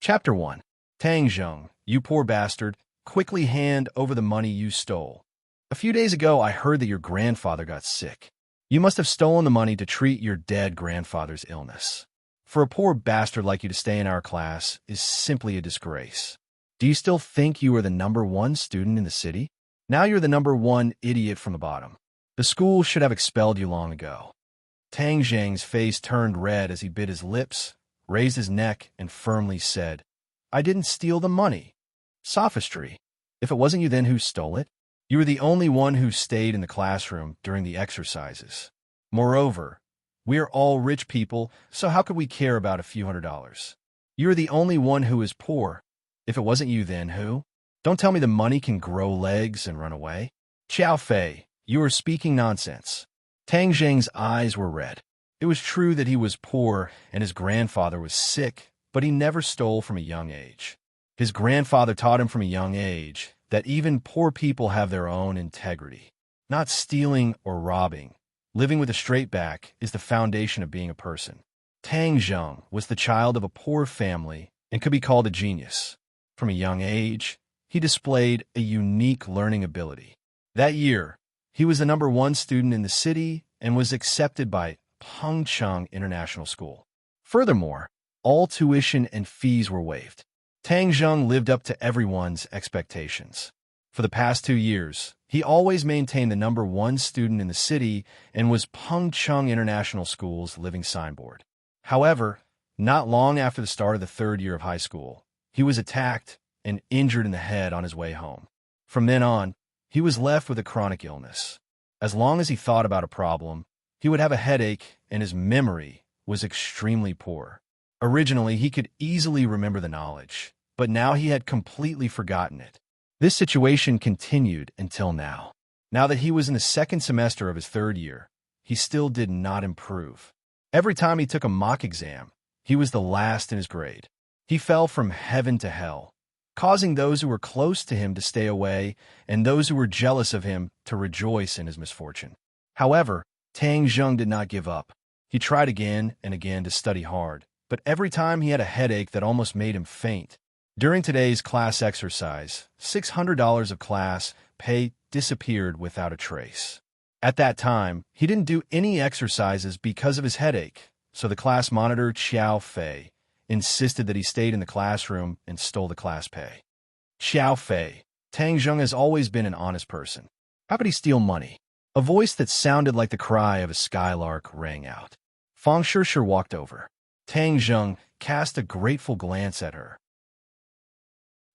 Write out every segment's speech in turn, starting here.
Chapter 1. Tang Zheng, you poor bastard, quickly hand over the money you stole. A few days ago, I heard that your grandfather got sick. You must have stolen the money to treat your dead grandfather's illness. For a poor bastard like you to stay in our class is simply a disgrace. Do you still think you are the #1 student in the city? Now you're the #1 idiot from the bottom. The school should have expelled you long ago. Tang Zheng's face turned red as he bit his lips, raised his neck, and firmly said, I didn't steal the money. Sophistry. If it wasn't you, then who stole it? You were the only one who stayed in the classroom during the exercises. Moreover, we are all rich people, so how could we care about a few $100s? You are the only one who is poor. If it wasn't you, then who? Don't tell me the money can grow legs and run away. Xiao Fei, you are speaking nonsense. Tang Zheng's eyes were red. It was true that he was poor and his grandfather was sick, but he never stole from a young age. His grandfather taught him from a young age that even poor people have their own integrity. Not stealing or robbing, living with a straight back is the foundation of being a person. Tang Zheng was the child of a poor family and could be called a genius. From a young age, he displayed a unique learning ability. That year, he was the #1 student in the city and was accepted by Pengcheng International School. Furthermore, all tuition and fees were waived. Tang Zheng lived up to everyone's expectations. For the past 2 years, he always maintained the #1 student in the city and was Pengcheng International School's living signboard. However, not long after the start of the 3rd year of high school, he was attacked and injured in the head on his way home. From then on, he was left with a chronic illness. As long as he thought about a problem, he would have a headache and his memory was extremely poor. Originally, he could easily remember the knowledge, but now he had completely forgotten it. This situation continued until now. Now that he was in the 2nd semester of his 3rd year, he still did not improve. Every time he took a mock exam, he was the last in his grade. He fell from heaven to hell, causing those who were close to him to stay away and those who were jealous of him to rejoice in his misfortune. However, Tang Zheng did not give up. He tried again and again to study hard, but every time he had a headache that almost made him faint. During today's class exercise, $600 of class pay disappeared without a trace. At that time, he didn't do any exercises because of his headache, so the class monitor, Xiao Fei, insisted that he stayed in the classroom and stole the class pay. Xiao Fei, Tang Zheng has always been an honest person. How could he steal money? A voice that sounded like the cry of a skylark rang out. Fang Shishir walked over. Tang Zheng cast a grateful glance at her.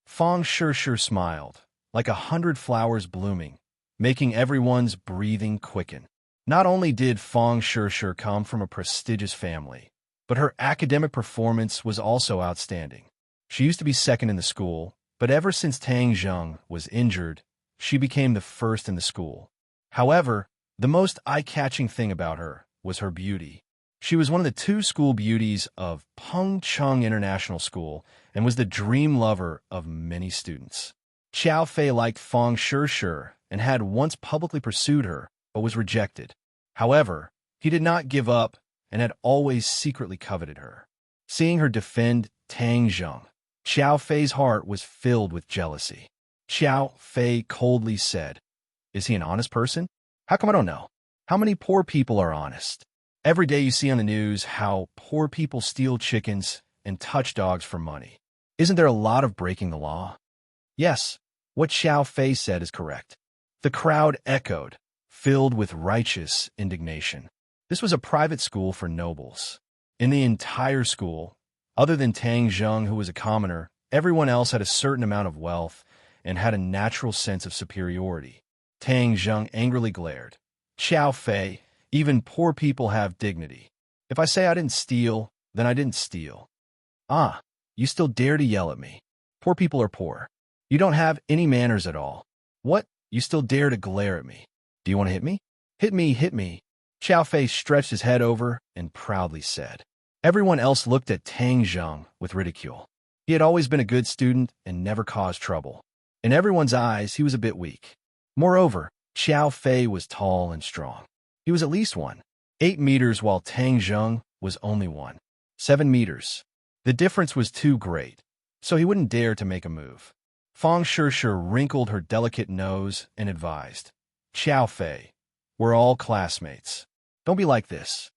Fang Shishir smiled, like 100 flowers blooming, making everyone's breathing quicken. Not only did Fang Shishir come from a prestigious family, but her academic performance was also outstanding. She used to be 2nd in the school, but ever since Tang Zheng was injured, she became the 1st in the school. However, the most eye-catching thing about her was her beauty. She was one of the 2 school beauties of Pengcheng International School and was the dream lover of many students. Xiao Fei liked Fang Shishir and had once publicly pursued her, but was rejected. However, he did not give up and had always secretly coveted her. Seeing her defend Tang Zheng, Xiao Fei's heart was filled with jealousy. Xiao Fei coldly said, Is he an honest person? How come I don't know? How many poor people are honest? Every day you see on the news how poor people steal chickens and touch dogs for money. Isn't there a lot of breaking the law? Yes, what Xiao Fei said is correct. The crowd echoed, filled with righteous indignation. This was a private school for nobles. In the entire school, other than Tang Zheng, who was a commoner, everyone else had a certain amount of wealth and had a natural sense of superiority. Tang Zheng angrily glared. Xiao Fei, even poor people have dignity. If I say I didn't steal, then I didn't steal. Ah, you still dare to yell at me. Poor people are poor. You don't have any manners at all. What? You still dare to glare at me? Do you want to hit me? Hit me, hit me. Xiao Fei stretched his head over and proudly said. Everyone else looked at Tang Zheng with ridicule. He had always been a good student and never caused trouble. In everyone's eyes, he was a bit weak. Moreover, Xiao Fei was tall and strong. He was at least 1.8 meters, while Tang Zheng was only 1.7 meters. The difference was too great. so he wouldn't dare to make a move. Fang Shishir wrinkled her delicate nose and advised, Xiao Fei, we're all classmates. Don't be like this.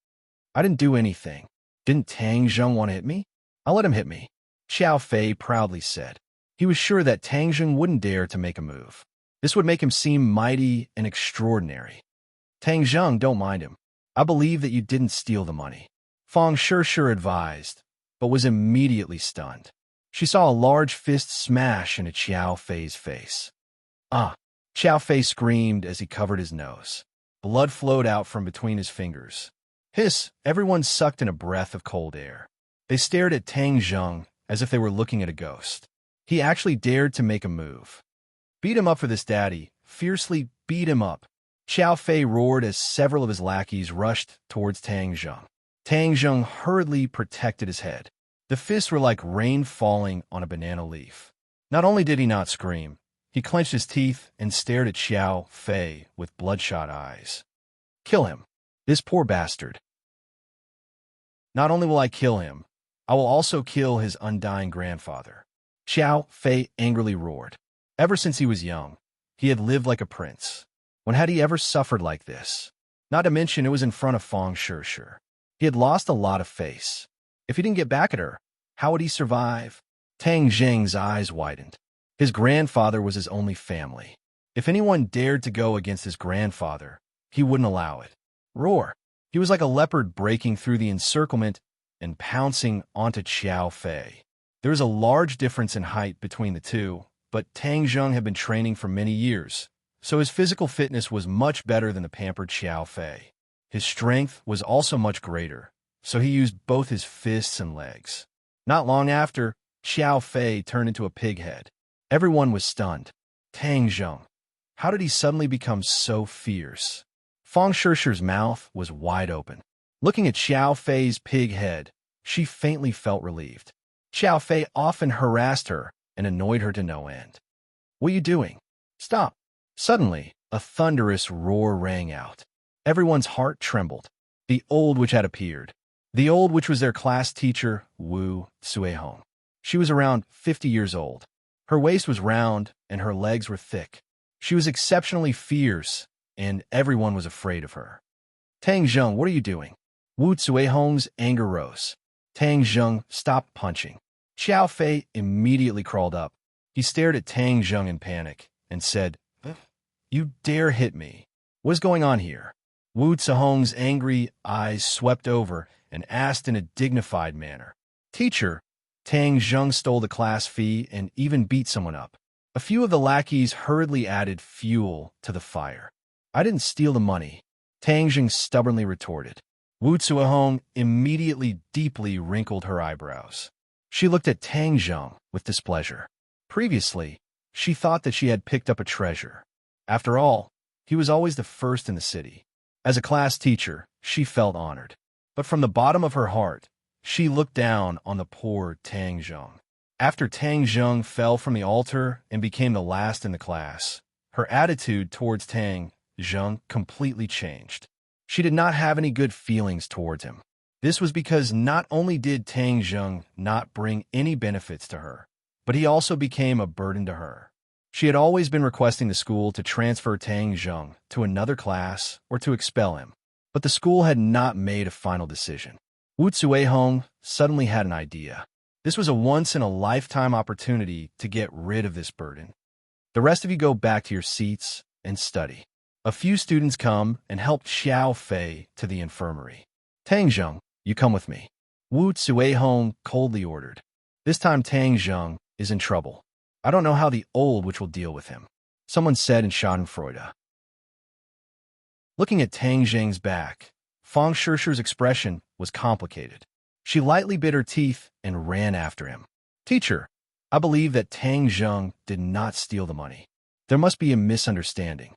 I didn't do anything. Didn't Tang Zheng want to hit me? I'll let him hit me, Xiao Fei proudly said. He was sure that Tang Zheng wouldn't dare to make a move. This would make him seem mighty and extraordinary. Tang Zheng, don't mind him. I believe that you didn't steal the money, Fang Shishir advised, but was immediately stunned. She saw a large fist smash into Xiao Fei's face. Ah! Xiao Fei screamed as he covered his nose. Blood flowed out from between his fingers. Hiss! Everyone sucked in a breath of cold air. They stared at Tang Zheng as if they were looking at a ghost. He actually dared to make a move. Beat him up for this, Daddy. Fiercely beat him up. Xiao Fei roared as several of his lackeys rushed towards Tang Zheng. Tang Zheng hurriedly protected his head. The fists were like rain falling on a banana leaf. Not only did he not scream, he clenched his teeth and stared at Xiao Fei with bloodshot eyes. Kill him. This poor bastard. Not only will I kill him, I will also kill his undying grandfather. Xiao Fei angrily roared. Ever since he was young, he had lived like a prince. When had he ever suffered like this? Not to mention it was in front of Fang Shishir. He had lost a lot of face. If he didn't get back at her, how would he survive? Tang Zheng's eyes widened. His grandfather was his only family. If anyone dared to go against his grandfather, he wouldn't allow it. Roar! He was like a leopard breaking through the encirclement and pouncing onto Xiao Fei. There was a large difference in height between the two, but Tang Zheng had been training for many years, so his physical fitness was much better than the pampered Xiao Fei. His strength was also much greater, so he used both his fists and legs. Not long after, Xiao Fei turned into a pig head. Everyone was stunned. Tang Zheng. How did he suddenly become so fierce? Fang Shishir's mouth was wide open. Looking at Xiao Fei's pig head, she faintly felt relieved. Xiao Fei often harassed her and annoyed her to no end. What are you doing? Stop! Suddenly, a thunderous roar rang out. Everyone's heart trembled. The old witch had appeared. The old witch was their class teacher, Wu Suihong. She was around 50 years old. Her waist was round and her legs were thick. She was exceptionally fierce, and everyone was afraid of her. Tang Zheng, what are you doing? Wu Suihong's anger rose. Tang Zheng stopped punching. Xiao Fei immediately crawled up. He stared at Tang Zheng in panic and said, You dare hit me. What is going on here? Wu Suihong's angry eyes swept over and asked in a dignified manner. Teacher, Tang Zheng stole the class fee and even beat someone up. A few of the lackeys hurriedly added fuel to the fire. I didn't steal the money, Tang Zheng stubbornly retorted. Wu Suihong immediately deeply wrinkled her eyebrows. She looked at Tang Zheng with displeasure. Previously, she thought that she had picked up a treasure. After all, he was always the first in the city. As a class teacher, she felt honored. But from the bottom of her heart, she looked down on the poor Tang Zheng. After Tang Zheng fell from the altar and became the last in the class, her attitude towards Tang Zheng completely changed. She did not have any good feelings towards him. This was because not only did Tang Zheng not bring any benefits to her, but he also became a burden to her. She had always been requesting the school to transfer Tang Zheng to another class or to expel him, but the school had not made a final decision. Wu Suihong suddenly had an idea. This was a once-in-a-lifetime opportunity to get rid of this burden. The rest of you go back to your seats and study. A few students come and help Xiao Fei to the infirmary. Tang Zheng, you come with me, Wu Suihong coldly ordered. This time Tang Zheng is in trouble. I don't know how the old witch will deal with him, someone said in schadenfreude. Looking at Tang Zheng's back, Fang Shishir's expression was complicated. She lightly bit her teeth and ran after him. Teacher, I believe that Tang Zheng did not steal the money. There must be a misunderstanding.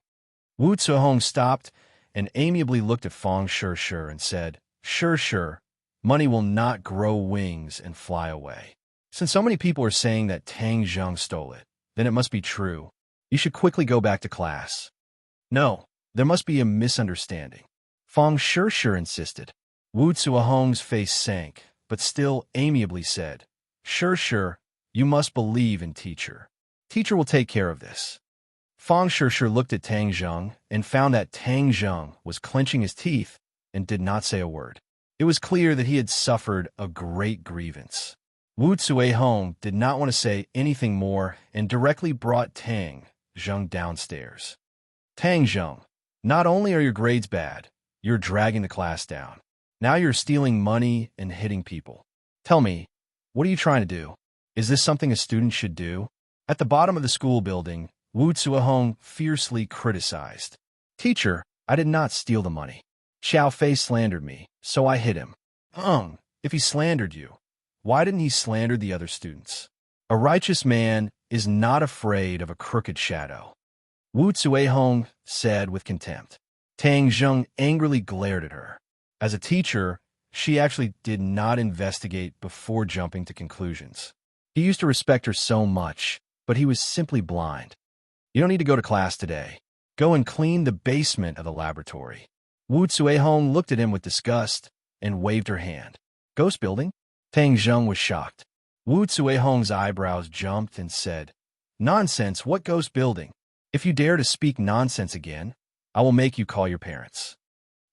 Wu Suihong stopped and amiably looked at Fang Shishir and said, Sure, money will not grow wings and fly away. Since so many people are saying that Tang Zheng stole it, then it must be true. You should quickly go back to class. No, there must be a misunderstanding, Fang Shishir insisted. Wu Suihong's face sank, but still amiably said, Sure, You must believe in teacher. Teacher will take care of this. Fang Shishir looked at Tang Zheng and found that Tang Zheng was clenching his teeth and did not say a word. It was clear that he had suffered a great grievance. Wu Hong did not want to say anything more and directly brought Tang Zheng downstairs. Tang Zheng, not only are your grades bad, you're dragging the class down. Now you're stealing money and hitting people. Tell me, what are you trying to do? Is this something a student should do? At the bottom of the school building, Wu Hong fiercely criticized. Teacher, I did not steal the money. Xiao Fei slandered me, so I hit him. If he slandered you, why didn't he slander the other students? A righteous man is not afraid of a crooked shadow. Wu Hong said with contempt. Tang Zheng angrily glared at her. As a teacher, she actually did not investigate before jumping to conclusions. He used to respect her so much, but he was simply blind. You don't need to go to class today. Go and clean the basement of the laboratory. Wu Hong looked at him with disgust and waved her hand. Ghost building? Tang Zheng was shocked. Wu Hong's eyebrows jumped and said, Nonsense, what ghost building? If you dare to speak nonsense again, I will make you call your parents.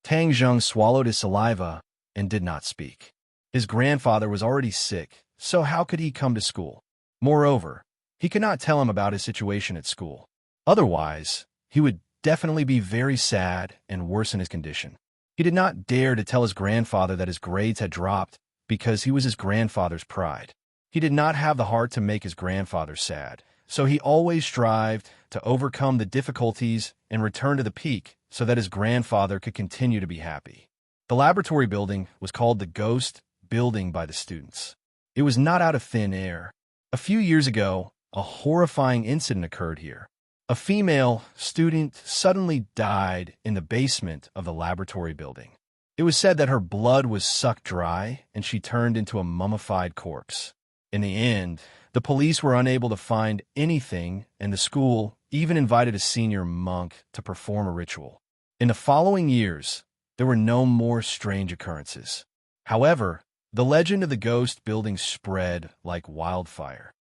Tang Zheng swallowed his saliva and did not speak. His grandfather was already sick, so how could he come to school? Moreover, he could not tell him about his situation at school. Otherwise, he would definitely be very sad and worsen his condition. He did not dare to tell his grandfather that his grades had dropped because he was his grandfather's pride. He did not have the heart to make his grandfather sad, so he always strived to overcome the difficulties and return to the peak so that his grandfather could continue to be happy. The laboratory building was called the Ghost Building by the students. It was not out of thin air. A few years ago, a horrifying incident occurred here. A female student suddenly died in the basement of the laboratory building. It was said that her blood was sucked dry and she turned into a mummified corpse. In the end, the police were unable to find anything, and the school even invited a senior monk to perform a ritual. In the following years, there were no more strange occurrences. However, the legend of the ghost building spread like wildfire.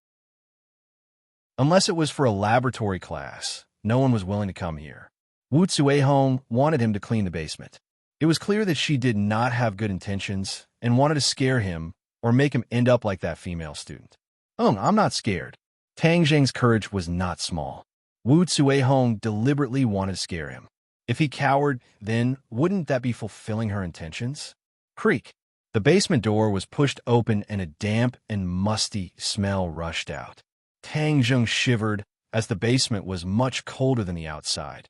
Unless it was for a laboratory class, no one was willing to come here. Wu Hong wanted him to clean the basement. It was clear that she did not have good intentions and wanted to scare him or make him end up like that female student. I'm not scared. Tang Zheng's courage was not small. Wu Hong deliberately wanted to scare him. If he cowered, then wouldn't that be fulfilling her intentions? Creak. The basement door was pushed open and a damp and musty smell rushed out. Tang Zheng shivered as the basement was much colder than the outside.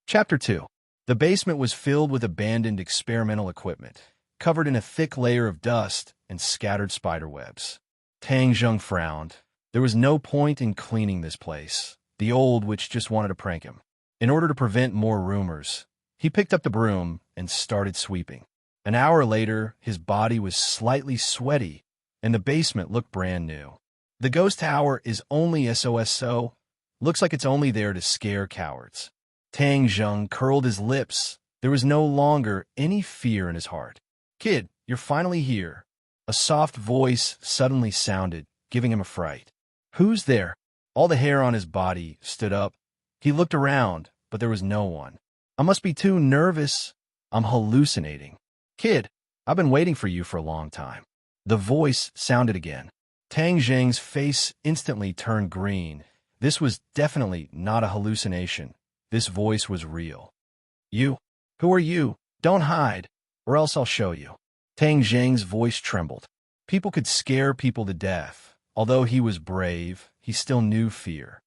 Chapter 2. The basement was filled with abandoned experimental equipment, covered in a thick layer of dust and scattered spiderwebs. Tang Zheng frowned. There was no point in cleaning this place. The old witch just wanted to prank him. In order to prevent more rumors, he picked up the broom and started sweeping. An hour later, his body was slightly sweaty, and the basement looked brand new. The ghost tower is only SOSO. Looks like it's only there to scare cowards. Tang Zheng curled his lips. There was no longer any fear in his heart. Kid, you're finally here. A soft voice suddenly sounded, giving him a fright. Who's there? All the hair on his body stood up. He looked around, but there was no one. I must be too nervous. I'm hallucinating. Kid, I've been waiting for you for a long time. The voice sounded again. Tang Zheng's face instantly turned green. This was definitely not a hallucination. This voice was real. You? Who are you? Don't hide, or else I'll show you. Tang Zheng's voice trembled. People could scare people to death. Although he was brave, he still knew fear.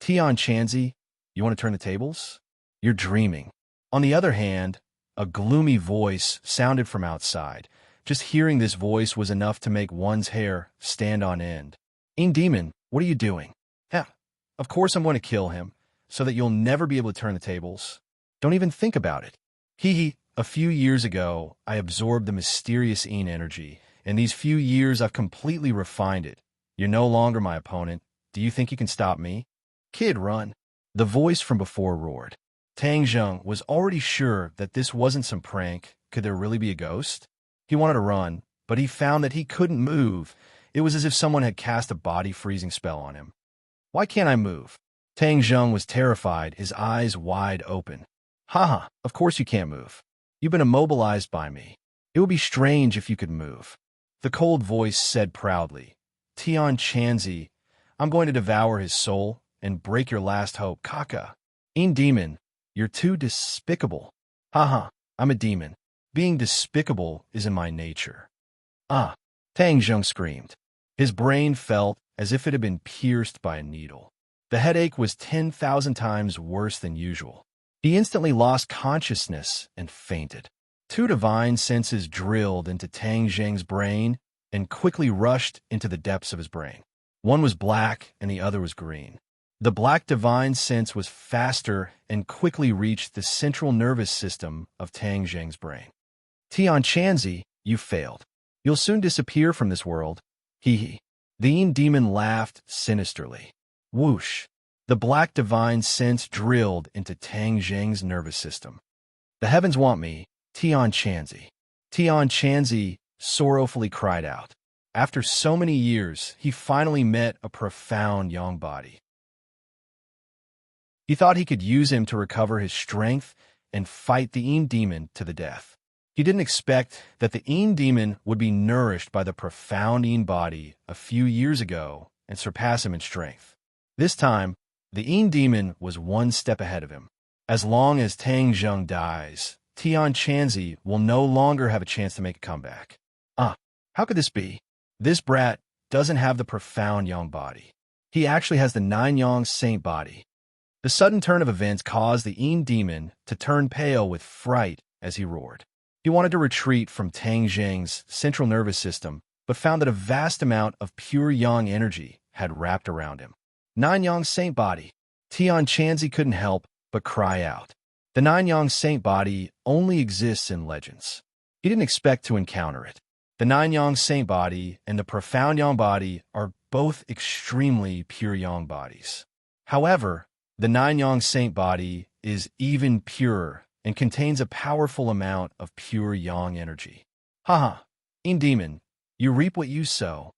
Tian Chanzi, you want to turn the tables? You're dreaming. On the other hand, a gloomy voice sounded from outside. Just hearing this voice was enough to make one's hair stand on end. Demon, what are you doing? Of course I'm going to kill him, so that you'll never be able to turn the tables. Don't even think about it. A few years ago, I absorbed the mysterious energy. In these few years, I've completely refined it. You're no longer my opponent. Do you think you can stop me? Kid, run. The voice from before roared. Tang Zheng was already sure that this wasn't some prank. Could there really be a ghost? He wanted to run, but he found that he couldn't move. It was as if someone had cast a body-freezing spell on him. Why can't I move? Tang Zheng was terrified, his eyes wide open. Haha, of course you can't move. You've been immobilized by me. It would be strange if you could move. The cold voice said proudly, Tian Chanzi, I'm going to devour his soul and break your last hope, Kaka. Demon, you're too despicable. Haha, I'm a demon. Being despicable is in my nature. Ah, Tang Zheng screamed. His brain felt as if it had been pierced by a needle. The headache was 10,000 times worse than usual. He instantly lost consciousness and fainted. Two divine senses drilled into Tang Zheng's brain and quickly rushed into the depths of his brain. One was black and the other was green. The black divine sense was faster and quickly reached the central nervous system of Tang Zheng's brain. Tian Chanzi, you failed. You'll soon disappear from this world. Hee hee. The demon laughed sinisterly. Whoosh. The black divine sense drilled into Tang Zheng's nervous system. The heavens want me, Tian Chanzi. Tian Chanzi sorrowfully cried out. After so many years, he finally met a profound young body. He thought he could use him to recover his strength and fight the demon to the death. He didn't expect that the demon would be nourished by the profound body a few years ago and surpass him in strength. This time, the demon was one step ahead of him. As long as Tang Zheng dies, Tian Chanzi will no longer have a chance to make a comeback. How could this be? This brat doesn't have the profound young body. He actually has the Nine Yang Saint body. The sudden turn of events caused the demon to turn pale with fright as he roared. He wanted to retreat from Tang Zheng's central nervous system, but found that a vast amount of pure yang energy had wrapped around him. Nine Yang Saint body. Tian Chanzi couldn't help but cry out. The Nine Yang Saint body only exists in legends. He didn't expect to encounter it. The Nine Yang Saint body and the profound yang body are both extremely pure yang bodies. However, the Nine Yang Saint body is even purer and contains a powerful amount of pure yang energy. Haha, demon, you reap what you sow.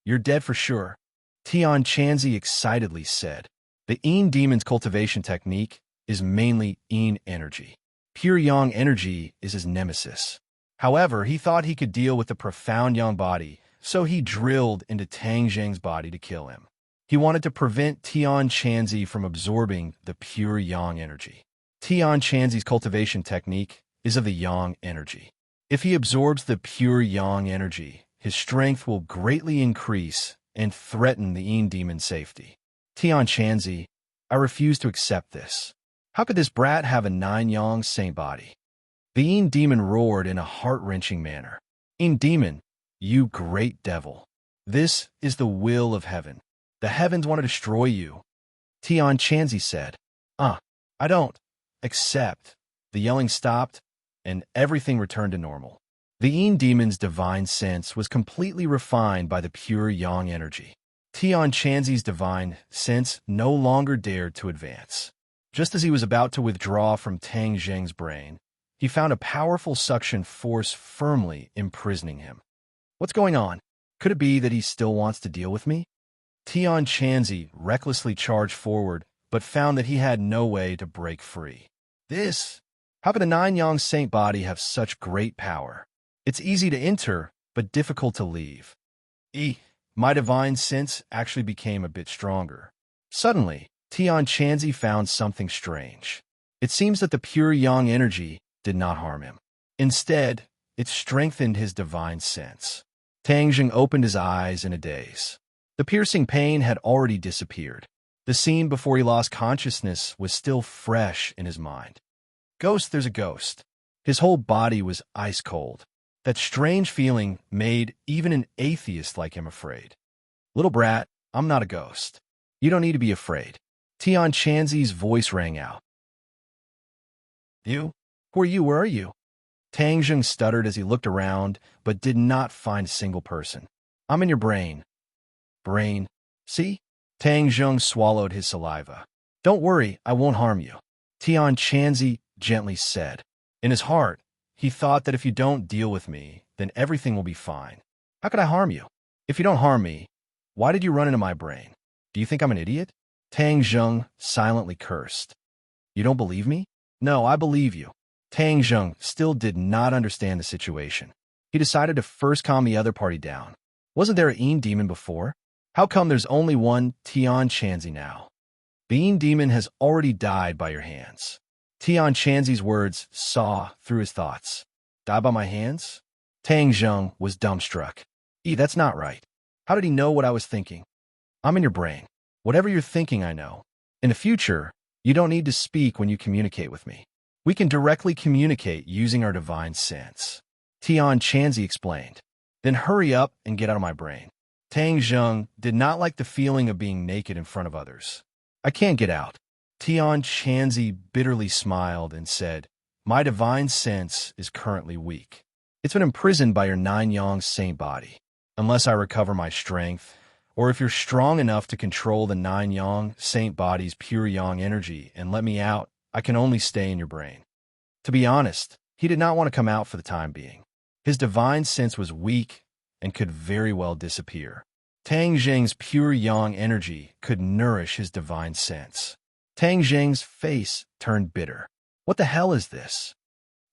You're dead for sure. Tian Chanzi excitedly said. The demon's cultivation technique is mainly energy. Pure yang energy is his nemesis. However, he thought he could deal with the profound yang body, so he drilled into Tang Zheng's body to kill him. He wanted to prevent Tian Chanzi from absorbing the pure yang energy. Tian Chanzi's cultivation technique is of the yang energy. If he absorbs the pure yang energy, his strength will greatly increase and threaten the demon's safety. Tian Chanzi, I refuse to accept this. How could this brat have a Nine Yang Saint body? The demon roared in a heart-wrenching manner. Demon, you great devil. This is the will of heaven. The heavens want to destroy you. Tian Chanzi said. I don't. Except. The yelling stopped, and everything returned to normal. The demon's divine sense was completely refined by the pure yang energy. Tian Chanzi's divine sense no longer dared to advance. Just as he was about to withdraw from Tang Zheng's brain, he found a powerful suction force firmly imprisoning him. What's going on? Could it be that he still wants to deal with me? Tian Chanzi recklessly charged forward, but found that he had no way to break free. How could the Nine Yang Saint body have such great power? It's easy to enter, but difficult to leave. My divine sense actually became a bit stronger. Suddenly, Tian Chanzi found something strange. It seems that the pure yang energy did not harm him. Instead, it strengthened his divine sense. Tang Zheng opened his eyes in a daze. The piercing pain had already disappeared. The scene before he lost consciousness was still fresh in his mind. Ghost, there's a ghost. His whole body was ice cold. That strange feeling made even an atheist like him afraid. Little brat, I'm not a ghost. You don't need to be afraid. Tian Chanzi's voice rang out. You? Who are you? Where are you? Tang Zheng stuttered as he looked around, but did not find a single person. I'm in your brain. Brain? See? Tang Zheng swallowed his saliva. Don't worry, I won't harm you. Tian Chanzi gently said. In his heart, he thought that if you don't deal with me, then everything will be fine. How could I harm you? If you don't harm me, why did you run into my brain? Do you think I'm an idiot? Tang Zheng silently cursed. You don't believe me? No, I believe you. Tang Zheng still did not understand the situation. He decided to first calm the other party down. Wasn't there a Een demon before? How come there's only one Tian Chanzi now? The Een demon has already died by your hands. Tian Chanzi's words saw through his thoughts. Die by my hands? Tang Zheng was dumbstruck. That's not right. How did he know what I was thinking? I'm in your brain. Whatever you're thinking, I know. In the future, you don't need to speak when you communicate with me. We can directly communicate using our divine sense. Tian Chanzi explained. Then hurry up and get out of my brain. Tang Zheng did not like the feeling of being naked in front of others. I can't get out. Tian Chanzi bitterly smiled and said, my divine sense is currently weak. It's been imprisoned by your 9-yang saint body. Unless I recover my strength, or if you're strong enough to control the 9-yang saint body's pure yang energy and let me out, I can only stay in your brain. To be honest, he did not want to come out for the time being. His divine sense was weak and could very well disappear. Tang Zheng's pure yang energy could nourish his divine sense. Tang Zheng's face turned bitter. What the hell is this?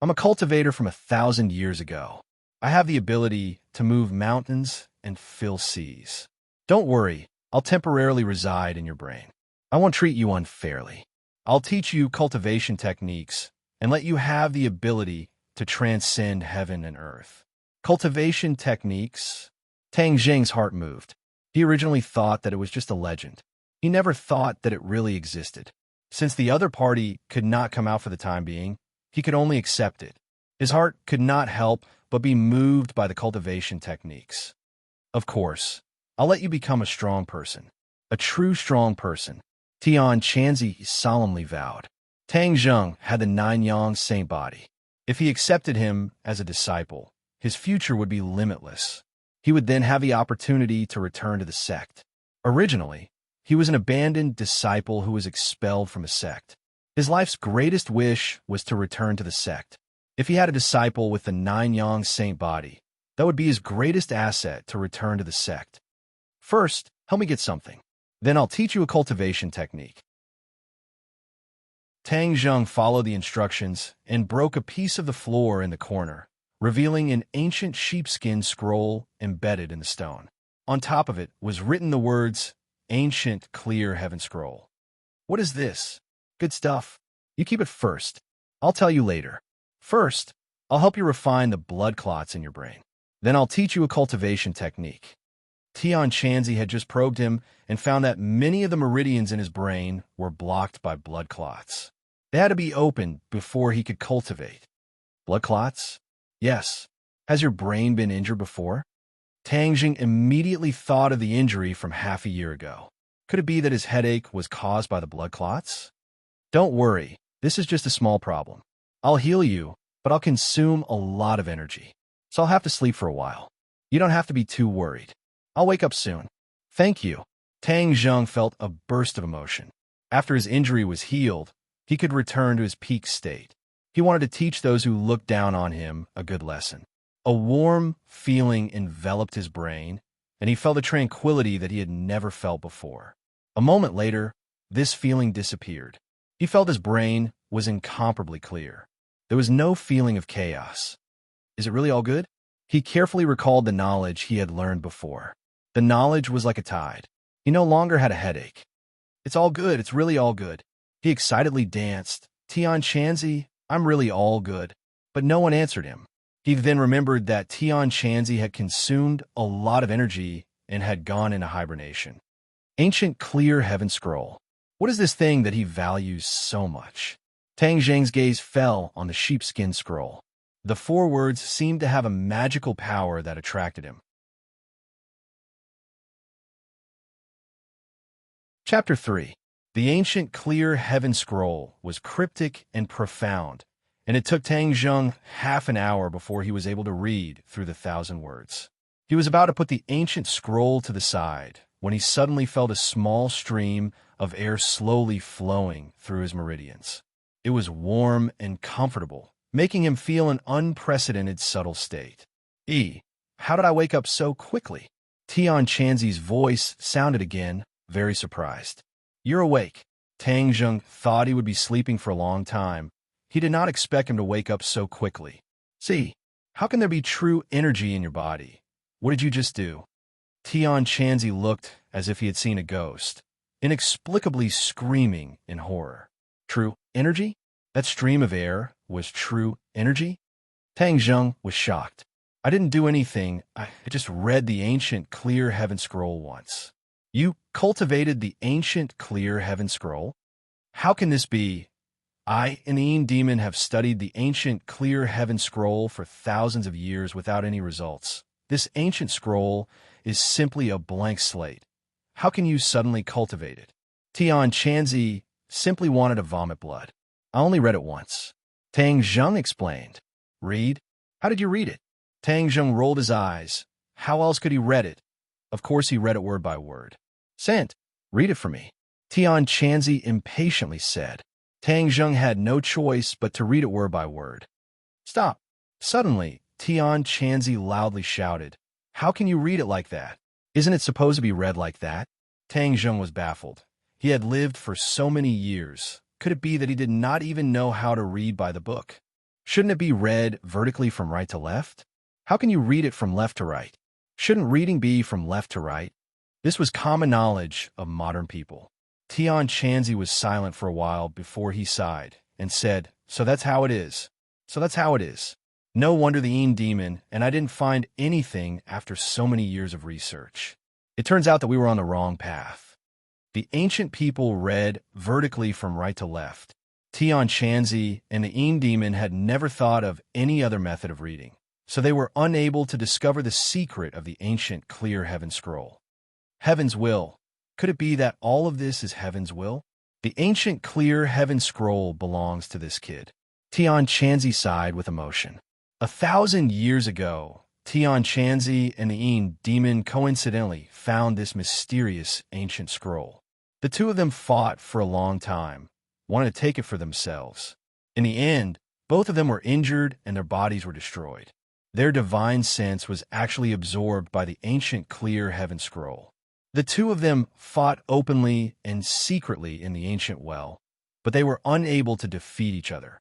I'm a cultivator from 1,000 years ago. I have the ability to move mountains and fill seas. Don't worry, I'll temporarily reside in your brain. I won't treat you unfairly. I'll teach you cultivation techniques and let you have the ability to transcend heaven and earth. Cultivation techniques? Tang Zheng's heart moved. He originally thought that it was just a legend. He never thought that it really existed. Since the other party could not come out for the time being, he could only accept it. His heart could not help but be moved by the cultivation techniques. Of course, I'll let you become a strong person. A true strong person. Tian Chanzi solemnly vowed. Tang Zheng had the 9-yang saint body. If he accepted him as a disciple, his future would be limitless. He would then have the opportunity to return to the sect. Originally, he was an abandoned disciple who was expelled from a sect. His life's greatest wish was to return to the sect. If he had a disciple with the 9-yang saint body, that would be his greatest asset to return to the sect. First, help me get something. Then I'll teach you a cultivation technique. Tang Zheng followed the instructions and broke a piece of the floor in the corner, revealing an ancient sheepskin scroll embedded in the stone. On top of it was written the words, Ancient Clear Heaven Scroll. What is this? Good stuff. You keep it first. I'll tell you later. First, I'll help you refine the blood clots in your brain. Then I'll teach you a cultivation technique. Tian Chanzi had just probed him and found that many of the meridians in his brain were blocked by blood clots. They had to be opened before he could cultivate. Blood clots? Yes. Has your brain been injured before? Tang Zheng immediately thought of the injury from half a year ago. Could it be that his headache was caused by the blood clots? Don't worry, this is just a small problem. I'll heal you, but I'll consume a lot of energy, so I'll have to sleep for a while. You don't have to be too worried. I'll wake up soon. Thank you. Tang Zheng felt a burst of emotion. After his injury was healed, he could return to his peak state. He wanted to teach those who looked down on him a good lesson. A warm feeling enveloped his brain, and he felt a tranquility that he had never felt before. A moment later, this feeling disappeared. He felt his brain was incomparably clear. There was no feeling of chaos. Is it really all good? He carefully recalled the knowledge he had learned before. The knowledge was like a tide. He no longer had a headache. It's all good. It's really all good. He excitedly danced. Tian Chanzi, I'm really all good. But no one answered him. He then remembered that Tian Chanzi had consumed a lot of energy and had gone into hibernation. Ancient Clear Heaven Scroll. What is this thing that he values so much? Tang Zheng's gaze fell on the sheepskin scroll. The 4 words seemed to have a magical power that attracted him. Chapter 3. The Ancient Clear Heaven Scroll was cryptic and profound, and it took Tang Zheng half an hour before he was able to read through the 1,000 words. He was about to put the ancient scroll to the side when he suddenly felt a small stream of air slowly flowing through his meridians. It was warm and comfortable, making him feel an unprecedented subtle state. How did I wake up so quickly? Tian Chanzi's voice sounded again, very surprised. You're awake. Tang Zheng thought he would be sleeping for a long time. He did not expect him to wake up so quickly. See, how can there be true energy in your body? What did you just do? Tian Chanzi looked as if he had seen a ghost, inexplicably screaming in horror. True energy? That stream of air was true energy? Tang Zheng was shocked. I didn't do anything. I just read the ancient clear heaven scroll once. You cultivated the ancient clear heaven scroll? How can this be? I, an Een demon, have studied the ancient clear heaven scroll for thousands of years without any results. This ancient scroll is simply a blank slate. How can you suddenly cultivate it? Tian Chanzi simply wanted to vomit blood. I only read it once. Tang Zheng explained. Read? How did you read it? Tang Zheng rolled his eyes. How else could he read it? Of course he read it word by word. Sent, read it for me. Tian Chanzi impatiently said. Tang Zheng had no choice but to read it word by word. Stop. Suddenly, Tian Chanzi loudly shouted. How can you read it like that? Isn't it supposed to be read like that? Tang Zheng was baffled. He had lived for so many years. Could it be that he did not even know how to read by the book? Shouldn't it be read vertically from right to left? How can you read it from left to right? Shouldn't reading be from left to right? This was common knowledge of modern people. Tian Chanzi was silent for a while before he sighed and said, So that's how it is. So that's how it is. No wonder the Een demon, and I didn't find anything after so many years of research. It turns out that we were on the wrong path. The ancient people read vertically from right to left. Tian Chanzi and the Een demon had never thought of any other method of reading, so they were unable to discover the secret of the ancient clear heaven scroll. Heaven's will. Could it be that all of this is heaven's will? The ancient clear heaven scroll belongs to this kid. Tian Chanzi sighed with emotion. 1,000 years ago, Tian Chanzi and the Een demon coincidentally found this mysterious ancient scroll. The two of them fought for a long time, wanted to take it for themselves. In the end, both of them were injured and their bodies were destroyed. Their divine sense was actually absorbed by the ancient clear heaven scroll. The two of them fought openly and secretly in the ancient well, but they were unable to defeat each other.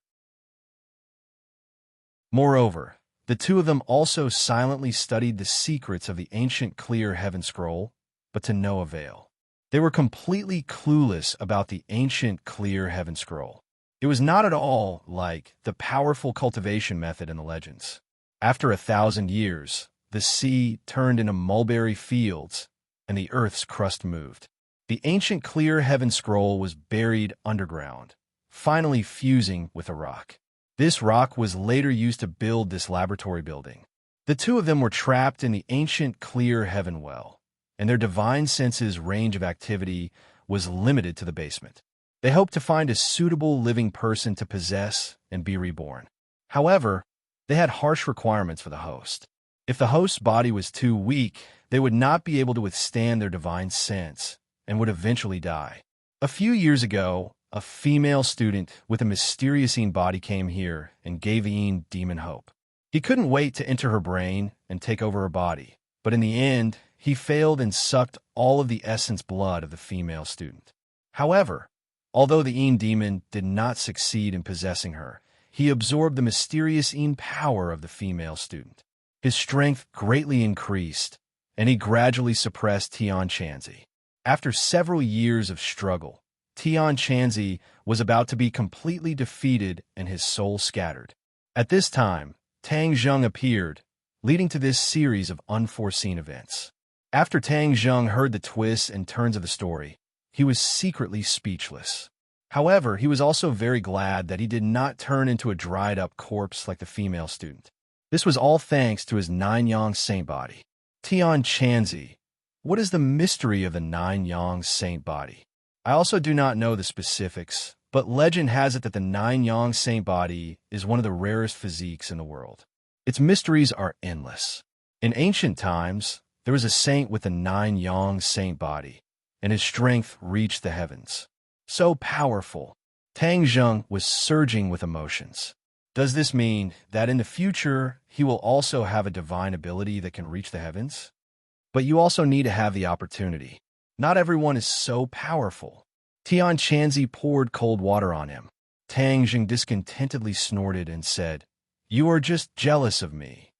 Moreover, the two of them also silently studied the secrets of the ancient clear heaven scroll, but to no avail. They were completely clueless about the ancient clear heaven scroll. It was not at all like the powerful cultivation method in the legends. After 1,000 years, the sea turned into mulberry fields, and the earth's crust moved. The ancient clear heaven scroll was buried underground, finally fusing with a rock. This rock was later used to build this laboratory building. The two of them were trapped in the ancient clear heaven well, and their divine senses' range of activity was limited to the basement. They hoped to find a suitable living person to possess and be reborn. However, they had harsh requirements for the host. If the host's body was too weak, they would not be able to withstand their divine sense and would eventually die. A few years ago, a female student with a mysterious Een body came here and gave the Een demon hope. He couldn't wait to enter her brain and take over her body, but in the end, he failed and sucked all of the essence blood of the female student. However, although the Een demon did not succeed in possessing her, he absorbed the mysterious Een power of the female student. His strength greatly increased, and he gradually suppressed Tian Chanzi. After several years of struggle, Tian Chanzi was about to be completely defeated and his soul scattered. At this time, Tang Zheng appeared, leading to this series of unforeseen events. After Tang Zheng heard the twists and turns of the story, he was secretly speechless. However, he was also very glad that he did not turn into a dried-up corpse like the female student. This was all thanks to his nine-yang saint body. Tian Chanzi, what is the mystery of the nine-yang saint body? I also do not know the specifics, but legend has it that the nine-yang saint body is one of the rarest physiques in the world. Its mysteries are endless. In ancient times, there was a saint with a nine-yang saint body, and his strength reached the heavens. So powerful, Tang Zheng was surging with emotions. Does this mean that in the future, he will also have a divine ability that can reach the heavens? But you also need to have the opportunity. Not everyone is so powerful. Tian Chanzi poured cold water on him. Tang Jing discontentedly snorted and said, "You are just jealous of me."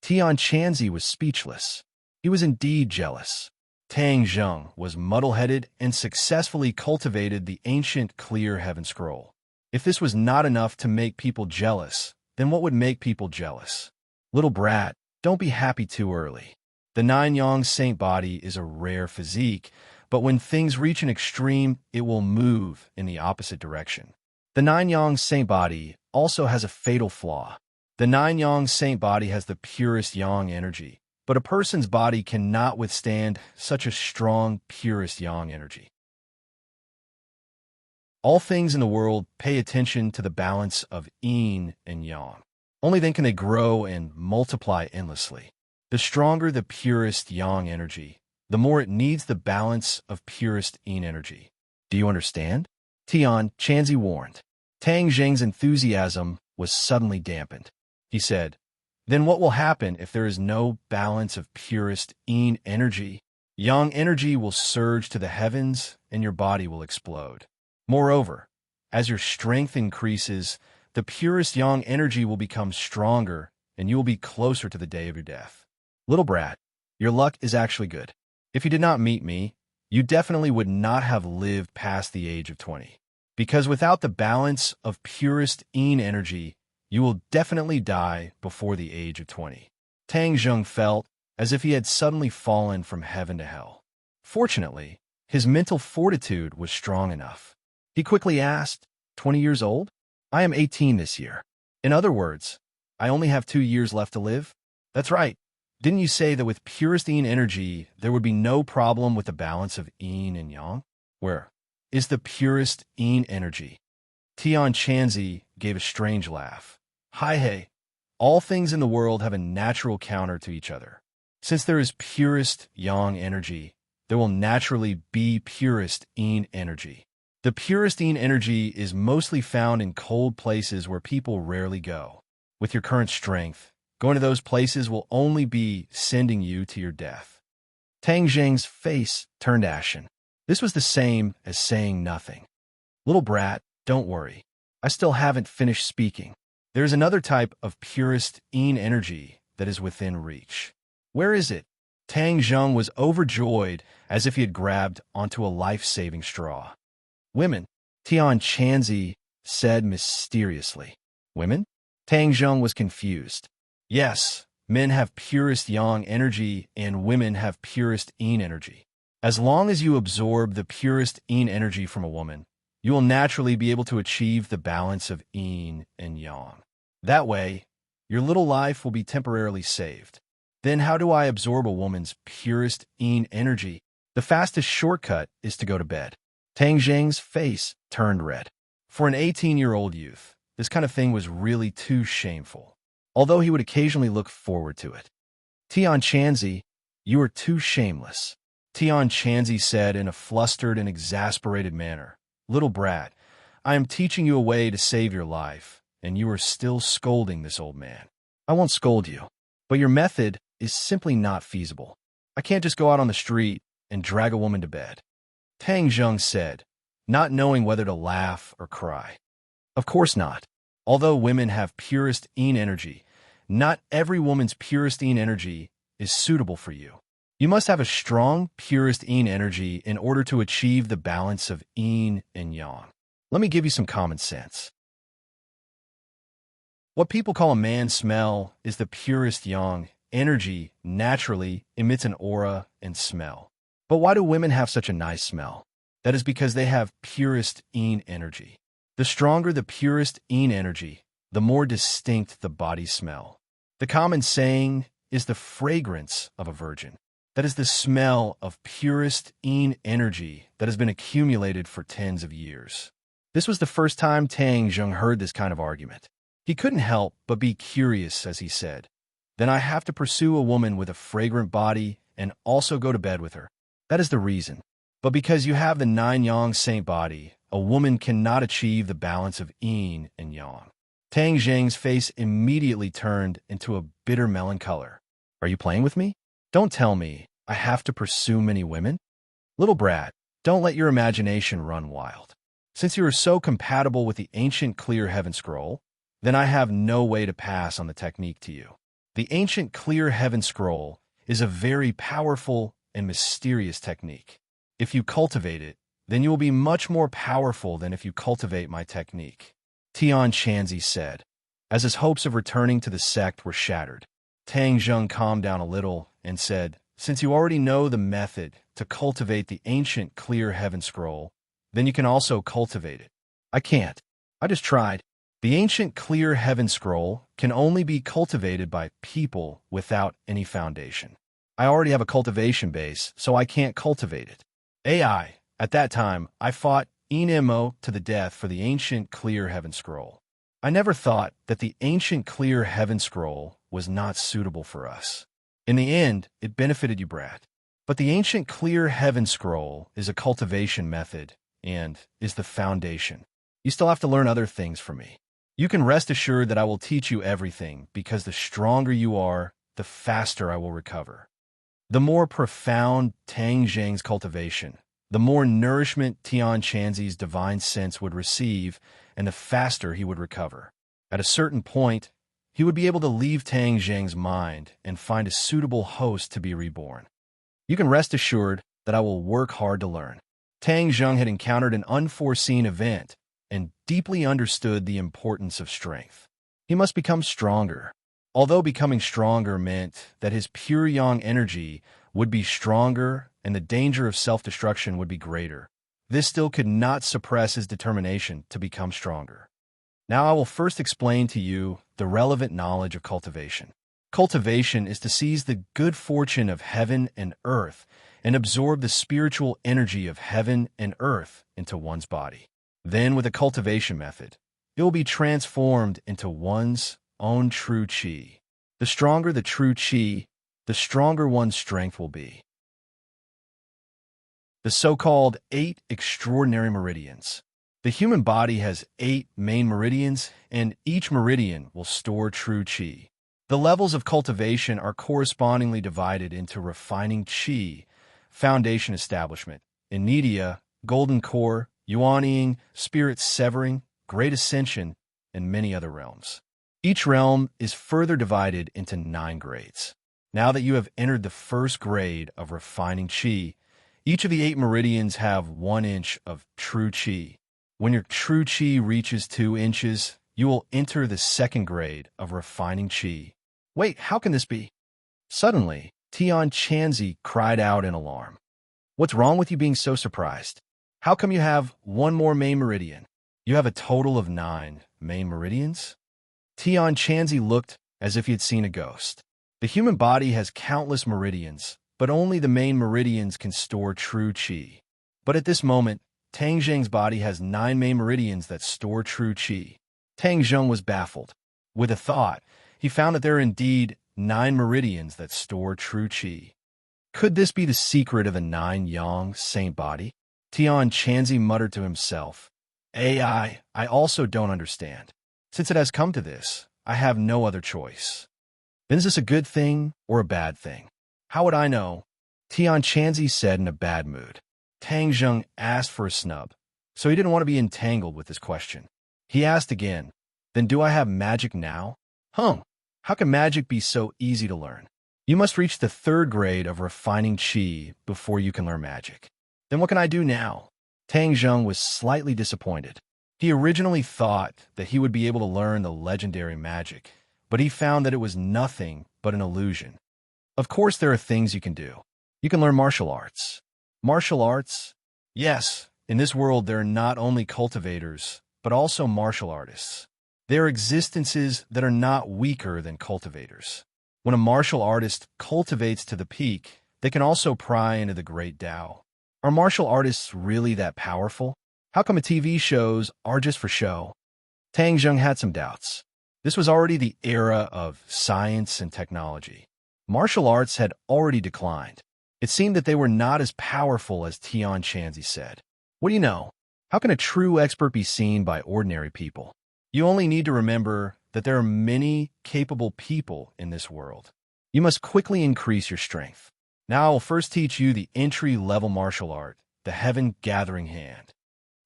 Tian Chanzi was speechless. He was indeed jealous. Tang Zheng was muddle-headed and successfully cultivated the ancient clear heaven scroll. If this was not enough to make people jealous, then what would make people jealous? Little brat, don't be happy too early. The Nine-Yang Saint body is a rare physique, but when things reach an extreme, it will move in the opposite direction. The Nine-Yang Saint body also has a fatal flaw. The Nine-Yang Saint body has the purest Yang energy, but a person's body cannot withstand such a strong, purest Yang energy. All things in the world pay attention to the balance of yin and yang. Only then can they grow and multiply endlessly. The stronger the purest yang energy, the more it needs the balance of purest yin energy. Do you understand? Tian Chanzi warned. Tang Jing's enthusiasm was suddenly dampened. He said, "Then what will happen if there is no balance of purest yin energy? Yang energy will surge to the heavens and your body will explode. Moreover, as your strength increases, the purest yang energy will become stronger and you will be closer to the day of your death. Little brat, your luck is actually good. If you did not meet me, you definitely would not have lived past the age of 20. Because without the balance of purest yin energy, you will definitely die before the age of 20. Tang Zheng felt as if he had suddenly fallen from heaven to hell. Fortunately, his mental fortitude was strong enough. He quickly asked, 20 years old? I am 18 this year. In other words, I only have 2 years left to live? That's right. Didn't you say that with purest yin energy, there would be no problem with the balance of yin and yang? Where is the purest yin energy? Tian Chanzi gave a strange laugh. Hi hey, all things in the world have a natural counter to each other. Since there is purest yang energy, there will naturally be purest yin energy. The purest yin energy is mostly found in cold places where people rarely go. With your current strength, going to those places will only be sending you to your death. Tang Jing's face turned ashen. This was the same as saying nothing. Little brat, don't worry. I still haven't finished speaking. There is another type of purest yin energy that is within reach. Where is it? Tang Zheng was overjoyed as if he had grabbed onto a life-saving straw. Women, Tian Chanzi said mysteriously. Women? Tang Zheng was confused. Yes, men have purest yang energy and women have purest yin energy. As long as you absorb the purest yin energy from a woman, you will naturally be able to achieve the balance of yin and yang. That way, your little life will be temporarily saved. Then how do I absorb a woman's purest yin energy? The fastest shortcut is to go to bed. Tang Jing's face turned red. For an 18-year-old youth, this kind of thing was really too shameful, although he would occasionally look forward to it. Tian Chanzi, you are too shameless, Tian Chanzi said in a flustered and exasperated manner. Little brat, I am teaching you a way to save your life, and you are still scolding this old man. I won't scold you, but your method is simply not feasible. I can't just go out on the street and drag a woman to bed. Tang Zheng said, not knowing whether to laugh or cry. Of course not. Although women have purest yin energy, not every woman's purest yin energy is suitable for you. You must have a strong purest yin energy in order to achieve the balance of yin and yang. Let me give you some common sense. What people call a man's smell is the purest yang energy naturally emits an aura and smell. But why do women have such a nice smell? That is because they have purest yin energy. The stronger the purest yin energy, the more distinct the body smell. The common saying is the fragrance of a virgin. That is the smell of purest yin energy that has been accumulated for tens of years. This was the first time Tang Zheng heard this kind of argument. He couldn't help but be curious as he said, then I have to pursue a woman with a fragrant body and also go to bed with her. That is the reason. But because you have the Nine-Yang Saint body, a woman cannot achieve the balance of yin and yang. Tang Zheng's face immediately turned into a bitter melon color. Are you playing with me? Don't tell me I have to pursue many women? Little brat, don't let your imagination run wild. Since you are so compatible with the ancient Clear Heaven Scroll, then I have no way to pass on the technique to you. The ancient Clear Heaven Scroll is a very powerful and mysterious technique. If you cultivate it, then you will be much more powerful than if you cultivate my technique, Tian Chanzi said, as his hopes of returning to the sect were shattered. Tang Zheng calmed down a little and said, since you already know the method to cultivate the ancient Clear Heaven Scroll, then you can also cultivate it. I can't. I just tried. The ancient Clear Heaven Scroll can only be cultivated by people without any foundation. I already have a cultivation base, so I can't cultivate it. AI. At that time, I fought Enmo to the death for the ancient Clear Heaven Scroll. I never thought that the ancient Clear Heaven Scroll was not suitable for us. In the end, it benefited you, brat. But the ancient Clear Heaven Scroll is a cultivation method and is the foundation. You still have to learn other things from me. You can rest assured that I will teach you everything because the stronger you are, the faster I will recover. The more profound Tang Zheng's cultivation, the more nourishment Tian Chanzi's divine sense would receive, and the faster he would recover. At a certain point, he would be able to leave Tang Zheng's mind and find a suitable host to be reborn. You can rest assured that I will work hard to learn. Tang Zheng had encountered an unforeseen event and deeply understood the importance of strength. He must become stronger. Although becoming stronger meant that his pure yang energy would be stronger and the danger of self-destruction would be greater, this still could not suppress his determination to become stronger. Now I will first explain to you the relevant knowledge of cultivation. Cultivation is to seize the good fortune of heaven and earth and absorb the spiritual energy of heaven and earth into one's body. Then, with a cultivation method, it will be transformed into one's own true qi. The stronger the true qi, the stronger one's strength will be. The so-called 8 extraordinary meridians. The human body has 8 main meridians, and each meridian will store true qi. The levels of cultivation are correspondingly divided into refining qi, foundation establishment, Inidia, golden core, yuanying, spirit severing, great ascension, and many other realms. Each realm is further divided into 9 grades. Now that you have entered the first grade of refining qi, each of the 8 meridians have 1 inch of true qi. When your true qi reaches 2 inches, you will enter the second grade of refining qi. Wait, how can this be? Suddenly, Tian Chanzi cried out in alarm. What's wrong with you being so surprised? How come you have 1 more main meridian? You have a total of 9 main meridians? Tian Chanzi looked as if he had seen a ghost. The human body has countless meridians, but only the main meridians can store true qi. But at this moment, Tang Zheng's body has 9 main meridians that store true qi. Tang Zheng was baffled. With a thought, he found that there are indeed 9 meridians that store true qi. Could this be the secret of the 9 yang saint body? Tian Chanzi muttered to himself. I also don't understand. Since it has come to this, I have no other choice. Then is this a good thing or a bad thing? How would I know? Tian Chanzi said in a bad mood. Tang Zheng asked for a snub, so he didn't want to be entangled with this question. He asked again, then do I have magic now? How can magic be so easy to learn? You must reach the 3rd grade of refining qi before you can learn magic. Then what can I do now? Tang Zheng was slightly disappointed. He originally thought that he would be able to learn the legendary magic, but he found that it was nothing but an illusion. Of course, there are things you can do. You can learn martial arts. Martial arts? Yes, in this world there are not only cultivators, but also martial artists. There are existences that are not weaker than cultivators. When a martial artist cultivates to the peak, they can also pry into the great Tao. Are martial artists really that powerful? How come TV shows are just for show? Tang Zheng had some doubts. This was already the era of science and technology. Martial arts had already declined. It seemed that they were not as powerful as Tian Chanzi said. What do you know? How can a true expert be seen by ordinary people? You only need to remember that there are many capable people in this world. You must quickly increase your strength. Now I will first teach you the entry-level martial art, the Heaven Gathering Hand.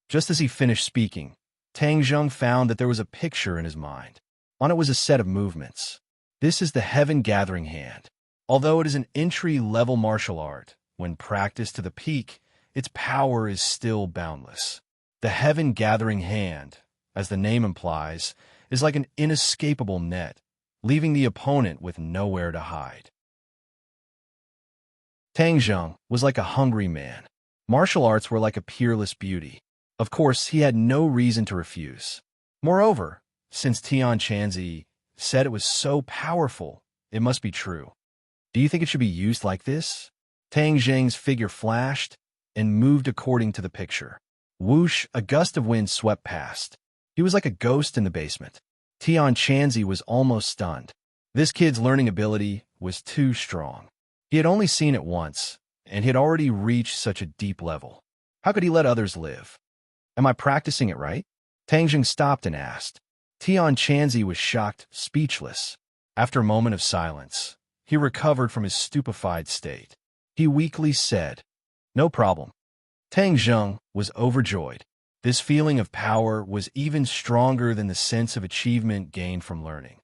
Just as he finished speaking, Tang Zheng found that there was a picture in his mind. On it was a set of movements. This is the Heaven Gathering Hand. Although it is an entry-level martial art, when practiced to the peak, its power is still boundless. The Heaven Gathering Hand, as the name implies, is like an inescapable net, leaving the opponent with nowhere to hide. Tang Zheng was like a hungry man. Martial arts were like a peerless beauty. Of course, he had no reason to refuse. Moreover, since Tian Chanzi said it was so powerful, it must be true. Do you think it should be used like this? Tang Zheng's figure flashed and moved according to the picture. Whoosh, a gust of wind swept past. He was like a ghost in the basement. Tian Chanzi was almost stunned. This kid's learning ability was too strong. He had only seen it once, and he had already reached such a deep level. How could he let others live? Am I practicing it right? Tang Zheng stopped and asked. Tian Chanzi was shocked, speechless. After a moment of silence, he recovered from his stupefied state. He weakly said, "No problem." Tang Zheng was overjoyed. This feeling of power was even stronger than the sense of achievement gained from learning.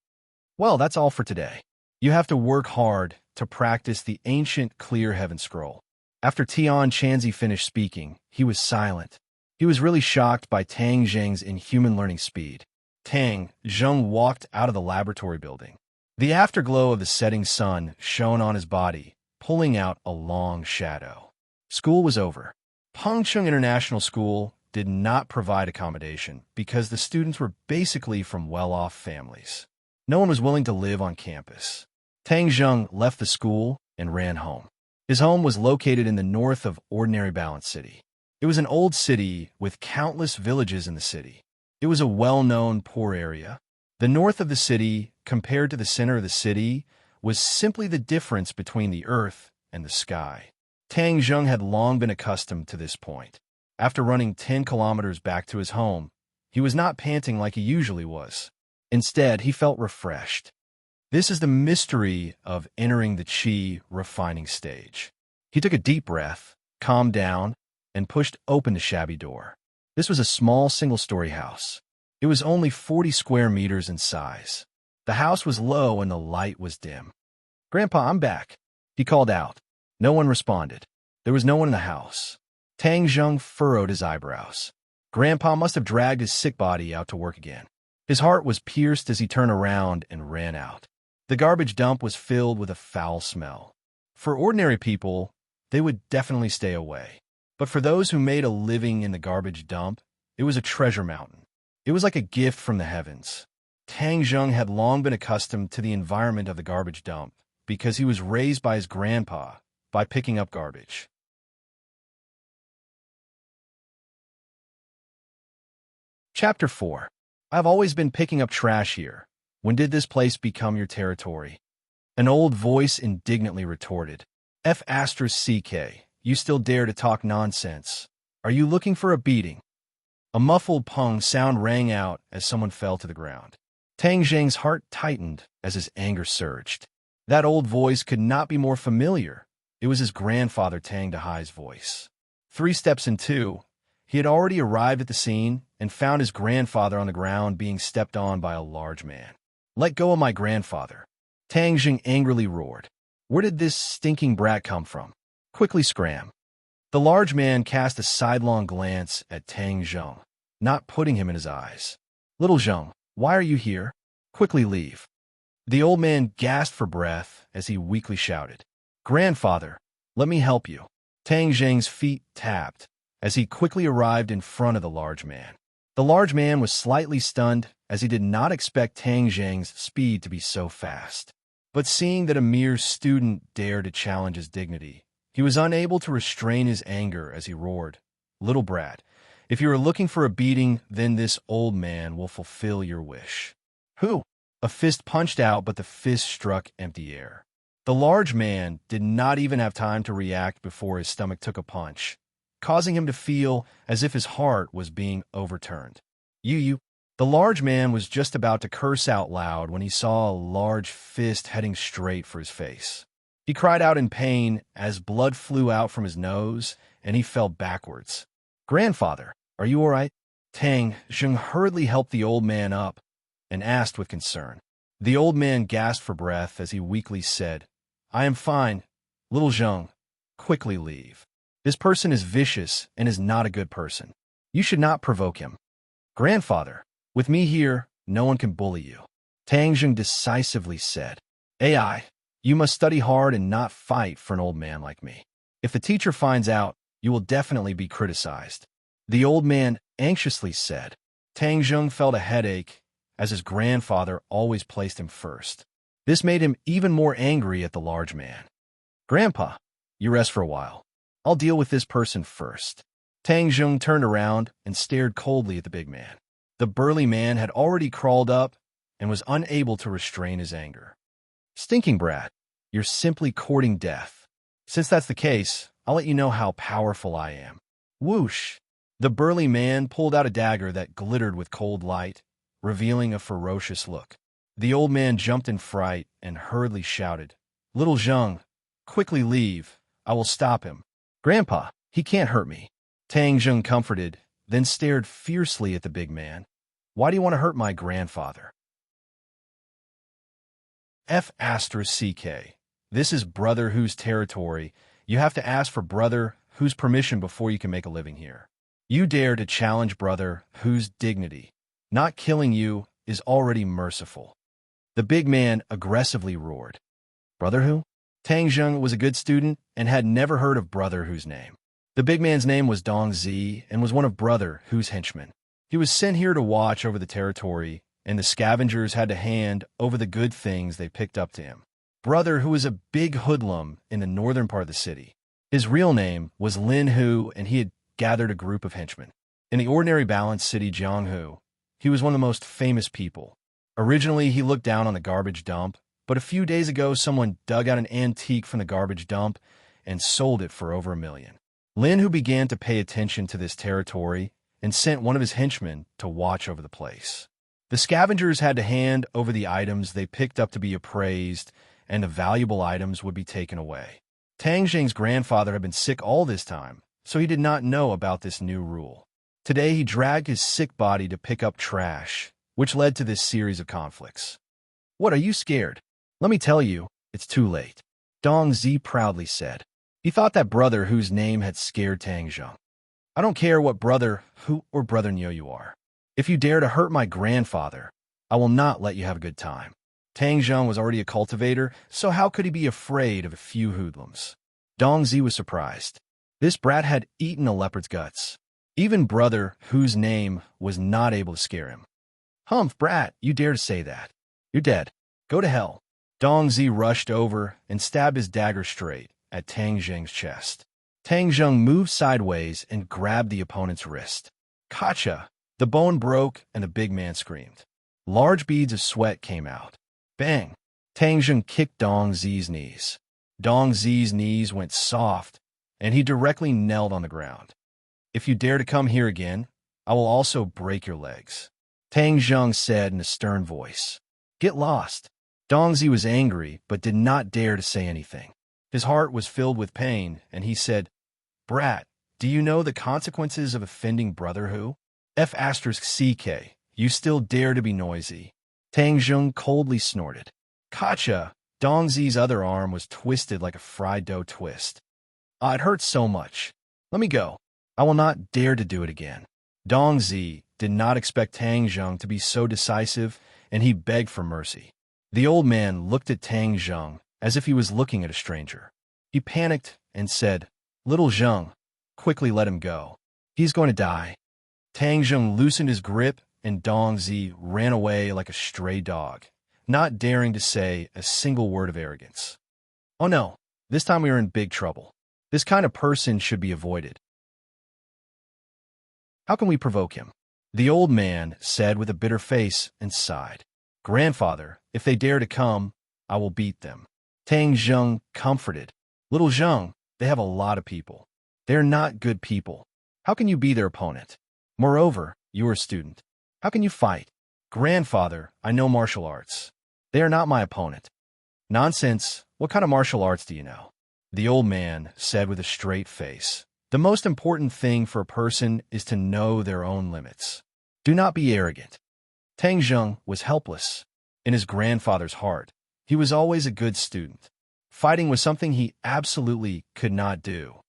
Well, that's all for today. You have to work hard to practice the ancient clear heaven scroll. After Tian Chanzi finished speaking, he was silent. He was really shocked by Tang Zheng's inhuman learning speed. Tang Zheng walked out of the laboratory building. The afterglow of the setting sun shone on his body, pulling out a long shadow. School was over. Pengcheng International School did not provide accommodation because the students were basically from well-off families. No one was willing to live on campus. Tang Zheng left the school and ran home. His home was located in the north of Ordinary Balance City. It was an old city with countless villages in the city. It was a well-known poor area. The north of the city, compared to the center of the city, was simply the difference between the earth and the sky. Tang Zheng had long been accustomed to this point. After running 10 kilometers back to his home, he was not panting like he usually was. Instead, he felt refreshed. This is the mystery of entering the qi refining stage. He took a deep breath, calmed down, and pushed open the shabby door. This was a small single-story house. It was only 40 square meters in size. The house was low and the light was dim. "Grandpa, I'm back," he called out. No one responded. There was no one in the house. Tang Zheng furrowed his eyebrows. Grandpa must have dragged his sick body out to work again. His heart was pierced as he turned around and ran out. The garbage dump was filled with a foul smell. For ordinary people, they would definitely stay away. But for those who made a living in the garbage dump, it was a treasure mountain. It was like a gift from the heavens. Tang Zheng had long been accustomed to the environment of the garbage dump because he was raised by his grandpa by picking up garbage. Chapter 4. I've always been picking up trash here. When did this place become your territory? An old voice indignantly retorted. F***, you still dare to talk nonsense. Are you looking for a beating? A muffled pung sound rang out as someone fell to the ground. Tang Zheng's heart tightened as his anger surged. That old voice could not be more familiar. It was his grandfather Tang Dahai's voice. 3 steps in 2, he had already arrived at the scene and found his grandfather on the ground being stepped on by a large man. "Let go of my grandfather," Tang Zheng angrily roared. "Where did this stinking brat come from? Quickly scram." The large man cast a sidelong glance at Tang Zheng, not putting him in his eyes. "Little Zheng, why are you here? Quickly leave." The old man gasped for breath as he weakly shouted, "Grandfather, let me help you." Tang Zheng's feet tapped as he quickly arrived in front of the large man. The large man was slightly stunned as he did not expect Tang Zheng's speed to be so fast. But seeing that a mere student dared to challenge his dignity, he was unable to restrain his anger as he roared, "Little brat, if you are looking for a beating, then this old man will fulfill your wish." "Who?" A fist punched out, but the fist struck empty air. The large man did not even have time to react before his stomach took a punch, causing him to feel as if his heart was being overturned. You, The large man was just about to curse out loud when he saw a large fist heading straight for his face. He cried out in pain as blood flew out from his nose, and he fell backwards. "Grandfather, are you all right?" Tang Zheng hurriedly helped the old man up and asked with concern. The old man gasped for breath as he weakly said, "I am fine. Little Zheng, quickly leave. This person is vicious and is not a good person. You should not provoke him." "Grandfather, with me here, no one can bully you," Tang Zheng decisively said. "AI, you must study hard and not fight for an old man like me. If the teacher finds out, you will definitely be criticized," the old man anxiously said. Tang Zheng felt a headache, as his grandfather always placed him first. This made him even more angry at the large man. "Grandpa, you rest for a while. I'll deal with this person first." Tang Zheng turned around and stared coldly at the big man. The burly man had already crawled up and was unable to restrain his anger. "Stinking brat, you're simply courting death. Since that's the case, I'll let you know how powerful I am." Whoosh! The burly man pulled out a dagger that glittered with cold light, revealing a ferocious look. The old man jumped in fright and hurriedly shouted, "Little Zheng, quickly leave. I will stop him." "Grandpa, he can't hurt me." Tang Zheng comforted, then stared fiercely at the big man. "Why do you want to hurt my grandfather?" F***CK. This is Brother Who's territory. You have to ask for Brother Who's permission before you can make a living here. You dare to challenge Brother Who's dignity. Not killing you is already merciful." The big man aggressively roared. "Brother Who?" Tang Zheng was a good student and had never heard of Brother Who's name. The big man's name was Dong Zi and was one of Brother Who's henchmen. He was sent here to watch over the territory, and the scavengers had to hand over the good things they picked up to him. Brother Who was a big hoodlum in the northern part of the city. His real name was Lin Hu, and he had gathered a group of henchmen. In the ordinary balanced city Jianghu, he was one of the most famous people. Originally, he looked down on the garbage dump, but a few days ago someone dug out an antique from the garbage dump and sold it for over $1 million. Lin Hu began to pay attention to this territory and sent one of his henchmen to watch over the place. The scavengers had to hand over the items they picked up to be appraised, and the valuable items would be taken away. Tang Zheng's grandfather had been sick all this time, so he did not know about this new rule. Today he dragged his sick body to pick up trash, which led to this series of conflicts. "What, are you scared? Let me tell you, it's too late," Dong Zi proudly said. He thought that Brother Whose name had scared Tang Zheng. "I don't care what Brother Who or Brother Nyo you are. If you dare to hurt my grandfather, I will not let you have a good time." Tang Zheng was already a cultivator, so how could he be afraid of a few hoodlums? Dong Zi was surprised. This brat had eaten a leopard's guts. Even Brother Whose name was not able to scare him. "Humph, brat, you dare to say that. You're dead. Go to hell." Dong Zi rushed over and stabbed his dagger straight at Tang Zheng's chest. Tang Zheng moved sideways and grabbed the opponent's wrist. "Gotcha!" The bone broke and the big man screamed. Large beads of sweat came out. Bang! Tang Zheng kicked Dong Zi's knees. Dong Zi's knees went soft, and he directly knelt on the ground. "If you dare to come here again, I will also break your legs," Tang Zheng said in a stern voice. "Get lost." Dong Zi was angry, but did not dare to say anything. His heart was filled with pain, and he said, "Brat, do you know the consequences of offending Brother Who? F***CK, you still dare to be noisy." Tang Zheng coldly snorted. "Gotcha!" Dong Zi's other arm was twisted like a fried dough twist. "Ah, it hurts so much. Let me go. I will not dare to do it again." Dong Zi did not expect Tang Zheng to be so decisive, and he begged for mercy. The old man looked at Tang Zheng as if he was looking at a stranger. He panicked and said, "Little Zheng, quickly let him go. He's going to die." Tang Zheng loosened his grip, and Dong Zi ran away like a stray dog, not daring to say a single word of arrogance. "Oh no, this time we are in big trouble. This kind of person should be avoided. How can we provoke him?" The old man said with a bitter face and sighed. "Grandfather, if they dare to come, I will beat them." Tang Zheng comforted. "Little Zheng, they have a lot of people. They are not good people. How can you be their opponent? Moreover, you are a student. How can you fight? Grandfather, I know martial arts. They are not my opponent. Nonsense. What kind of martial arts do you know? The old man said with a straight face. The most important thing for a person is to know their own limits. Do not be arrogant. Tang Zheng was helpless. In his grandfather's heart, he was always a good student. Fighting was something he absolutely could not do.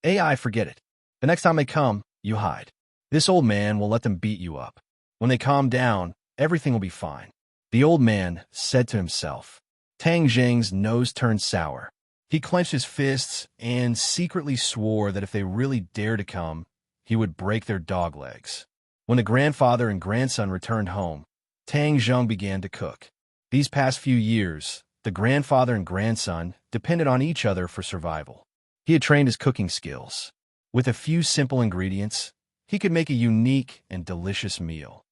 AI, forget it. The next time they come, you hide. This old man will let them beat you up. When they calm down, everything will be fine. The old man said to himself. Tang Zheng's nose turned sour. He clenched his fists and secretly swore that if they really dared to come, he would break their dog legs. When the grandfather and grandson returned home, Tang Zheng began to cook. These past few years, the grandfather and grandson depended on each other for survival. He had trained his cooking skills. With a few simple ingredients, he could make a unique and delicious meal.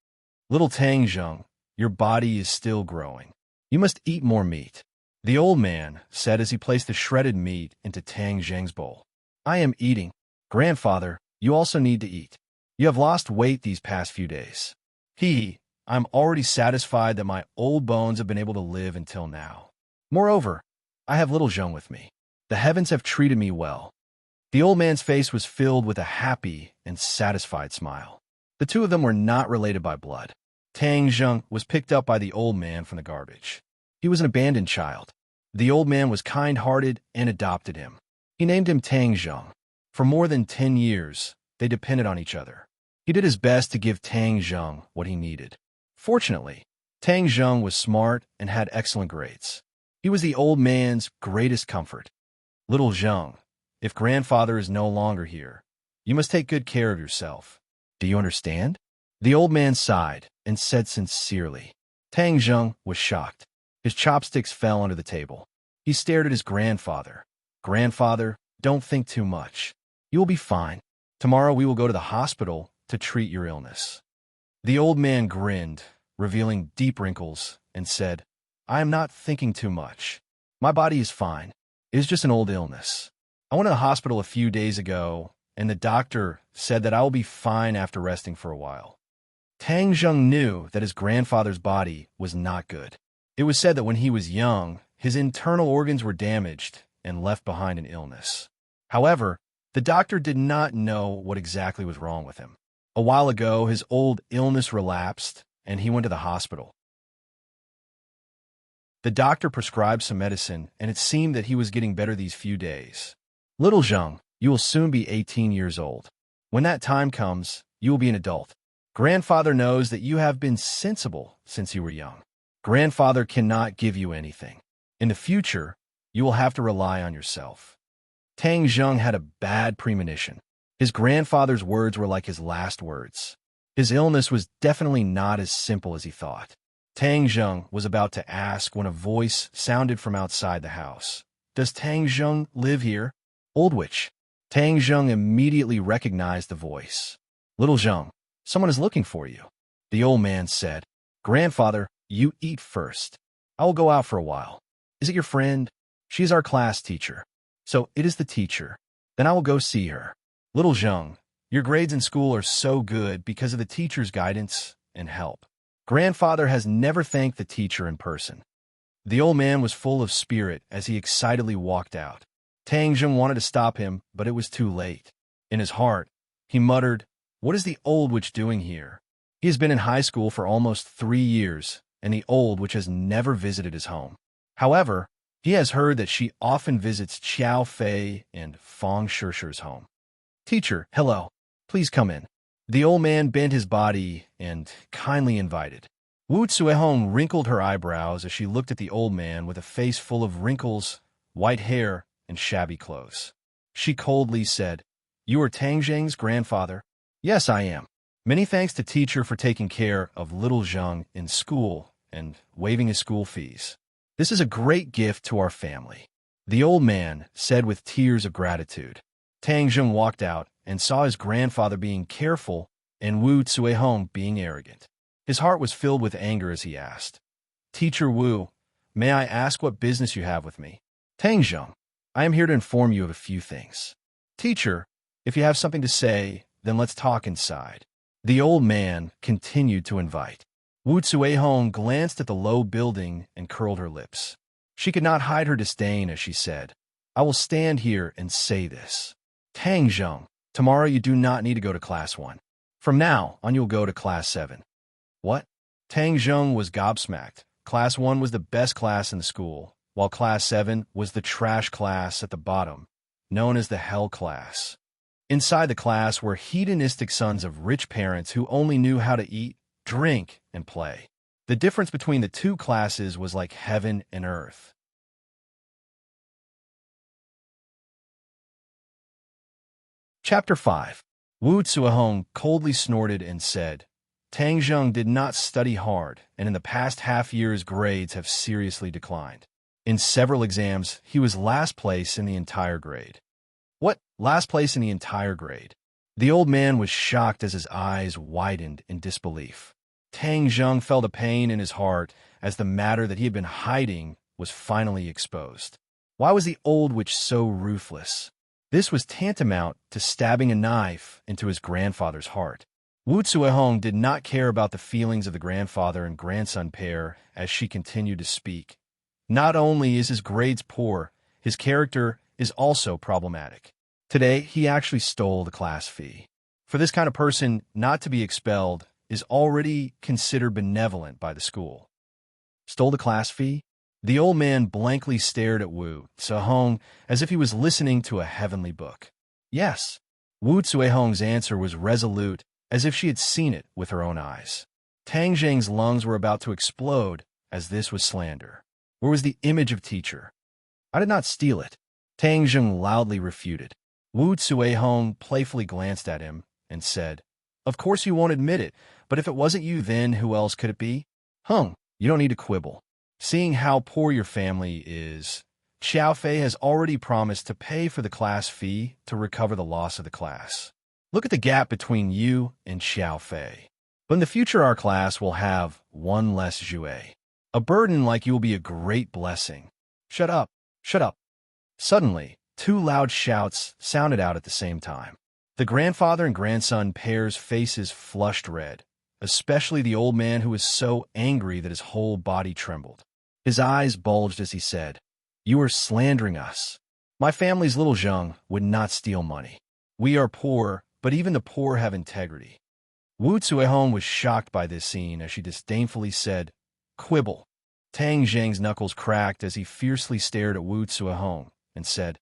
Little Tang Zheng, your body is still growing. You must eat more meat. The old man said as he placed the shredded meat into Tang Zheng's bowl. I am eating. Grandfather, you also need to eat. You have lost weight these past few days. I'm already satisfied that my old bones have been able to live until now. Moreover, I have little Zheng with me. The heavens have treated me well. The old man's face was filled with a happy and satisfied smile. The two of them were not related by blood. Tang Zheng was picked up by the old man from the garbage. He was an abandoned child. The old man was kind-hearted and adopted him. He named him Tang Zheng. For more than 10 years, they depended on each other. He did his best to give Tang Zheng what he needed. Fortunately, Tang Zheng was smart and had excellent grades. He was the old man's greatest comfort. Little Zheng, if grandfather is no longer here, you must take good care of yourself. Do you understand? The old man sighed and said sincerely. Tang Zheng was shocked. His chopsticks fell onto the table. He stared at his grandfather. Grandfather, don't think too much. You will be fine. Tomorrow we will go to the hospital to treat your illness. The old man grinned, revealing deep wrinkles, and said, I am not thinking too much. My body is fine. It is just an old illness. I went to the hospital a few days ago, and the doctor said that I will be fine after resting for a while. Tang Zheng knew that his grandfather's body was not good. It was said that when he was young, his internal organs were damaged and left behind an illness. However, the doctor did not know what exactly was wrong with him. A while ago, his old illness relapsed, and he went to the hospital. The doctor prescribed some medicine, and it seemed that he was getting better these few days. Little Zheng, you will soon be 18 years old. When that time comes, you will be an adult. Grandfather knows that you have been sensible since you were young. Grandfather cannot give you anything. In the future, you will have to rely on yourself. Tang Zheng had a bad premonition. His grandfather's words were like his last words. His illness was definitely not as simple as he thought. Tang Zheng was about to ask when a voice sounded from outside the house. Does Tang Zheng live here? Old witch. Tang Zheng immediately recognized the voice. Little Zheng, someone is looking for you. The old man said, Grandfather, you eat first. I will go out for a while. Is it your friend? She is our class teacher. So it is the teacher. Then I will go see her. Little Zheng, your grades in school are so good because of the teacher's guidance and help. Grandfather has never thanked the teacher in person. The old man was full of spirit as he excitedly walked out. Tang Zheng wanted to stop him, but it was too late. In his heart, he muttered, What is the old witch doing here? He has been in high school for almost 3 years, and the old witch has never visited his home. However, he has heard that she often visits Qiao Fei and Feng Shishir's home. Teacher, hello. Please come in. The old man bent his body and kindly invited. Wu Cuihong wrinkled her eyebrows as she looked at the old man with a face full of wrinkles, white hair, and shabby clothes. She coldly said, You are Tang Zheng's grandfather? Yes, I am. Many thanks to teacher for taking care of little Zheng in school and waiving his school fees. This is a great gift to our family. The old man said with tears of gratitude. Tang Zheng walked out and saw his grandfather being careful and Wu Cuihong being arrogant. His heart was filled with anger as he asked, Teacher Wu, may I ask what business you have with me? Tang Zheng, I am here to inform you of a few things. Teacher, if you have something to say, then let's talk inside. The old man continued to invite. Wu Zuehong glanced at the low building and curled her lips. She could not hide her disdain as she said, I will stand here and say this. Tang Zheng, tomorrow you do not need to go to Class 1. From now on you'll go to Class 7. What? Tang Zheng was gobsmacked. Class 1 was the best class in the school, while Class 7 was the trash class at the bottom, known as the Hell class. Inside the class were hedonistic sons of rich parents who only knew how to eat, drink, and play. The difference between the two classes was like heaven and earth. Chapter 5. Wu Zuehong coldly snorted and said, Tang Zheng did not study hard, and in the past half year's grades have seriously declined. In several exams, he was last place in the entire grade. What? Last place in the entire grade? The old man was shocked as his eyes widened in disbelief. Tang Zheng felt a pain in his heart as the matter that he had been hiding was finally exposed. Why was the old witch so ruthless? This was tantamount to stabbing a knife into his grandfather's heart. Wu Zuehong did not care about the feelings of the grandfather and grandson pair as she continued to speak. Not only is his grades poor, his character is also problematic. Today, he actually stole the class fee. For this kind of person, not to be expelled is already considered benevolent by the school. Stole the class fee? The old man blankly stared at Wu Zuehong as if he was listening to a heavenly book. Yes. Wu Zuehong's answer was resolute, as if she had seen it with her own eyes. Tang Zheng's lungs were about to explode, as this was slander. Where was the image of teacher? I did not steal it. Tang Zheng loudly refuted. Wu Zuehong playfully glanced at him and said, Of course you won't admit it, but if it wasn't you then, who else could it be? You don't need to quibble. Seeing how poor your family is, Xiao Fei has already promised to pay for the class fee to recover the loss of the class. Look at the gap between you and Xiao Fei. But in the future our class will have one less Jue. A burden like you will be a great blessing. Shut up, shut up. Suddenly, two loud shouts sounded out at the same time. The grandfather and grandson pair's faces flushed red, especially the old man who was so angry that his whole body trembled. His eyes bulged as he said, You are slandering us. My family's little Zheng would not steal money. We are poor, but even the poor have integrity. Wu Zuehong was shocked by this scene as she disdainfully said, Quibble. Tang Zheng's knuckles cracked as he fiercely stared at Wu Zuehong and said,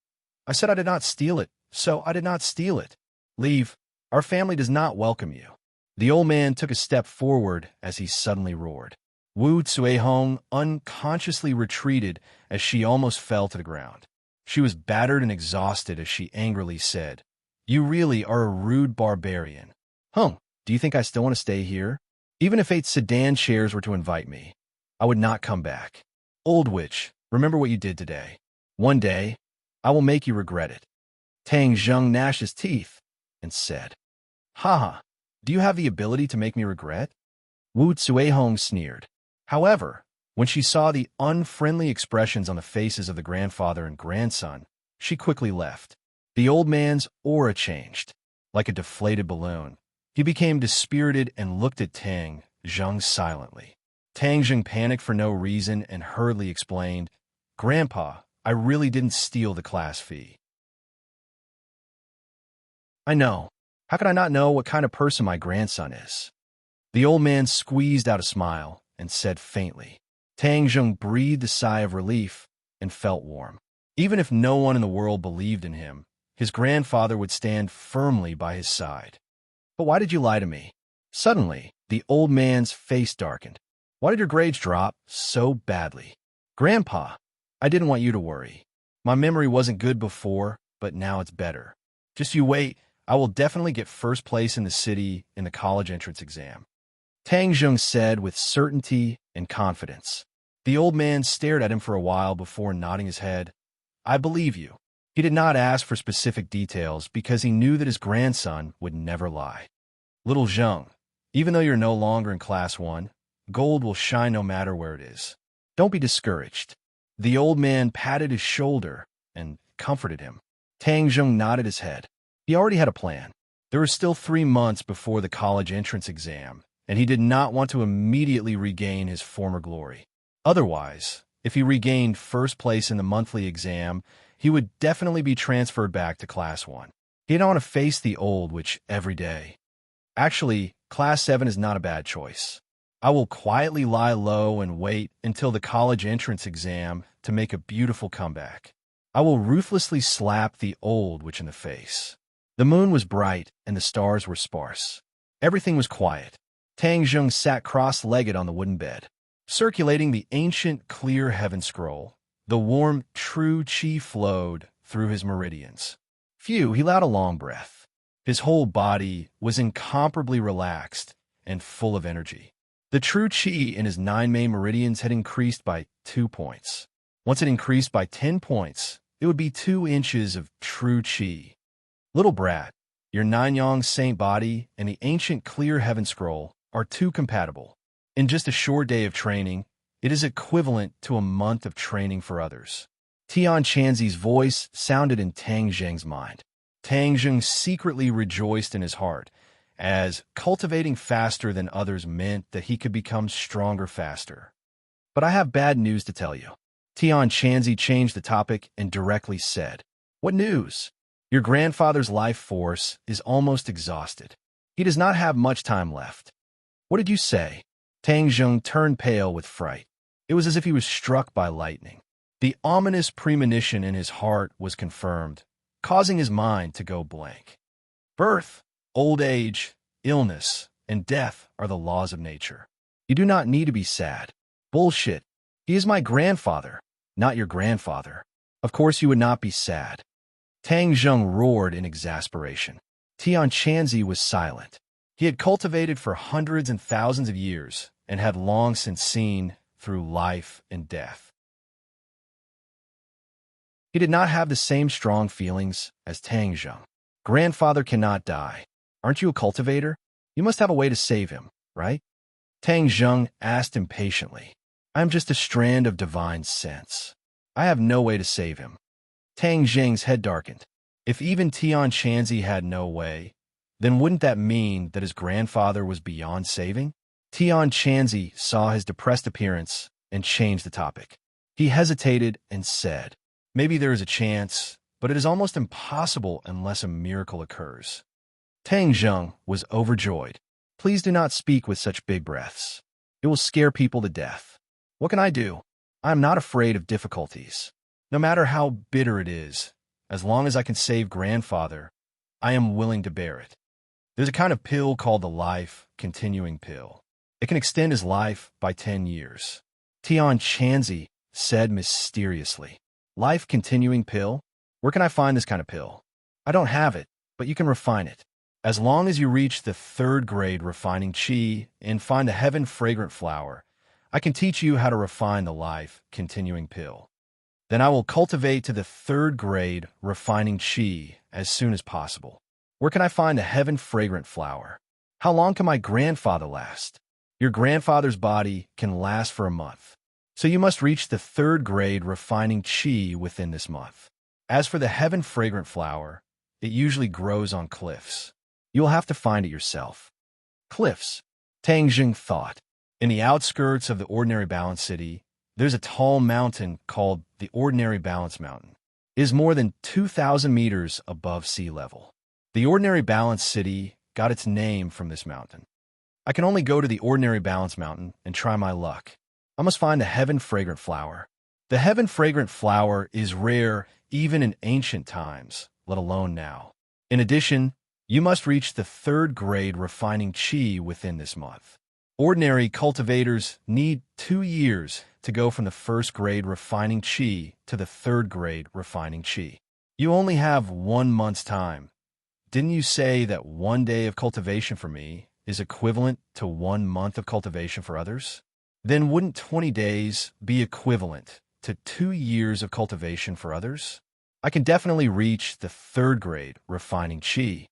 I said I did not steal it, so I did not steal it. Leave. Our family does not welcome you. The old man took a step forward as he suddenly roared. Wu Zuehong unconsciously retreated as she almost fell to the ground. She was battered and exhausted as she angrily said, You really are a rude barbarian. Do you think I still want to stay here? Even if 8 sedan chairs were to invite me, I would not come back. Old witch, remember what you did today. One day, I will make you regret it. Tang Zheng gnashed his teeth and said, do you have the ability to make me regret? Wu Zuehong sneered. However, when she saw the unfriendly expressions on the faces of the grandfather and grandson, she quickly left. The old man's aura changed. Like a deflated balloon, he became dispirited and looked at Tang Zheng silently. Tang Zheng panicked for no reason and hurriedly explained, Grandpa, I really didn't steal the class fee. I know. How could I not know what kind of person my grandson is? The old man squeezed out a smile and said faintly. Tang Zheng breathed a sigh of relief and felt warm. Even if no one in the world believed in him, his grandfather would stand firmly by his side. But why did you lie to me? Suddenly, the old man's face darkened. Why did your grades drop so badly? Grandpa, I didn't want you to worry. My memory wasn't good before, but now it's better. Just you wait, I will definitely get first place in the city in the college entrance exam. Tang Zheng said with certainty and confidence. The old man stared at him for a while before nodding his head. I believe you. He did not ask for specific details because he knew that his grandson would never lie. Little Zheng, even though you're no longer in Class 1, gold will shine no matter where it is. Don't be discouraged. The old man patted his shoulder and comforted him. Tang Zheng nodded his head. He already had a plan. There were still 3 months before the college entrance exam, and he did not want to immediately regain his former glory. Otherwise, if he regained first place in the monthly exam, he would definitely be transferred back to Class 1. He didn't want to face the old witch every day. Actually, Class 7 is not a bad choice. I will quietly lie low and wait until the college entrance exam to make a beautiful comeback. I will ruthlessly slap the old witch in the face. The moon was bright and the stars were sparse. Everything was quiet. Tang Zheng sat cross-legged on the wooden bed, circulating the ancient, clear heaven scroll. The warm, true qi flowed through his meridians. Phew, he let a long breath. His whole body was incomparably relaxed and full of energy. The true qi in his 9 main meridians had increased by 2 points. Once it increased by 10 points, it would be 2 inches of true qi. Little brat, your 9-yang saint body and the ancient clear heaven scroll are too compatible. In just a short day of training, it is equivalent to a month of training for others. Tian Chanzi's voice sounded in Tang Zheng's mind. Tang Zheng secretly rejoiced in his heart, as cultivating faster than others meant that he could become stronger faster. But I have bad news to tell you. Tian Chanzi changed the topic and directly said, "What news? Your grandfather's life force is almost exhausted. He does not have much time left." "What did you say?" Tang Zheng turned pale with fright. It was as if he was struck by lightning. The ominous premonition in his heart was confirmed, causing his mind to go blank. Birth, old age, illness, and death are the laws of nature. You do not need to be sad. Bullshit. He is my grandfather, not your grandfather. Of course you would not be sad. Tang Zheng roared in exasperation. Tian Chanzi was silent. He had cultivated for hundreds and thousands of years and had long since seen through life and death. He did not have the same strong feelings as Tang Zheng. Grandfather cannot die. Aren't you a cultivator? You must have a way to save him, right? Tang Zheng asked impatiently. I am just a strand of divine sense. I have no way to save him. Tang Zheng's head darkened. If even Tian Chanzi had no way, then wouldn't that mean that his grandfather was beyond saving? Tian Chanzi saw his depressed appearance and changed the topic. He hesitated and said, maybe there is a chance, but it is almost impossible unless a miracle occurs. Tang Zheng was overjoyed. Please do not speak with such big breaths. It will scare people to death. What can I do? I am not afraid of difficulties. No matter how bitter it is, as long as I can save grandfather, I am willing to bear it. There's a kind of pill called the life continuing pill. It can extend his life by 10 years. Tian Chanzi said mysteriously. Life continuing pill? Where can I find this kind of pill? I don't have it, but you can refine it. As long as you reach the 3rd grade refining qi and find the heaven fragrant flower, I can teach you how to refine the life continuing pill. Then I will cultivate to the 3rd grade refining qi as soon as possible. Where can I find the heaven fragrant flower? How long can my grandfather last? Your grandfather's body can last for a month. So you must reach the 3rd grade refining qi within this month. As for the heaven fragrant flower, it usually grows on cliffs. You will have to find it yourself. Cliffs, Tang Zheng thought. In the outskirts of the Ordinary Balance City, there's a tall mountain called the Ordinary Balance Mountain. It is more than 2,000 meters above sea level. The Ordinary Balance City got its name from this mountain. I can only go to the Ordinary Balance Mountain and try my luck. I must find the heaven fragrant flower. The heaven fragrant flower is rare even in ancient times, let alone now. In addition, you must reach the 3rd grade refining qi within this month. Ordinary cultivators need 2 years to go from the 1st grade refining qi to the 3rd grade refining qi. You only have 1 month's time. Didn't you say that 1 day of cultivation for me is equivalent to 1 month of cultivation for others? Then wouldn't 20 days be equivalent to 2 years of cultivation for others? I can definitely reach the 3rd grade refining qi.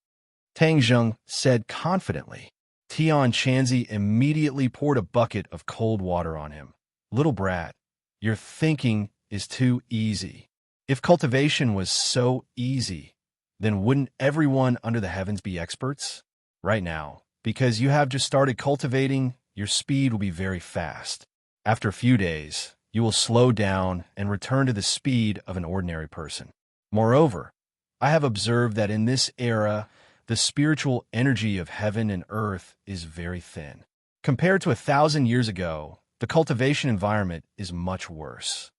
Tang Zheng said confidently. Tian Chanzi immediately poured a bucket of cold water on him. Little brat, your thinking is too easy. If cultivation was so easy, then wouldn't everyone under the heavens be experts? Right now, because you have just started cultivating, your speed will be very fast. After a few days, you will slow down and return to the speed of an ordinary person. Moreover, I have observed that in this era, the spiritual energy of heaven and earth is very thin. Compared to 1,000 years ago, the cultivation environment is much worse.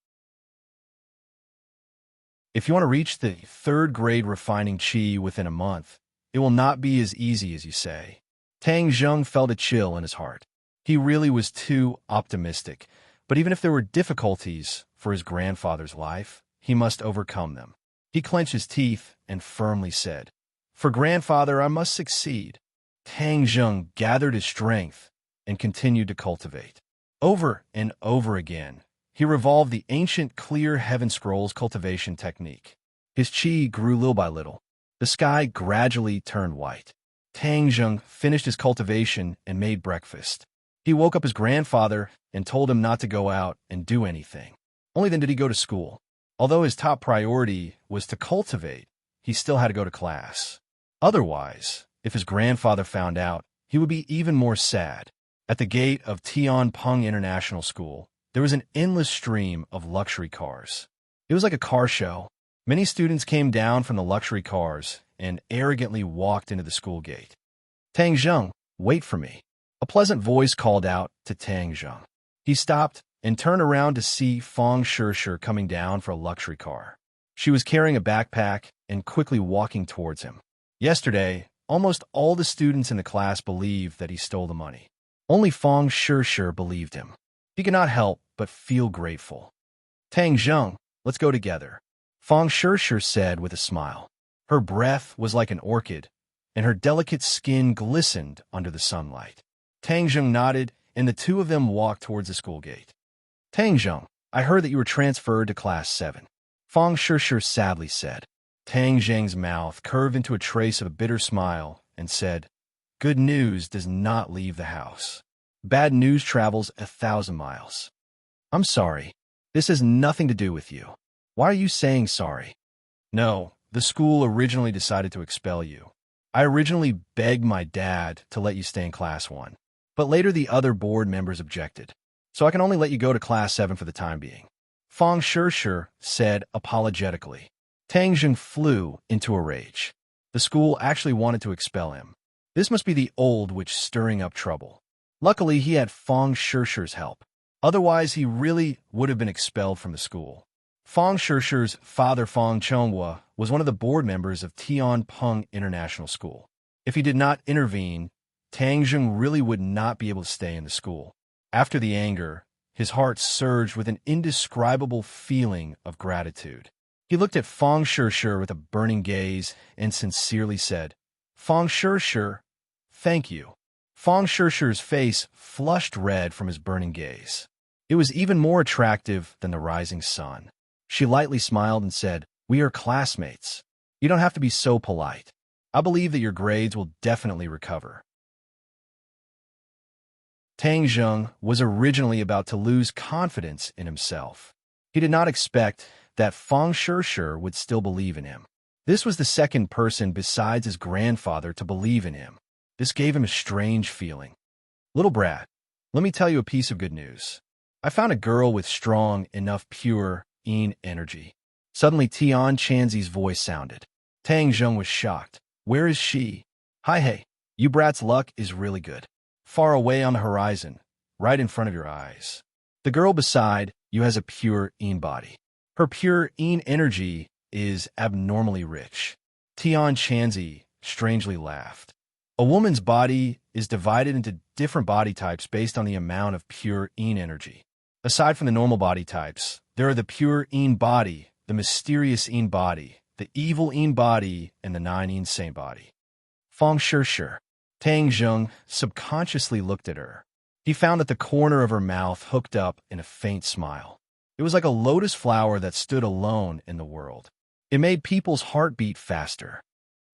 If you want to reach the third grade refining chi within a month, it will not be as easy as you say. Tang Zheng felt a chill in his heart. He really was too optimistic, but even if there were difficulties for his grandfather's life, he must overcome them. He clenched his teeth and firmly said, "For grandfather, I must succeed." Tang Zheng gathered his strength and continued to cultivate. Over and over again, he revolved the ancient clear heaven scrolls cultivation technique. His chi grew little by little. The sky gradually turned white. Tang Zheng finished his cultivation and made breakfast. He woke up his grandfather and told him not to go out and do anything. Only then did he go to school. Although his top priority was to cultivate, he still had to go to class. Otherwise, if his grandfather found out, he would be even more sad. At the gate of Tianpeng International School, there was an endless stream of luxury cars. It was like a car show. Many students came down from the luxury cars and arrogantly walked into the school gate. "Tang Zheng, wait for me." A pleasant voice called out to Tang Zheng. He stopped and turned around to see Fong Shishir coming down for a luxury car. She was carrying a backpack and quickly walking towards him. Yesterday, almost all the students in the class believed that he stole the money. Only Fong Shishir believed him. He could not help but feel grateful. "Tang Zheng, let's go together," Fong Shishir said with a smile. Her breath was like an orchid, and her delicate skin glistened under the sunlight. Tang Zheng nodded, and the two of them walked towards the school gate. "Tang Zheng, I heard that you were transferred to Class 7. Fong Shishir sadly said. Tang Zheng's mouth curved into a trace of a bitter smile and said, "Good news does not leave the house. Bad news travels 1,000 miles. I'm sorry. This has nothing to do with you. Why are you saying sorry?" "No, the school originally decided to expel you. I originally begged my dad to let you stay in Class 1, but later the other board members objected, so I can only let you go to Class 7 for the time being," Fong Shishir said apologetically. Tang Zheng flew into a rage. The school actually wanted to expel him. This must be the old witch stirring up trouble. Luckily, he had Fong Shishir's help. Otherwise, he really would have been expelled from the school. Fong Shishir's father, Fong Chonghua, was one of the board members of Tianpeng International School. If he did not intervene, Tang Zheng really would not be able to stay in the school. After the anger, his heart surged with an indescribable feeling of gratitude. He looked at Fong Shishir with a burning gaze and sincerely said, "Fong Shishir, thank you." Fong Shishir's face flushed red from his burning gaze. It was even more attractive than the rising sun. She lightly smiled and said, "We are classmates. You don't have to be so polite. I believe that your grades will definitely recover." Tang Zheng was originally about to lose confidence in himself. He did not expect that Fong Shishir would still believe in him. This was the second person besides his grandfather to believe in him. This gave him a strange feeling. "Little brat, let me tell you a piece of good news. I found a girl with strong enough pure energy." Suddenly Tian Chanzi's voice sounded. Tang Zheng was shocked. "Where is she?" "Hi, hey, you brat's luck is really good. Far away on the horizon, right in front of your eyes. The girl beside you has a pure body. Her pure energy is abnormally rich." Tian Chanzi strangely laughed. A woman's body is divided into different body types based on the amount of pure energy. Aside from the normal body types, there are the pure body, the mysterious body, the evil body, and the 9 saint body. Fong Shishir. Tang Zheng subconsciously looked at her. He found that the corner of her mouth hooked up in a faint smile. It was like a lotus flower that stood alone in the world. It made people's heart beat faster.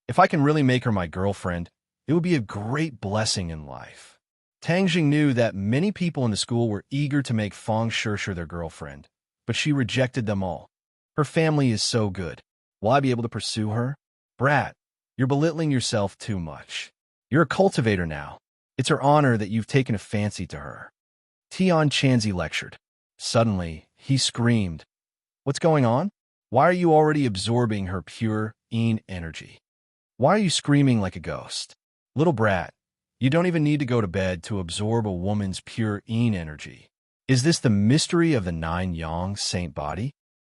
If I can really make her my girlfriend, it would be a great blessing in life. Tang Zheng knew that many people in the school were eager to make Fong Shishir their girlfriend, but she rejected them all. Her family is so good. Will I be able to pursue her? Brat, you're belittling yourself too much. You're a cultivator now. It's her honor that you've taken a fancy to her. Tian Chanzi lectured. Suddenly, he screamed, "What's going on? Why are you already absorbing her pure, energy? Why are you screaming like a ghost? Little brat, you don't even need to go to bed to absorb a woman's pure energy. Is this the mystery of the nine yang saint body?"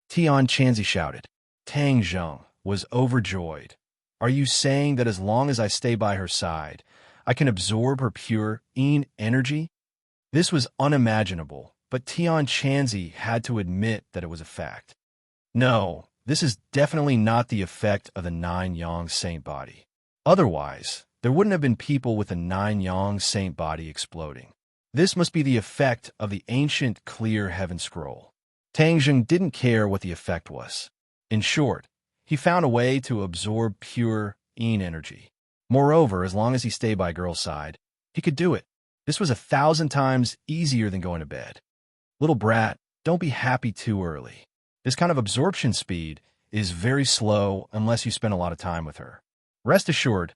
Tian Chanzi shouted. Tang Zheng was overjoyed. Are you saying that as long as I stay by her side, I can absorb her pure energy? This was unimaginable, but Tian Chanzi had to admit that it was a fact. No, this is definitely not the effect of the nine yang saint body. Otherwise, there wouldn't have been people with a nine yang saint body exploding. This must be the effect of the ancient clear heaven scroll. Tang Zheng didn't care what the effect was. In short, he found a way to absorb pure energy. Moreover, as long as he stayed by girl's side, he could do it. This was 1,000 times easier than going to bed. Little brat, don't be happy too early. This kind of absorption speed is very slow unless you spend a lot of time with her. Rest assured,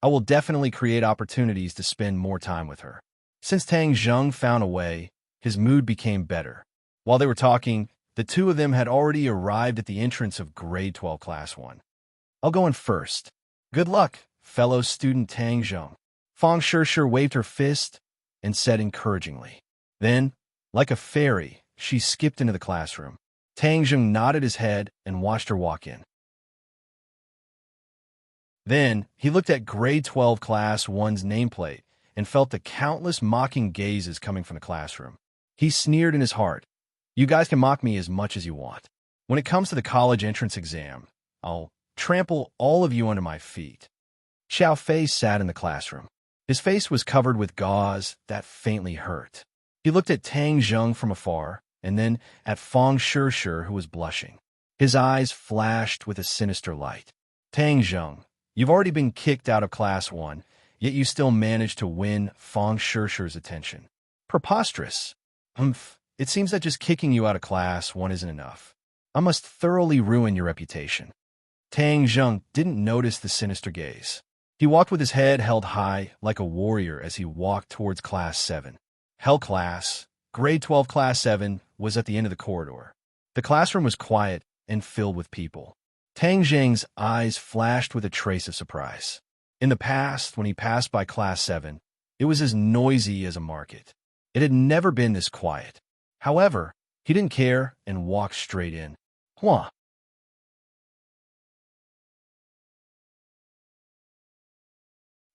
I will definitely create opportunities to spend more time with her. Since Tang Zheng found a way, his mood became better. While they were talking, the two of them had already arrived at the entrance of Grade 12 Class 1. I'll go in first. Good luck, fellow student Tang Zheng. Fang Shishir waved her fist and said encouragingly. Then, like a fairy, she skipped into the classroom. Tang Zheng nodded his head and watched her walk in. Then, he looked at Grade 12 Class 1's nameplate and felt the countless mocking gazes coming from the classroom. He sneered in his heart. You guys can mock me as much as you want. When it comes to the college entrance exam, I'll trample all of you under my feet. Xiao Fei sat in the classroom. His face was covered with gauze that faintly hurt. He looked at Tang Zheng from afar, and then at Fang Shishir, who was blushing. His eyes flashed with a sinister light. Tang Zheng, you've already been kicked out of Class 1, yet you still managed to win Fang Shishir's attention. Preposterous. It seems that just kicking you out of Class 1 isn't enough. I must thoroughly ruin your reputation. Tang Zheng didn't notice the sinister gaze. He walked with his head held high like a warrior as he walked towards Class 7. Hell Class, Grade 12 Class 7, was at the end of the corridor. The classroom was quiet and filled with people. Tang Zheng's eyes flashed with a trace of surprise. In the past, when he passed by Class 7, it was as noisy as a market. It had never been this quiet. However, he didn't care and walked straight in. Hua.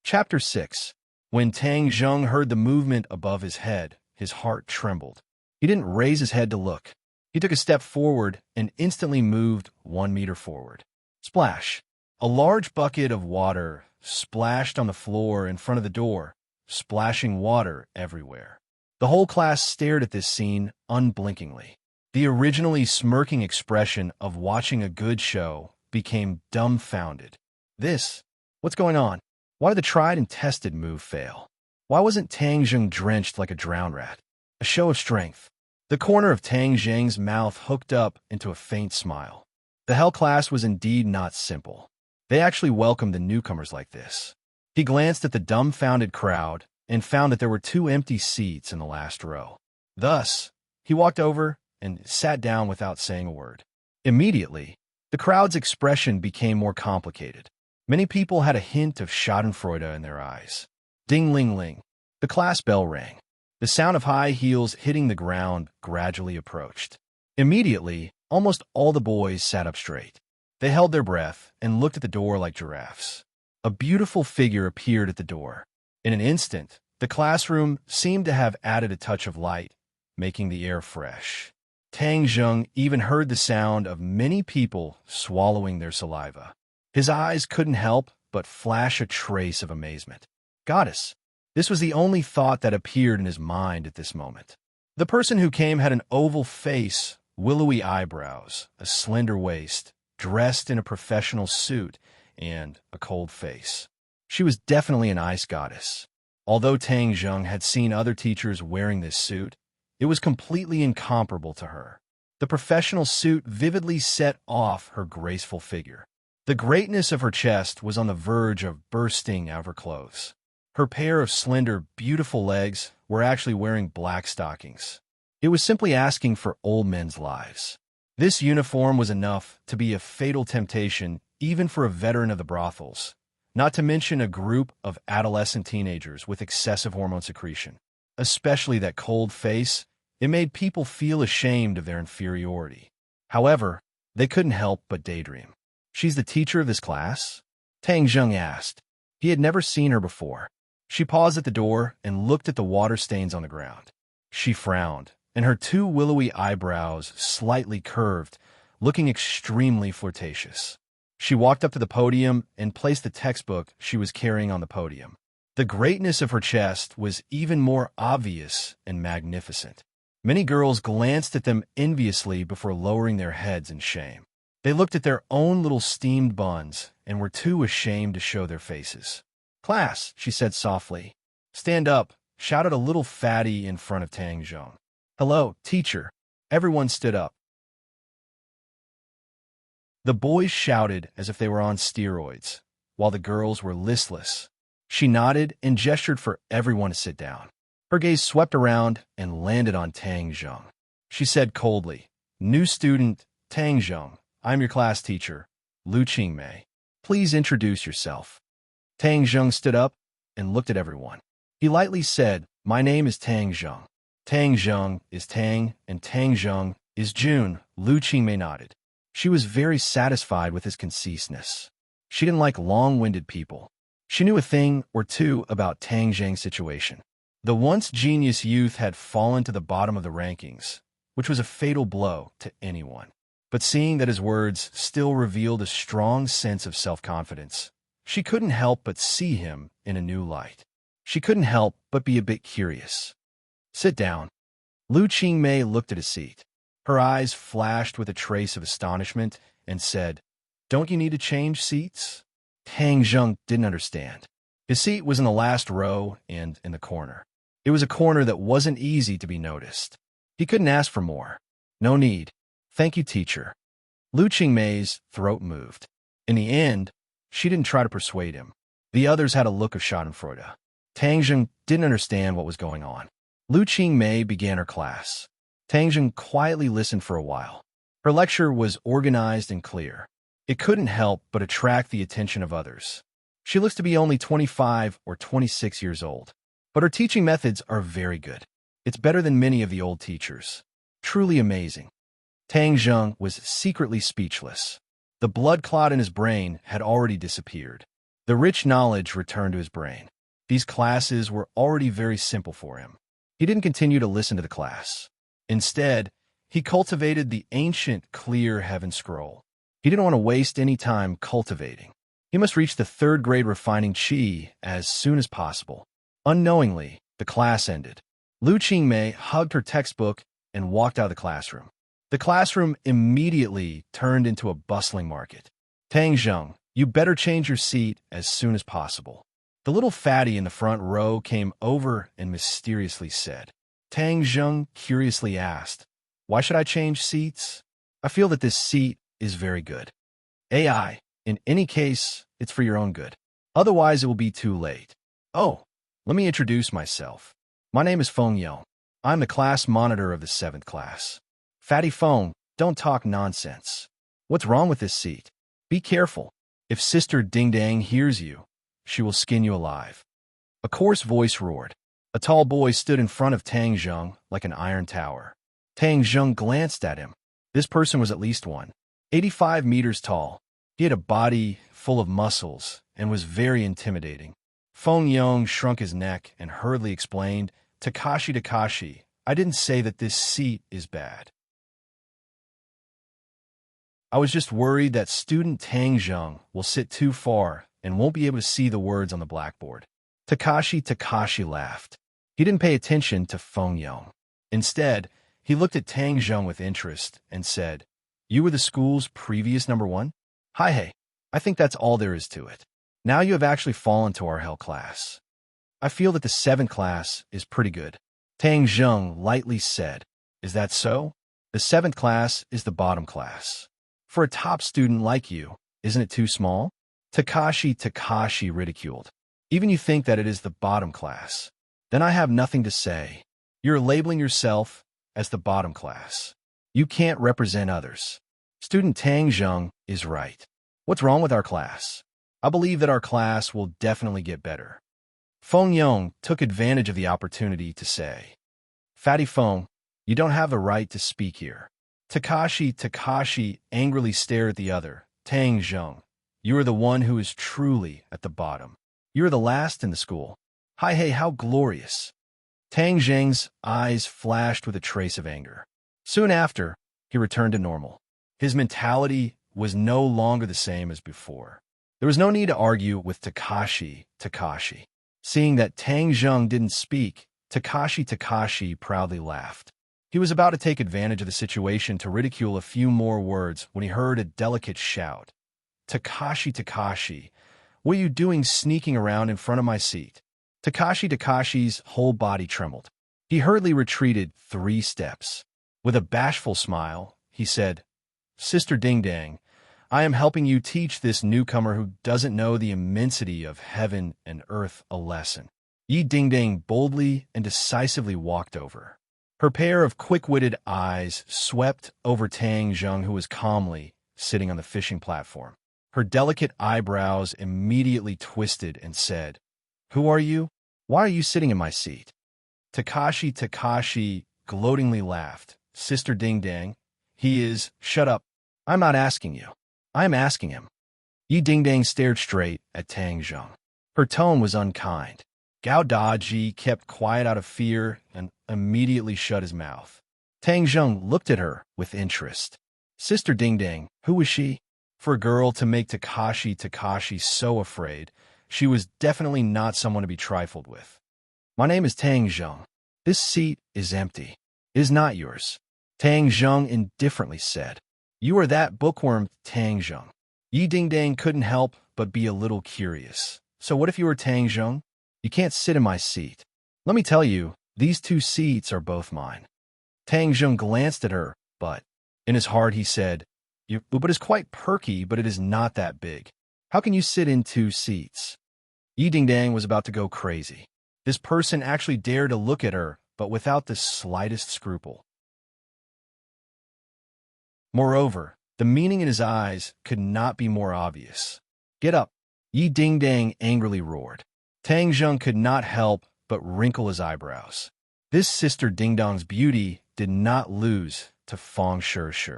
Chapter 6. When Tang Zheng heard the movement above his head, his heart trembled. He didn't raise his head to look. He took a step forward and instantly moved 1 meter forward. Splash! A large bucket of water splashed on the floor in front of the door, splashing water everywhere. The whole class stared at this scene unblinkingly. The originally smirking expression of watching a good show became dumbfounded. What's going on? Why did the tried and tested move fail? Why wasn't Tang Zheng drenched like a drowned rat? A show of strength. The corner of Tang Zheng's mouth hooked up into a faint smile. The Hell class was indeed not simple. They actually welcomed the newcomers like this. He glanced at the dumbfounded crowd and found that there were 2 empty seats in the last row. Thus, he walked over and sat down without saying a word. Immediately, the crowd's expression became more complicated. Many people had a hint of schadenfreude in their eyes. Ding-ling-ling. The class bell rang. The sound of high heels hitting the ground gradually approached. Immediately, almost all the boys sat up straight. They held their breath and looked at the door like giraffes. A beautiful figure appeared at the door. In an instant, the classroom seemed to have added a touch of light, making the air fresh. Tang Zheng even heard the sound of many people swallowing their saliva. His eyes couldn't help but flash a trace of amazement. Goddess! This was the only thought that appeared in his mind at this moment. The person who came had an oval face, willowy eyebrows, a slender waist, dressed in a professional suit, and a cold face. She was definitely an ice goddess. Although Tang Zheng had seen other teachers wearing this suit, it was completely incomparable to her. The professional suit vividly set off her graceful figure. The greatness of her chest was on the verge of bursting out of her clothes. Her pair of slender, beautiful legs were actually wearing black stockings. It was simply asking for old men's lives. This uniform was enough to be a fatal temptation even for a veteran of the brothels, not to mention a group of adolescent teenagers with excessive hormone secretion. Especially that cold face, it made people feel ashamed of their inferiority. However, they couldn't help but daydream. "She's the teacher of this class?" Tang Zheng asked. He had never seen her before. She paused at the door and looked at the water stains on the ground. She frowned, and her two willowy eyebrows slightly curved, looking extremely flirtatious. She walked up to the podium and placed the textbook she was carrying on the podium. The greatness of her chest was even more obvious and magnificent. Many girls glanced at them enviously before lowering their heads in shame. They looked at their own little steamed buns and were too ashamed to show their faces. "Class," she said softly. "Stand up," shouted a little fatty in front of Tang Zheng. "Hello, teacher." Everyone stood up. The boys shouted as if they were on steroids, while the girls were listless. She nodded and gestured for everyone to sit down. Her gaze swept around and landed on Tang Zheng. She said coldly, "New student, Tang Zheng. I'm your class teacher, Lu Qingmei. Please introduce yourself." Tang Zheng stood up and looked at everyone. He lightly said, "My name is Tang Zheng." Tang Zheng is Tang, and Tang Zheng is June. Lu Qingmei nodded. She was very satisfied with his conciseness. She didn't like long-winded people. She knew a thing or two about Tang Zheng's situation. The once genius youth had fallen to the bottom of the rankings, which was a fatal blow to anyone. But seeing that his words still revealed a strong sense of self-confidence, she couldn't help but see him in a new light. She couldn't help but be a bit curious. "Sit down." Lu Qingmei looked at his seat. Her eyes flashed with a trace of astonishment and said, "Don't you need to change seats?" Tang Zheng didn't understand. His seat was in the last row and in the corner. It was a corner that wasn't easy to be noticed. He couldn't ask for more. "No need. Thank you, teacher." Lu Qingmei's throat moved. In the end, she didn't try to persuade him. The others had a look of schadenfreude. Tang Zheng didn't understand what was going on. Lu Qingmei began her class. Tang Zheng quietly listened for a while. Her lecture was organized and clear. It couldn't help but attract the attention of others. She looks to be only 25 or 26 years old, but her teaching methods are very good. It's better than many of the old teachers. Truly amazing. Tang Zheng was secretly speechless. The blood clot in his brain had already disappeared. The rich knowledge returned to his brain. These classes were already very simple for him. He didn't continue to listen to the class. Instead, he cultivated the ancient clear heaven scroll. He didn't want to waste any time cultivating. He must reach the third grade refining qi as soon as possible. Unknowingly, the class ended. Lu Qingmei hugged her textbook and walked out of the classroom. The classroom immediately turned into a bustling market. "Tang Zheng, you better change your seat as soon as possible." The little fatty in the front row came over and mysteriously said. Tang Zheng curiously asked, "Why should I change seats? I feel that this seat is very good." "AI, in any case, it's for your own good. Otherwise, it will be too late." "Oh, let me introduce myself. My name is Feng Yong. I'm the class monitor of the 7th class. Fatty Feng, don't talk nonsense. What's wrong with this seat? Be careful. If Sister Ding Dang hears you, she will skin you alive." A coarse voice roared. A tall boy stood in front of Tang Zheng like an iron tower. Tang Zheng glanced at him. This person was at least 185 meters tall. He had a body full of muscles and was very intimidating. Feng Yong shrunk his neck and hurriedly explained, Takashi, I didn't say that this seat is bad. I was just worried that student Tang Zheng will sit too far and won't be able to see the words on the blackboard." Takashi laughed. He didn't pay attention to Feng Yong. Instead, he looked at Tang Zheng with interest and said, "You were the school's previous number 1? Hi, hey, I think that's all there is to it. Now you have actually fallen to our hell class. I feel that the 7th class is pretty good." Tang Zheng lightly said, "Is that so? The 7th class is the bottom class. For a top student like you, Isn't it too small? Takashi ridiculed. Even you think that it is the bottom class. Then I have nothing to say. You're labeling yourself as the bottom class. You can't represent others. Student Tang Zheng is right. What's wrong with our class? I believe that our class will definitely get better. Feng Yong took advantage of the opportunity to say, Fatty Feng, you don't have the right to speak here. Takashi angrily stared at the other. Tang Zheng, you are the one who is truly at the bottom. You are the last in the school. Hi hey, how glorious. Tang Zheng's eyes flashed with a trace of anger. Soon after, he returned to normal. His mentality was no longer the same as before. There was no need to argue with Takashi. Seeing that Tang Zheng didn't speak, Takashi proudly laughed. He was about to take advantage of the situation to ridicule a few more words when he heard a delicate shout. Takashi, what are you doing sneaking around in front of my seat? Takashi's whole body trembled. He hurriedly retreated 3 steps. With a bashful smile, he said, Sister Ding Dang, I am helping you teach this newcomer who doesn't know the immensity of heaven and earth a lesson. Yi Ding Dang boldly and decisively walked over. Her pair of quick-witted eyes swept over Tang Zheng, who was calmly sitting on the fishing platform. Her delicate eyebrows immediately twisted and said, Who are you? Why are you sitting in my seat? Takashi gloatingly laughed. Sister Ding Dang, he is... Shut up. I'm not asking you. I'm asking him. Yi Ding Dang stared straight at Tang Zheng. Her tone was unkind. Gao Daji kept quiet out of fear and immediately shut his mouth. Tang Zheng looked at her with interest. Sister Ding Dang, who was she? For a girl to make Takashi so afraid, she was definitely not someone to be trifled with. My name is Tang Zheng. This seat is empty. It is not yours. Tang Zheng indifferently said. You are that bookworm, Tang Zheng. Yi Ding Dang couldn't help but be a little curious. So what if you were Tang Zheng? You can't sit in my seat. Let me tell you, these 2 seats are both mine. Tang Zheng glanced at her, but in his heart he said, But it's quite perky, but it is not that big. How can you sit in 2 seats? Yi Ding Dang was about to go crazy. This person actually dared to look at her, but without the slightest scruple. Moreover, the meaning in his eyes could not be more obvious. Get up, Yi Ding Dang angrily roared. Tang Zheng could not help but wrinkle his eyebrows. This Sister Ding Dong's beauty did not lose to Feng Shi.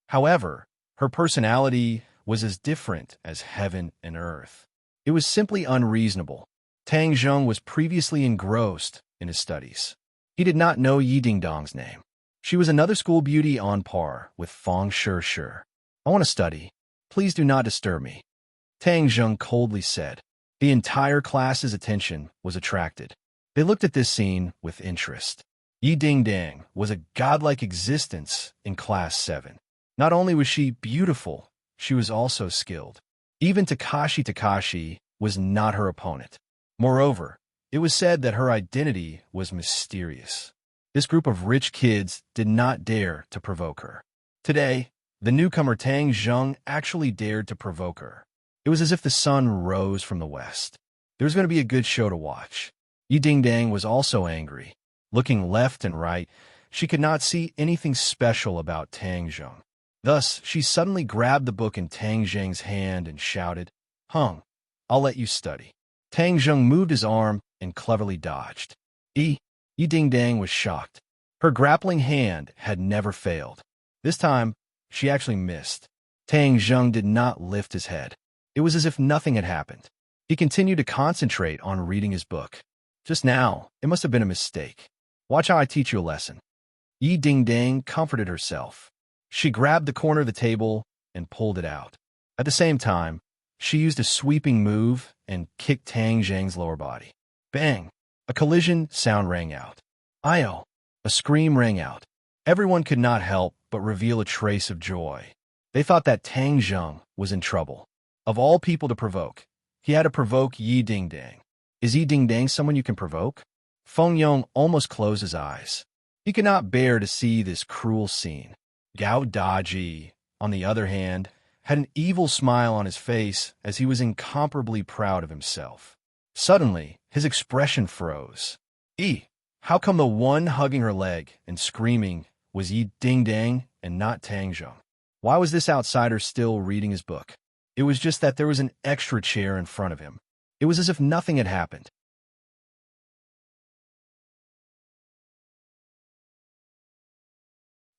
However, her personality was as different as heaven and earth. It was simply unreasonable. Tang Zheng was previously engrossed in his studies. He did not know Yi Ding Dong's name. She was another school beauty on par with Feng Shi. I want to study. Please do not disturb me. Tang Zheng coldly said. The entire class's attention was attracted. They looked at this scene with interest. Yi Ding Dang was a godlike existence in Class 7. Not only was she beautiful, she was also skilled. Even Takashi was not her opponent. Moreover, it was said that her identity was mysterious. This group of rich kids did not dare to provoke her. Today, the newcomer Tang Zheng actually dared to provoke her. It was as if the sun rose from the west. There was going to be a good show to watch. Yi Ding Dang was also angry. Looking left and right, she could not see anything special about Tang Zheng. Thus, she suddenly grabbed the book in Tang Zheng's hand and shouted, Hung, I'll let you study. Tang Zheng moved his arm and cleverly dodged. Yi Ding Dang was shocked. Her grappling hand had never failed. This time, she actually missed. Tang Zheng did not lift his head. It was as if nothing had happened. He continued to concentrate on reading his book. Just now, it must have been a mistake. Watch how I teach you a lesson. Yi Ding Dang comforted herself. She grabbed the corner of the table and pulled it out. At the same time, she used a sweeping move and kicked Tang Zheng's lower body. Bang! A collision sound rang out. Io! A scream rang out. Everyone could not help but reveal a trace of joy. They thought that Tang Zheng was in trouble. Of all people to provoke, he had to provoke Yi Ding Dang. Is Yi Ding Dang someone you can provoke? Feng Yong almost closed his eyes. He could not bear to see this cruel scene. Gao Daji, on the other hand, had an evil smile on his face as he was incomparably proud of himself. Suddenly, his expression froze. How come the one hugging her leg and screaming was Yi Ding-dang and not Tang Zheng? Why was this outsider still reading his book? It was just that there was an extra chair in front of him. It was as if nothing had happened.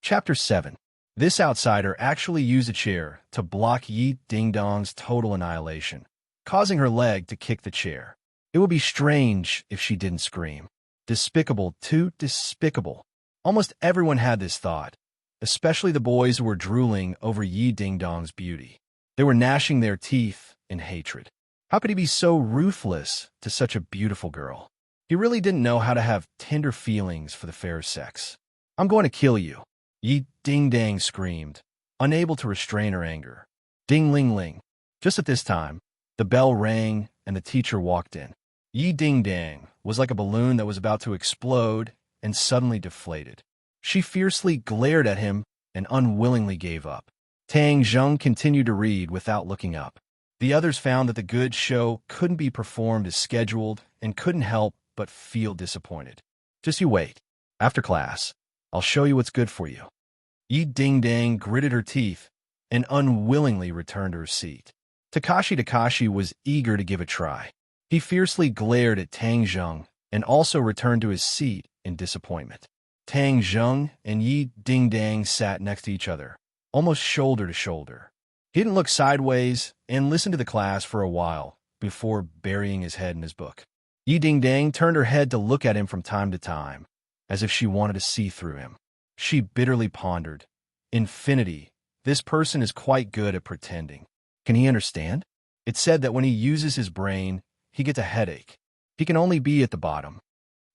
Chapter 7. This outsider actually used a chair to block Yi Ding-dong's total annihilation, causing her leg to kick the chair. It would be strange if she didn't scream. Despicable, too despicable. Almost everyone had this thought, especially the boys who were drooling over Yi Ding-dong's beauty. They were gnashing their teeth in hatred. How could he be so ruthless to such a beautiful girl? He really didn't know how to have tender feelings for the fair sex. I'm going to kill you, Yi Ding-dang screamed, unable to restrain her anger. Ding-ling-ling. Just at this time, the bell rang and the teacher walked in. Yi Ding-dang was like a balloon that was about to explode and suddenly deflated. She fiercely glared at him and unwillingly gave up. Tang Zheng continued to read without looking up. The others found that the good show couldn't be performed as scheduled and couldn't help but feel disappointed. Just you wait. After class, I'll show you what's good for you. Yi Ding-dang gritted her teeth and unwillingly returned to her seat. Takashi was eager to give a try. He fiercely glared at Tang Zheng and also returned to his seat in disappointment. Tang Zheng and Yi Ding-dang sat next to each other, almost shoulder to shoulder. He didn't look sideways and listened to the class for a while before burying his head in his book. Yi Ding-dang turned her head to look at him from time to time, as if she wanted to see through him. She bitterly pondered, "Infinity, this person is quite good at pretending. Can he understand? It's said that when he uses his brain, he gets a headache. He can only be at the bottom.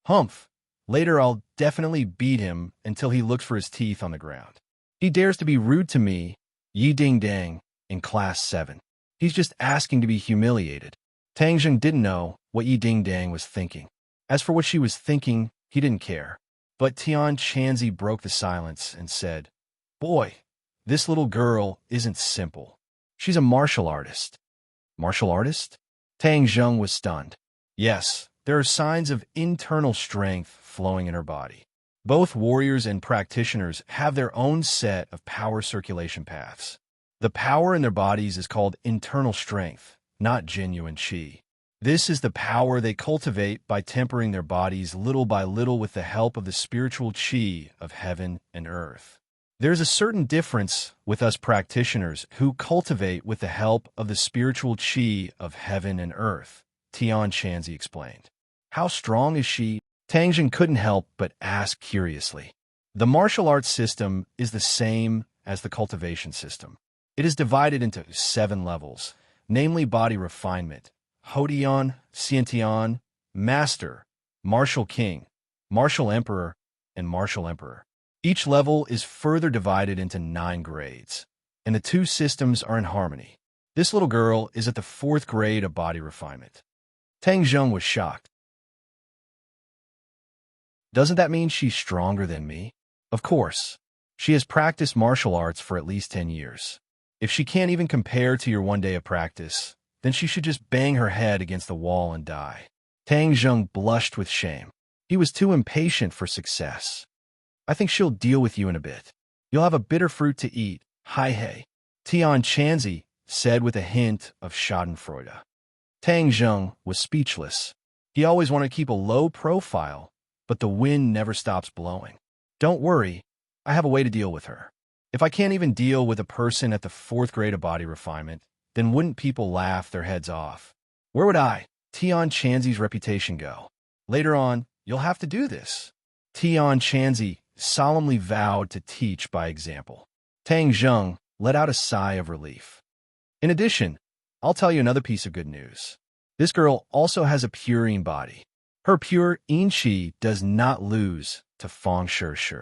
Humph. Later I'll definitely beat him until he looks for his teeth on the ground. He dares to be rude to me, Yi Ding-dang, in class 7. He's just asking to be humiliated." Tang Zheng didn't know what Yi Ding-dang was thinking. As for what she was thinking, he didn't care. But Tian Chanzi broke the silence and said, "Boy, this little girl isn't simple. She's a martial artist." Martial artist? Tang Zheng was stunned. Yes, there are signs of internal strength flowing in her body. Both warriors and practitioners have their own set of power circulation paths. The power in their bodies is called internal strength, not genuine qi. This is the power they cultivate by tempering their bodies little by little with the help of the spiritual qi of heaven and earth. There's a certain difference with us practitioners who cultivate with the help of the spiritual qi of heaven and earth, Tian Chanzi explained. How strong is she? Tang Zheng couldn't help but ask curiously. The martial arts system is the same as the cultivation system. It is divided into 7 levels, namely body refinement, Hodian, Xiantian, Master, Martial King, Martial Emperor, and Martial Emperor. Each level is further divided into 9 grades, and the 2 systems are in harmony. This little girl is at the 4th grade of body refinement. Tang Zheng was shocked. Doesn't that mean she's stronger than me? Of course. She has practiced martial arts for at least 10 years. If she can't even compare to your 1 day of practice, then she should just bang her head against the wall and die. Tang Zheng blushed with shame. He was too impatient for success. I think she'll deal with you in a bit. You'll have a bitter fruit to eat. Hi hey. Tian Chanzi said with a hint of schadenfreude. Tang Zheng was speechless. He always wanted to keep a low profile, but the wind never stops blowing. Don't worry, I have a way to deal with her. If I can't even deal with a person at the 4th grade of body refinement, then wouldn't people laugh their heads off? Where would Tian Chanzi's reputation go? Later on, you'll have to do this. Tian Chanzi solemnly vowed to teach by example. Tang Zheng let out a sigh of relief. In addition, I'll tell you another piece of good news. This girl also has a pure yin body. Her pure yin qi does not lose to feng shi.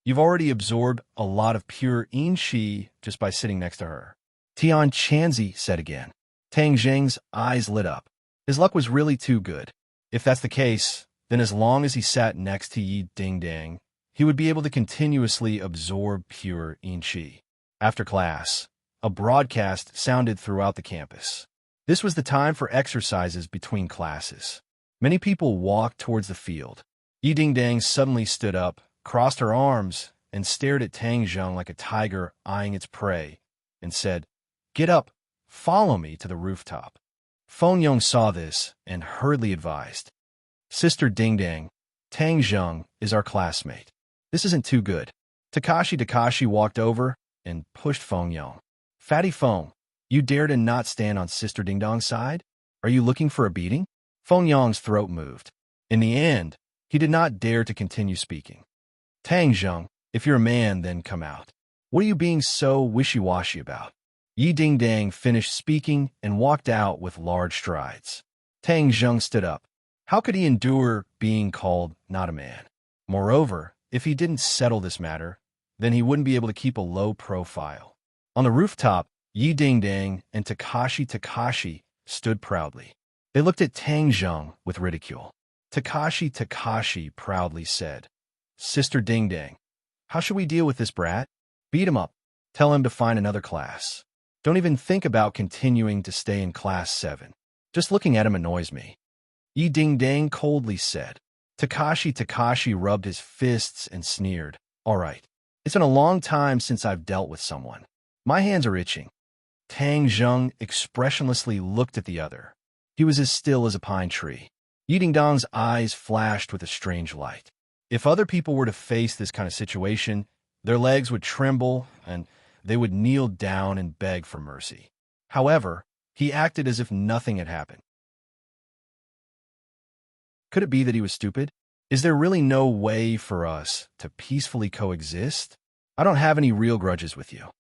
You've already absorbed a lot of pure yin qi just by sitting next to her. Tian Chanzi said again. Tang Zheng's eyes lit up. His luck was really too good. If that's the case, then as long as he sat next to Yi Ding-dang, he would be able to continuously absorb pure yin qi. After class, a broadcast sounded throughout the campus. This was the time for exercises between classes. Many people walked towards the field. Yi Dingdang suddenly stood up, crossed her arms, and stared at Tang Zheng like a tiger eyeing its prey, and said, "Get up, follow me to the rooftop." Feng Yong saw this and hurriedly advised, "Sister Dingdang, Tang Zheng is our classmate. This isn't too good." Takashi walked over and pushed Feng Yong. "Fatty Feng, you dare to not stand on Sister Dingdong's side? Are you looking for a beating?" Feng Yong's throat moved. In the end, he did not dare to continue speaking. "Tang Zheng, if you're a man, then come out. What are you being so wishy-washy about?" Yi Dingdang finished speaking and walked out with large strides. Tang Zheng stood up. How could he endure being called not a man? Moreover, if he didn't settle this matter, then he wouldn't be able to keep a low profile. On the rooftop, Yi Dingdang and Takashi stood proudly. They looked at Tang Zheng with ridicule. Takashi proudly said, "Sister Dingdang, how should we deal with this brat? Beat him up. Tell him to find another class. Don't even think about continuing to stay in class 7. Just looking at him annoys me." Yi Dingdang coldly said. Takashi rubbed his fists and sneered, "All right. It's been a long time since I've dealt with someone. My hands are itching." Tang Zheng expressionlessly looked at the other. He was as still as a pine tree. Yi Dingdang's eyes flashed with a strange light. If other people were to face this kind of situation, their legs would tremble and they would kneel down and beg for mercy. However, he acted as if nothing had happened. Could it be that he was stupid? Is there really no way for us to peacefully coexist? I don't have any real grudges with you.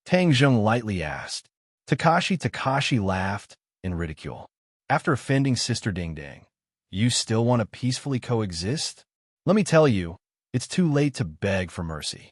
Tang Zheng lightly asked. Takashi laughed in ridicule. After offending Sister Dingdang, you still want to peacefully coexist? Let me tell you, it's too late to beg for mercy.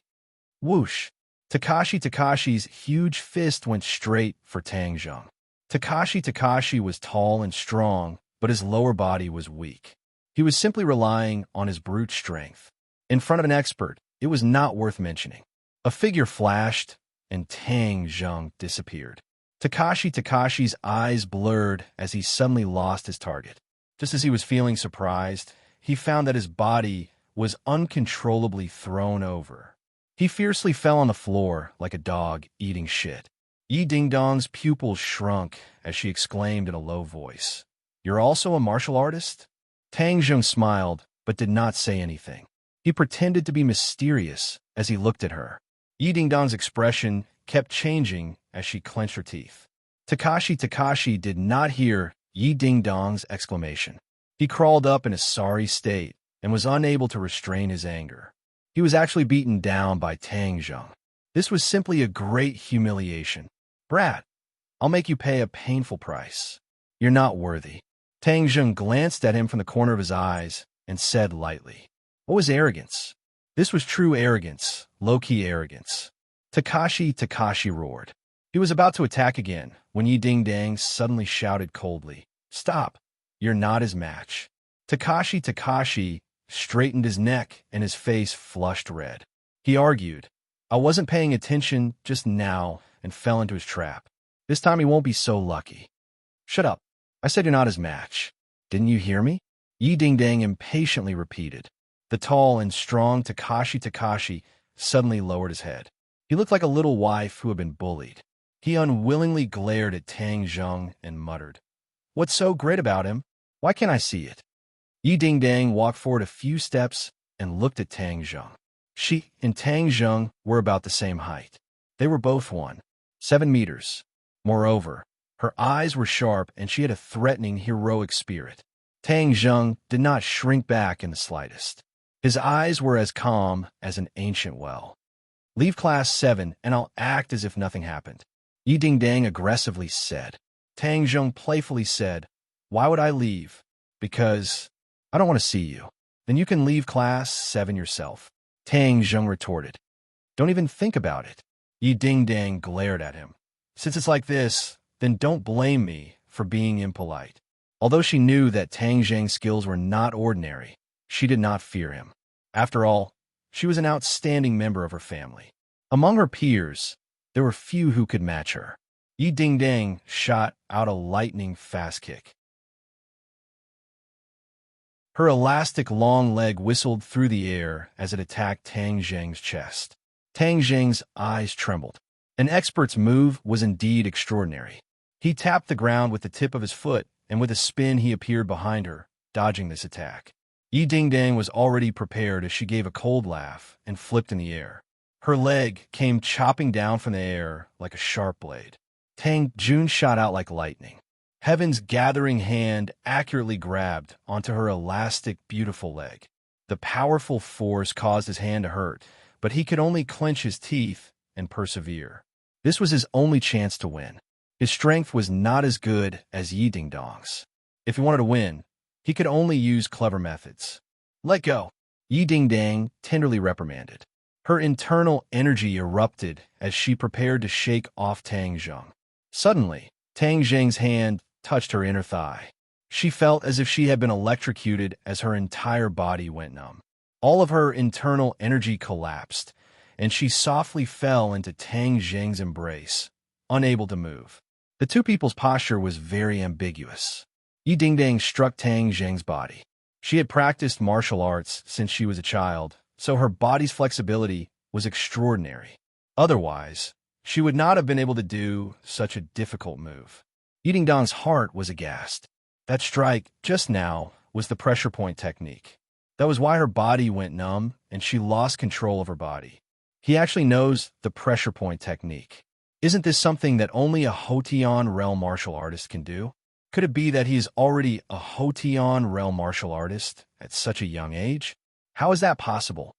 Whoosh! Takashi's huge fist went straight for Tang Zheng. Takashi was tall and strong, but his lower body was weak. He was simply relying on his brute strength. In front of an expert, it was not worth mentioning. A figure flashed, and Tang Zheng disappeared. Takashi's eyes blurred as he suddenly lost his target. Just as he was feeling surprised, he found that his body was uncontrollably thrown over. He fiercely fell on the floor like a dog eating shit. Yi Dingdong's pupils shrunk as she exclaimed in a low voice, "You're also a martial artist?" Tang Zheng smiled, but did not say anything. He pretended to be mysterious as he looked at her. Yi Dingdong's expression kept changing as she clenched her teeth. Takashi did not hear Yi Dingdong's exclamation. He crawled up in a sorry state and was unable to restrain his anger. He was actually beaten down by Tang Zheng. This was simply a great humiliation. "Brat, I'll make you pay a painful price. You're not worthy." Tang Zheng glanced at him from the corner of his eyes and said lightly, "What was arrogance?" This was true arrogance, low-key arrogance. Takashi roared. He was about to attack again when Yi Dingdang suddenly shouted coldly, "Stop! You're not his match." Takashi straightened his neck and his face flushed red. He argued, "I wasn't paying attention just now and fell into his trap. This time he won't be so lucky." "Shut up. I said you're not his match. Didn't you hear me?" Yi Dingdang impatiently repeated. The tall and strong Takashi suddenly lowered his head. He looked like a little wife who had been bullied. He unwillingly glared at Tang Zheng and muttered, "What's so great about him? Why can't I see it?" Yi Dingdang walked forward a few steps and looked at Tang Zheng. She and Tang Zheng were about the same height. They were both 1.7 meters. Moreover, her eyes were sharp and she had a threatening, heroic spirit. Tang Zheng did not shrink back in the slightest. His eyes were as calm as an ancient well. "Leave class 7 and I'll act as if nothing happened," Yi Dingdang aggressively said. Tang Zheng playfully said, "Why would I leave?" "Because I don't want to see you." "Then you can leave class 7 yourself," Tang Zheng retorted. "Don't even think about it." Yi Dingdang glared at him. "Since it's like this, then don't blame me for being impolite." Although she knew that Tang Zheng's skills were not ordinary, she did not fear him. After all, she was an outstanding member of her family. Among her peers, There were few who could match her. Yi Dingdang shot out a lightning-fast kick. Her elastic long leg whistled through the air as it attacked Tang Zheng's chest. Tang Zheng's eyes trembled. An expert's move was indeed extraordinary. He tapped the ground with the tip of his foot, and with a spin he appeared behind her, dodging this attack. Yi Dingdang was already prepared as she gave a cold laugh and flipped in the air. Her leg came chopping down from the air like a sharp blade. Tang Jun shot out like lightning. Heaven's gathering hand accurately grabbed onto her elastic, beautiful leg. The powerful force caused his hand to hurt, but he could only clench his teeth and persevere. This was his only chance to win. His strength was not as good as Yi Dingdang's. If he wanted to win, he could only use clever methods. Let go, Yi Dingdang tenderly reprimanded. Her internal energy erupted as she prepared to shake off Tang Zheng. Suddenly, Tang Zheng's hand touched her inner thigh. She felt as if she had been electrocuted as her entire body went numb. All of her internal energy collapsed, and she softly fell into Tang Zheng's embrace, unable to move. The two people's posture was very ambiguous. Yi Dingdang struck Tang Zheng's body. She had practiced martial arts since she was a child, so her body's flexibility was extraordinary. Otherwise, she would not have been able to do such a difficult move. Yi Dingdang's heart was aghast. That strike, just now, was the pressure point technique. That was why her body went numb, and she lost control of her body. He actually knows the pressure point technique. Isn't this something that only a Hotian realm martial artist can do? Could it be that he is already a Hotian realm martial artist at such a young age? How is that possible?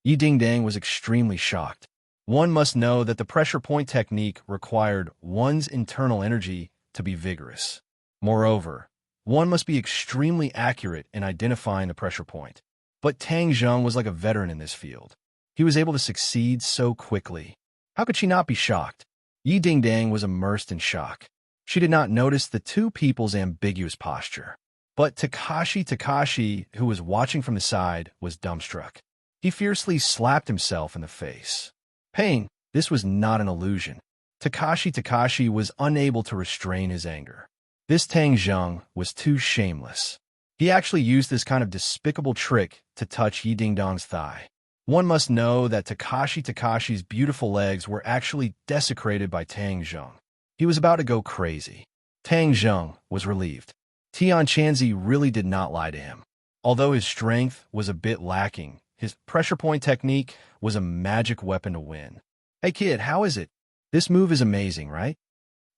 Yi Dingdang was extremely shocked. One must know that the pressure point technique required one's internal energy to be vigorous. Moreover, one must be extremely accurate in identifying the pressure point. But Tang Zheng was like a veteran in this field. He was able to succeed so quickly. How could she not be shocked? Yi Dingdang was immersed in shock. She did not notice the two people's ambiguous posture. But Takashi, who was watching from the side, was dumbstruck. He fiercely slapped himself in the face. Pain, this was not an illusion. Takashi was unable to restrain his anger. This Tang Zheng was too shameless. He actually used this kind of despicable trick to touch Yi Dingdang's thigh. One must know that Takashi's beautiful legs were actually desecrated by Tang Zheng. He was about to go crazy. Tang Zheng was relieved. Tian Chanzi really did not lie to him. Although his strength was a bit lacking, his pressure point technique was a magic weapon to win. Hey kid, how is it? This move is amazing, right?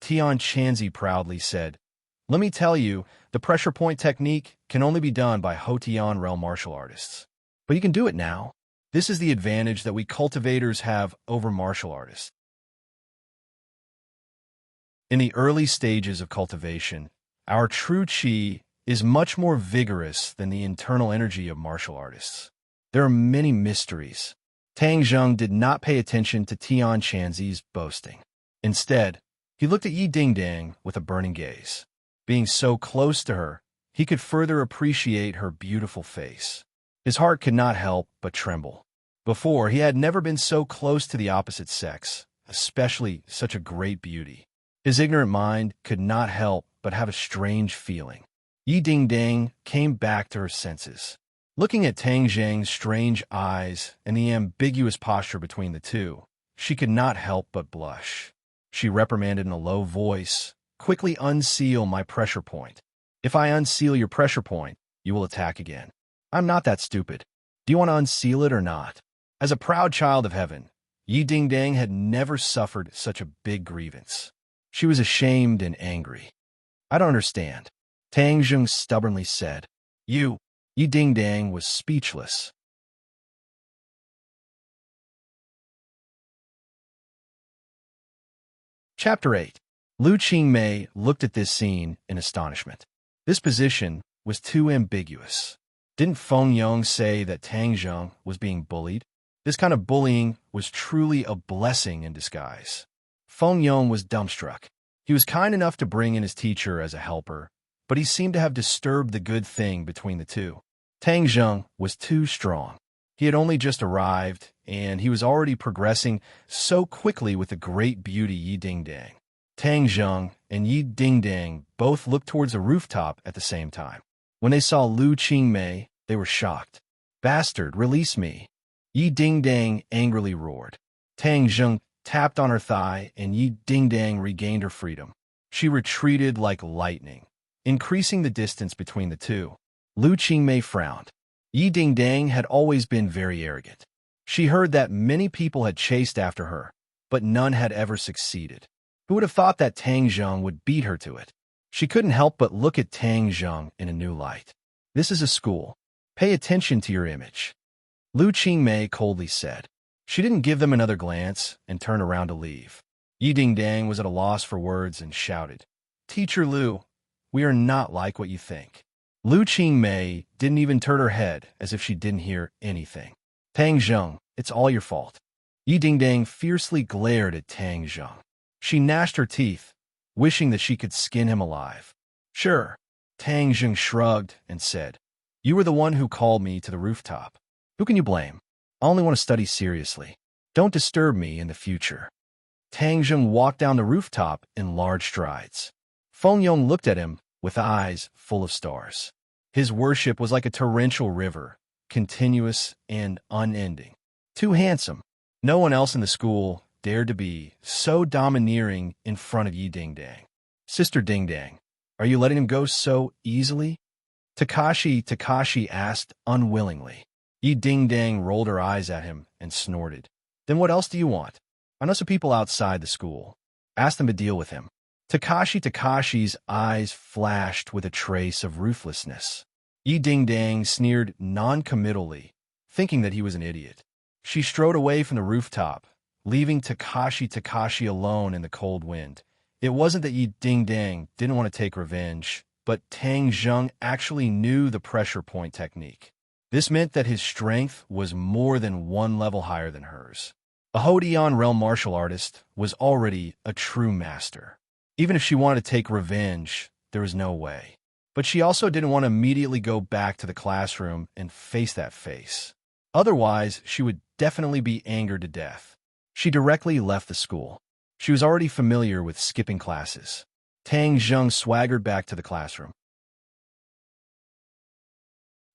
Tian Chanzi proudly said. Let me tell you, the pressure point technique can only be done by Hotian realm martial artists. But you can do it now. This is the advantage that we cultivators have over martial artists. In the early stages of cultivation, our true chi is much more vigorous than the internal energy of martial artists. There are many mysteries. Tang Zheng did not pay attention to Tian Chanzi's boasting. Instead, he looked at Yi Dingdang with a burning gaze. Being so close to her, he could further appreciate her beautiful face. His heart could not help but tremble. Before, he had never been so close to the opposite sex, especially such a great beauty. His ignorant mind could not help but have a strange feeling. Yi Dingdang came back to her senses. Looking at Tang Zheng's strange eyes and the ambiguous posture between the two, she could not help but blush. She reprimanded in a low voice, "Quickly unseal my pressure point. If I unseal your pressure point, you will attack again. I'm not that stupid. Do you want to unseal it or not?" As a proud child of heaven, Yi Dingdang had never suffered such a big grievance. She was ashamed and angry. "I don't understand," Tang Zheng stubbornly said. Yi Dingdang was speechless. Chapter 8. Lu Qingmei looked at this scene in astonishment. This position was too ambiguous. Didn't Feng Yong say that Tang Zheng was being bullied? This kind of bullying was truly a blessing in disguise. Feng Yong was dumbstruck. He was kind enough to bring in his teacher as a helper, but he seemed to have disturbed the good thing between the two. Tang Zheng was too strong. He had only just arrived, and he was already progressing so quickly with the great beauty Yi Dingdang. Tang Zheng and Yi Dingdang both looked towards the rooftop at the same time. When they saw Lu Qingmei, they were shocked. "Bastard, release me!" Yi Dingdang angrily roared. Tang Zheng tapped on her thigh, and Yi Dingdang regained her freedom. She retreated like lightning, increasing the distance between the two. Lu Qingmei frowned. Yi Dingdang had always been very arrogant. She heard that many people had chased after her, but none had ever succeeded. Who would have thought that Tang Zheng would beat her to it? She couldn't help but look at Tang Zheng in a new light. "This is a school. Pay attention to your image," Lu Qingmei coldly said. She didn't give them another glance and turned around to leave. Yi Dingdang was at a loss for words and shouted, "Teacher Lu, we are not like what you think." Lu Qingmei didn't even turn her head as if she didn't hear anything. "Tang Zheng, it's all your fault." Yi Dingdang fiercely glared at Tang Zheng. She gnashed her teeth, wishing that she could skin him alive. "Sure." Tang Zheng shrugged and said, "You were the one who called me to the rooftop. Who can you blame? I only want to study seriously. Don't disturb me in the future." Tang Zheng walked down the rooftop in large strides. Feng Yong looked at him with eyes full of stars. His worship was like a torrential river, continuous and unending. Too handsome. No one else in the school dared to be so domineering in front of Yi Dingdang. "Sister Dingdang, are you letting him go so easily?" Takashi asked unwillingly. Yi Dingdang rolled her eyes at him and snorted. "Then what else do you want? I know some people outside the school. Ask them to deal with him." Takashi's eyes flashed with a trace of ruthlessness. Yi Dingdang sneered non-committally, thinking that he was an idiot. She strode away from the rooftop, leaving Takashi alone in the cold wind. It wasn't that Yi Dingdang didn't want to take revenge, but Tang Zheng actually knew the pressure point technique. This meant that his strength was more than one level higher than hers. A Hodian realm martial artist was already a true master. Even if she wanted to take revenge, there was no way. But she also didn't want to immediately go back to the classroom and face that face. Otherwise, she would definitely be angered to death. She directly left the school. She was already familiar with skipping classes. Tang Zheng swaggered back to the classroom.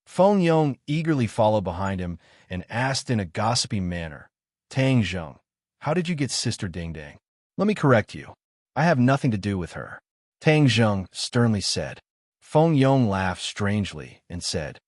Feng Yong eagerly followed behind him and asked in a gossipy manner, "Tang Zheng, how did you get Sister Dingdang?" "Let me correct you. I have nothing to do with her," Tang Zheng sternly said. Feng Yong laughed strangely and said,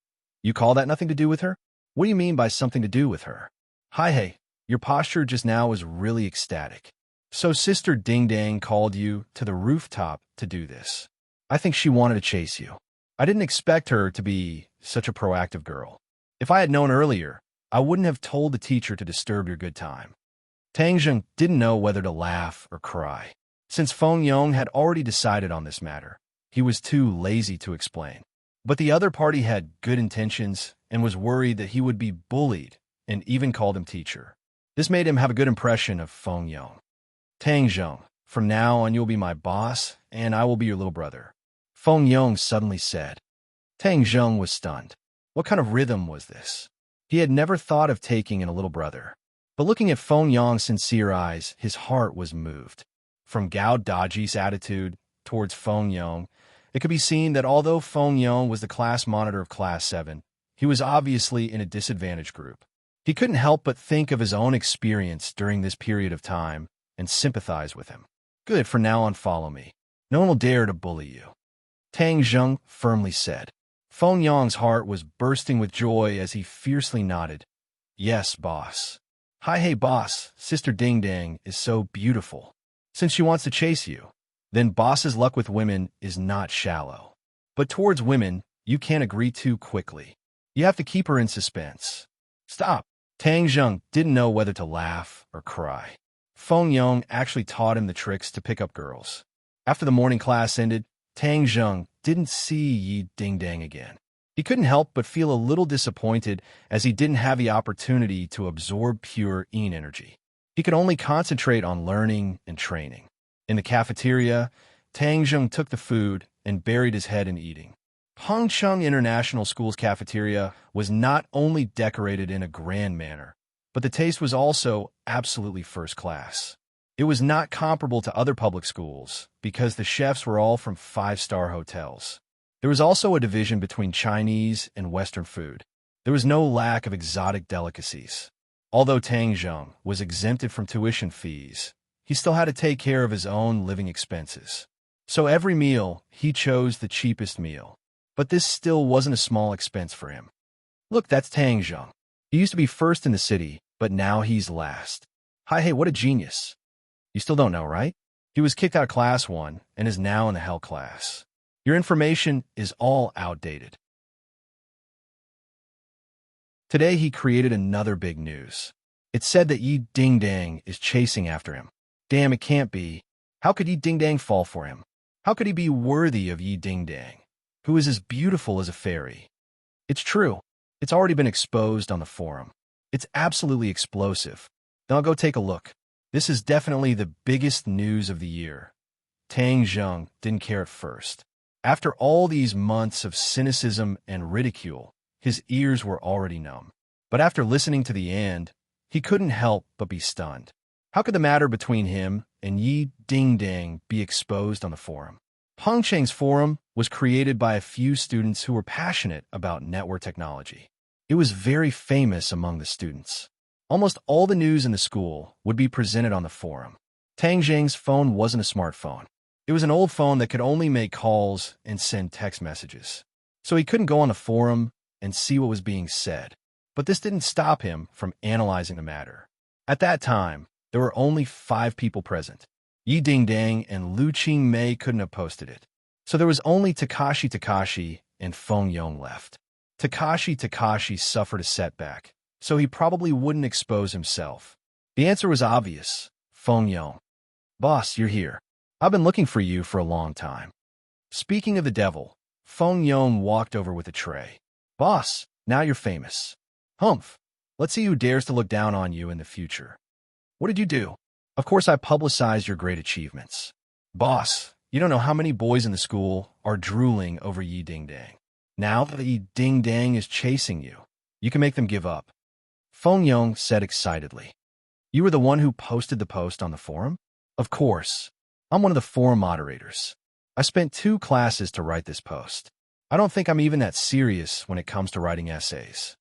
"You call that nothing to do with her? What do you mean by something to do with her?" Hey, your posture just now was really ecstatic. "So Sister Dingdang called you to the rooftop to do this. I think she wanted to chase you. I didn't expect her to be such a proactive girl. If I had known earlier, I wouldn't have told the teacher to disturb your good time." Tang Zheng didn't know whether to laugh or cry. Since Feng Yong had already decided on this matter, he was too lazy to explain. But the other party had good intentions and was worried that he would be bullied and even called him teacher. This made him have a good impression of Feng Yong. "Tang Zheng, from now on you'll be my boss, and I will be your little brother," Feng Yong suddenly said. Tang Zheng was stunned. What kind of rhythm was this? He had never thought of taking in a little brother. But looking at Feng Yong's sincere eyes, his heart was moved. From Gao Daji's attitude towards Feng Yong, it could be seen that although Feng Yong was the class monitor of Class 7, he was obviously in a disadvantaged group. He couldn't help but think of his own experience during this period of time and sympathize with him. "Good, from now on follow me. No one will dare to bully you," Tang Zheng firmly said. Feng Yong's heart was bursting with joy as he fiercely nodded. "Yes, boss." Hey, boss, Sister Dingdang is so beautiful. Since she wants to chase you, then boss's luck with women is not shallow. But towards women, you can't agree too quickly. You have to keep her in suspense. Stop. Tang Zheng didn't know whether to laugh or cry. Feng Yong actually taught him the tricks to pick up girls. After the morning class ended, Tang Zheng didn't see Yi Dingdang again. He couldn't help but feel a little disappointed as he didn't have the opportunity to absorb pure Yin energy. He could only concentrate on learning and training. In the cafeteria, Tang Zheng took the food and buried his head in eating. Pengcheng International School's cafeteria was not only decorated in a grand manner, but the taste was also absolutely first class. It was not comparable to other public schools because the chefs were all from five-star hotels. There was also a division between Chinese and Western food. There was no lack of exotic delicacies. Although Tang Zheng was exempted from tuition fees, he still had to take care of his own living expenses. So every meal, he chose the cheapest meal. But this still wasn't a small expense for him. Look, that's Tang Zheng. He used to be first in the city, but now he's last. Hi, hey, what a genius. You still don't know, right? He was kicked out of class 1 and is now in the hell class. Your information is all outdated. Today he created another big news. It said that Yi Dingdang is chasing after him. Damn, it can't be. How could Yi Dingdang fall for him? How could he be worthy of Yi Dingdang, who is as beautiful as a fairy? It's true. It's already been exposed on the forum. It's absolutely explosive. Then I'll go take a look. This is definitely the biggest news of the year. Tang Zheng didn't care at first. After all these months of cynicism and ridicule, his ears were already numb. But after listening to the end, he couldn't help but be stunned. How could the matter between him and Yi Dingdang be exposed on the forum? Pengcheng's forum was created by a few students who were passionate about network technology. It was very famous among the students. Almost all the news in the school would be presented on the forum. Tang Zheng's phone wasn't a smartphone. It was an old phone that could only make calls and send text messages. So he couldn't go on the forum and see what was being said. But this didn't stop him from analyzing the matter. At that time, there were only 5 people present. Yi Dingdang and Lu Qingmei couldn't have posted it. So there was only Takashi and Feng Yong left. Takashi suffered a setback, so he probably wouldn't expose himself. The answer was obvious. Feng Yong. Boss, you're here. I've been looking for you for a long time. Speaking of the devil, Feng Yong walked over with a tray. Boss, now you're famous. Humph. Let's see who dares to look down on you in the future. What did you do? Of course I publicized your great achievements. Boss, you don't know how many boys in the school are drooling over Yi Dingdang. Now that Yi Dingdang is chasing you, you can make them give up. Feng Yong said excitedly. You were the one who posted the post on the forum? Of course. I'm one of the forum moderators. I spent 2 classes to write this post. I don't think I'm even that serious when it comes to writing essays.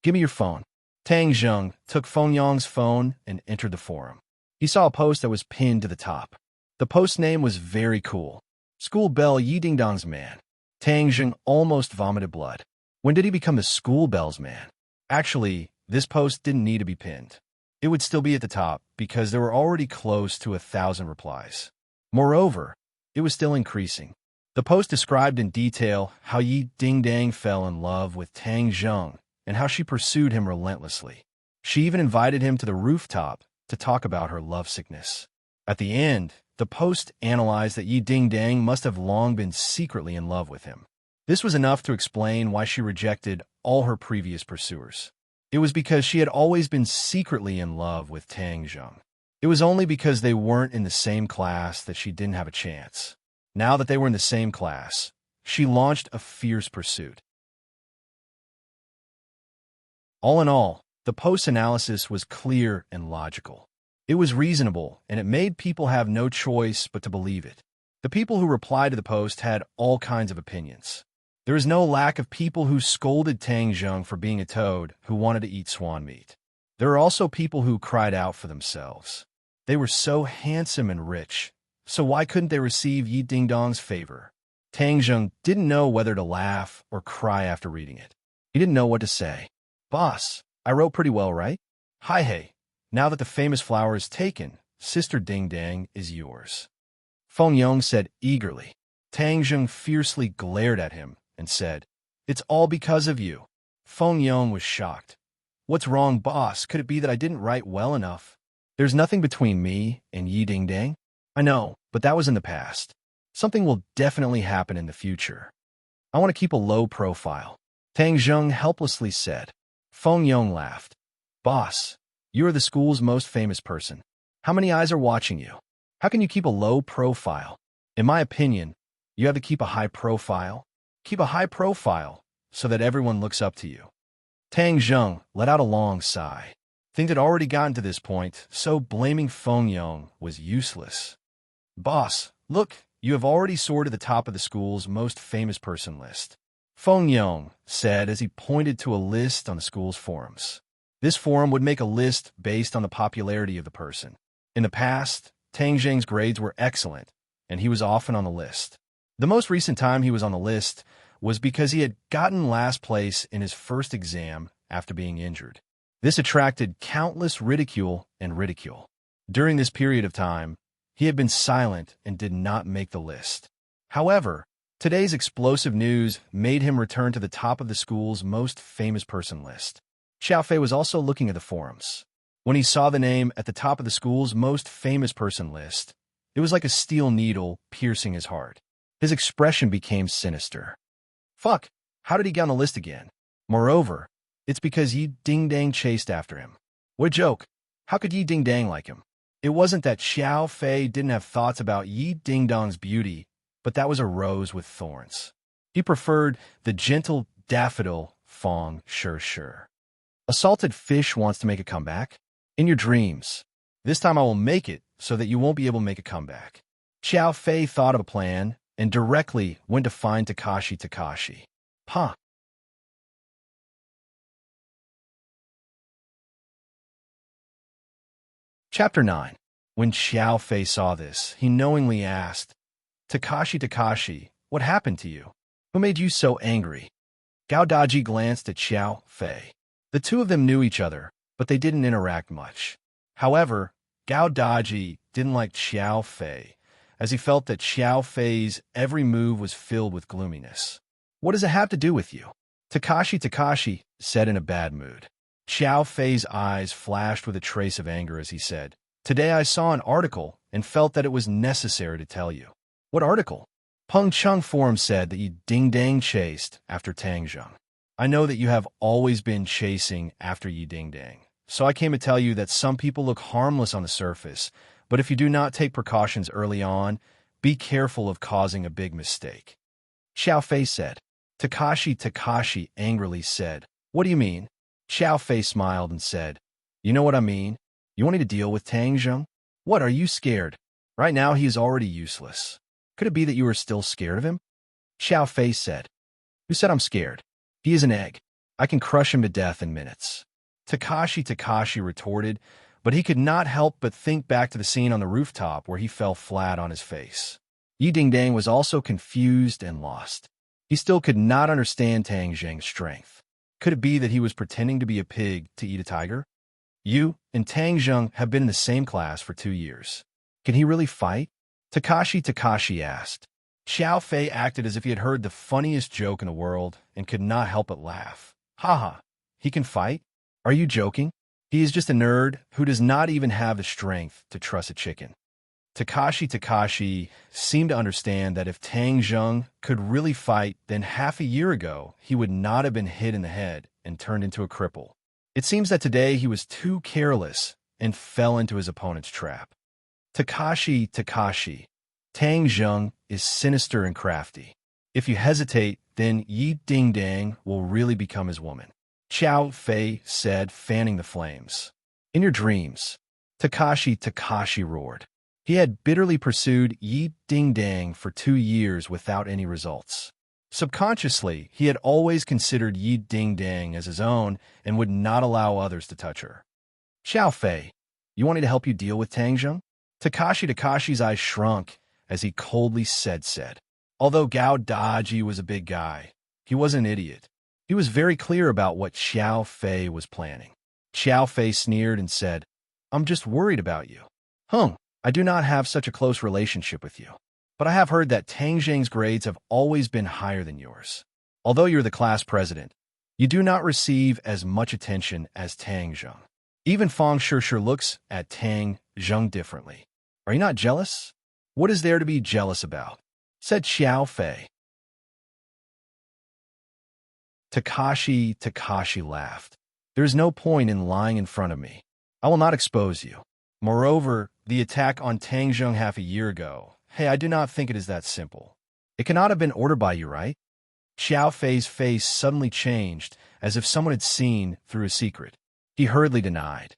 Give me your phone. Tang Zheng took Feng Yong's phone and entered the forum. He saw a post that was pinned to the top. The post name was very cool. School Bell Yi Dingdang's man. Tang Zheng almost vomited blood. When did he become the school bell's man? Actually, this post didn't need to be pinned. It would still be at the top because there were already close to 1,000 replies. Moreover, it was still increasing. The post described in detail how Yi Dingdang fell in love with Tang Zheng and how she pursued him relentlessly. She even invited him to the rooftop to talk about her lovesickness. At the end, the post analyzed that Yi Dingdang must have long been secretly in love with him. This was enough to explain why she rejected all her previous pursuers. It was because she had always been secretly in love with Tang Zheng. It was only because they weren't in the same class that she didn't have a chance. Now that they were in the same class, she launched a fierce pursuit. All in all, the post's analysis was clear and logical. It was reasonable, and it made people have no choice but to believe it. The people who replied to the post had all kinds of opinions. There is no lack of people who scolded Tang Zheng for being a toad who wanted to eat swan meat. There are also people who cried out for themselves. They were so handsome and rich, so why couldn't they receive Yi Dingdang's favor? Tang Zheng didn't know whether to laugh or cry after reading it. He didn't know what to say. Boss, I wrote pretty well, right? Hi, hey. Now that the famous flower is taken, Sister Dingdang is yours. Feng Yong said eagerly. Tang Zheng fiercely glared at him and said, It's all because of you. Feng Yong was shocked. What's wrong, boss? Could it be that I didn't write well enough? There's nothing between me and Yi Dingdang. I know, but that was in the past. Something will definitely happen in the future. I want to keep a low profile. Tang Zheng helplessly said. Feng Yong laughed. Boss, you are the school's most famous person. How many eyes are watching you? How can you keep a low profile? In my opinion, you have to keep a high profile. Keep a high profile so that everyone looks up to you. Tang Zheng let out a long sigh. Things had already gotten to this point, so blaming Feng Yong was useless. Boss, look, you have already soared to the top of the school's most famous person list. Feng Yong said as he pointed to a list on the school's forums. This forum would make a list based on the popularity of the person. In the past, Tang Zheng's grades were excellent, and he was often on the list. The most recent time he was on the list was because he had gotten last place in his first exam after being injured. This attracted countless ridicule and ridicule. During this period of time, he had been silent and did not make the list. However, today's explosive news made him return to the top of the school's most famous person list. Xiao Fei was also looking at the forums. When he saw the name at the top of the school's most famous person list, it was like a steel needle piercing his heart. His expression became sinister. Fuck, how did he get on the list again? Moreover, it's because Yi Ding-Dang chased after him. What a joke. How could Yi Ding-Dang like him? It wasn't that Xiao Fei didn't have thoughts about Yi Ding-Dong's beauty, but that was a rose with thorns. He preferred the gentle daffodil Fong Sure. A salted fish wants to make a comeback? In your dreams. This time I will make it so that you won't be able to make a comeback. Xiao Fei thought of a plan and directly went to find Takashi. Huh. Chapter 9. When Xiao Fei saw this, he knowingly asked, Takashi, what happened to you? Who made you so angry? Gao Daji glanced at Xiao Fei. The two of them knew each other, but they didn't interact much. However, Gao Daji didn't like Xiao Fei, as he felt that Xiao Fei's every move was filled with gloominess. What does it have to do with you? Takashi said in a bad mood. Xiao Fei's eyes flashed with a trace of anger as he said, Today I saw an article and felt that it was necessary to tell you. What article? Peng Chung Forum said that you ding-dang chased after Tang Zheng. I know that you have always been chasing after Yi Ding-Dang, so I came to tell you that some people look harmless on the surface, but if you do not take precautions early on, be careful of causing a big mistake. Xiao Fei said. Takashi angrily said, What do you mean? Xiao Fei smiled and said, You know what I mean? You want me to deal with Tang Zheng? What, are you scared? Right now he is already useless. Could it be that you are still scared of him? Xiao Fei said. Who said I'm scared? He is an egg. I can crush him to death in minutes. Takashi retorted, but he could not help but think back to the scene on the rooftop where he fell flat on his face. Yi Ding-Dang was also confused and lost. He still could not understand Tang Zheng's strength. Could it be that he was pretending to be a pig to eat a tiger? You and Tang Zheng have been in the same class for 2 years. Can he really fight? Takashi asked. Xiao Fei acted as if he had heard the funniest joke in the world and could not help but laugh. Haha, he can fight? Are you joking? He is just a nerd who does not even have the strength to truss a chicken. Takashi seemed to understand that if Tang Zheng could really fight, then half a year ago he would not have been hit in the head and turned into a cripple. It seems that today he was too careless and fell into his opponent's trap. Takashi, Tang Zheng is sinister and crafty. If you hesitate, then Yi Ding-Dang will really become his woman. Xiao Fei said, fanning the flames. In your dreams, Takashi roared. He had bitterly pursued Yi Ding-Dang for 2 years without any results. Subconsciously, he had always considered Yi Ding-Dang as his own and would not allow others to touch her. Xiao Fei, you want me to help you deal with Tang Zheng? Takashi's eyes shrunk as he coldly said. Although Gao Daji was a big guy, he was an idiot. He was very clear about what Xiao Fei was planning. Xiao Fei sneered and said, I'm just worried about you. I do not have such a close relationship with you, but I have heard that Tang Zheng's grades have always been higher than yours. Although you're the class president, you do not receive as much attention as Tang Zheng. Even Fong Sure looks at Tang Zheng differently. Are you not jealous? What is there to be jealous about? Said Xiao Fei. Takashi laughed. There is no point in lying in front of me. I will not expose you. Moreover, the attack on Tang Zheng half a year ago, I do not think it is that simple. It cannot have been ordered by you, right? Xiao Fei's face suddenly changed, as if someone had seen through a secret. He hurriedly denied.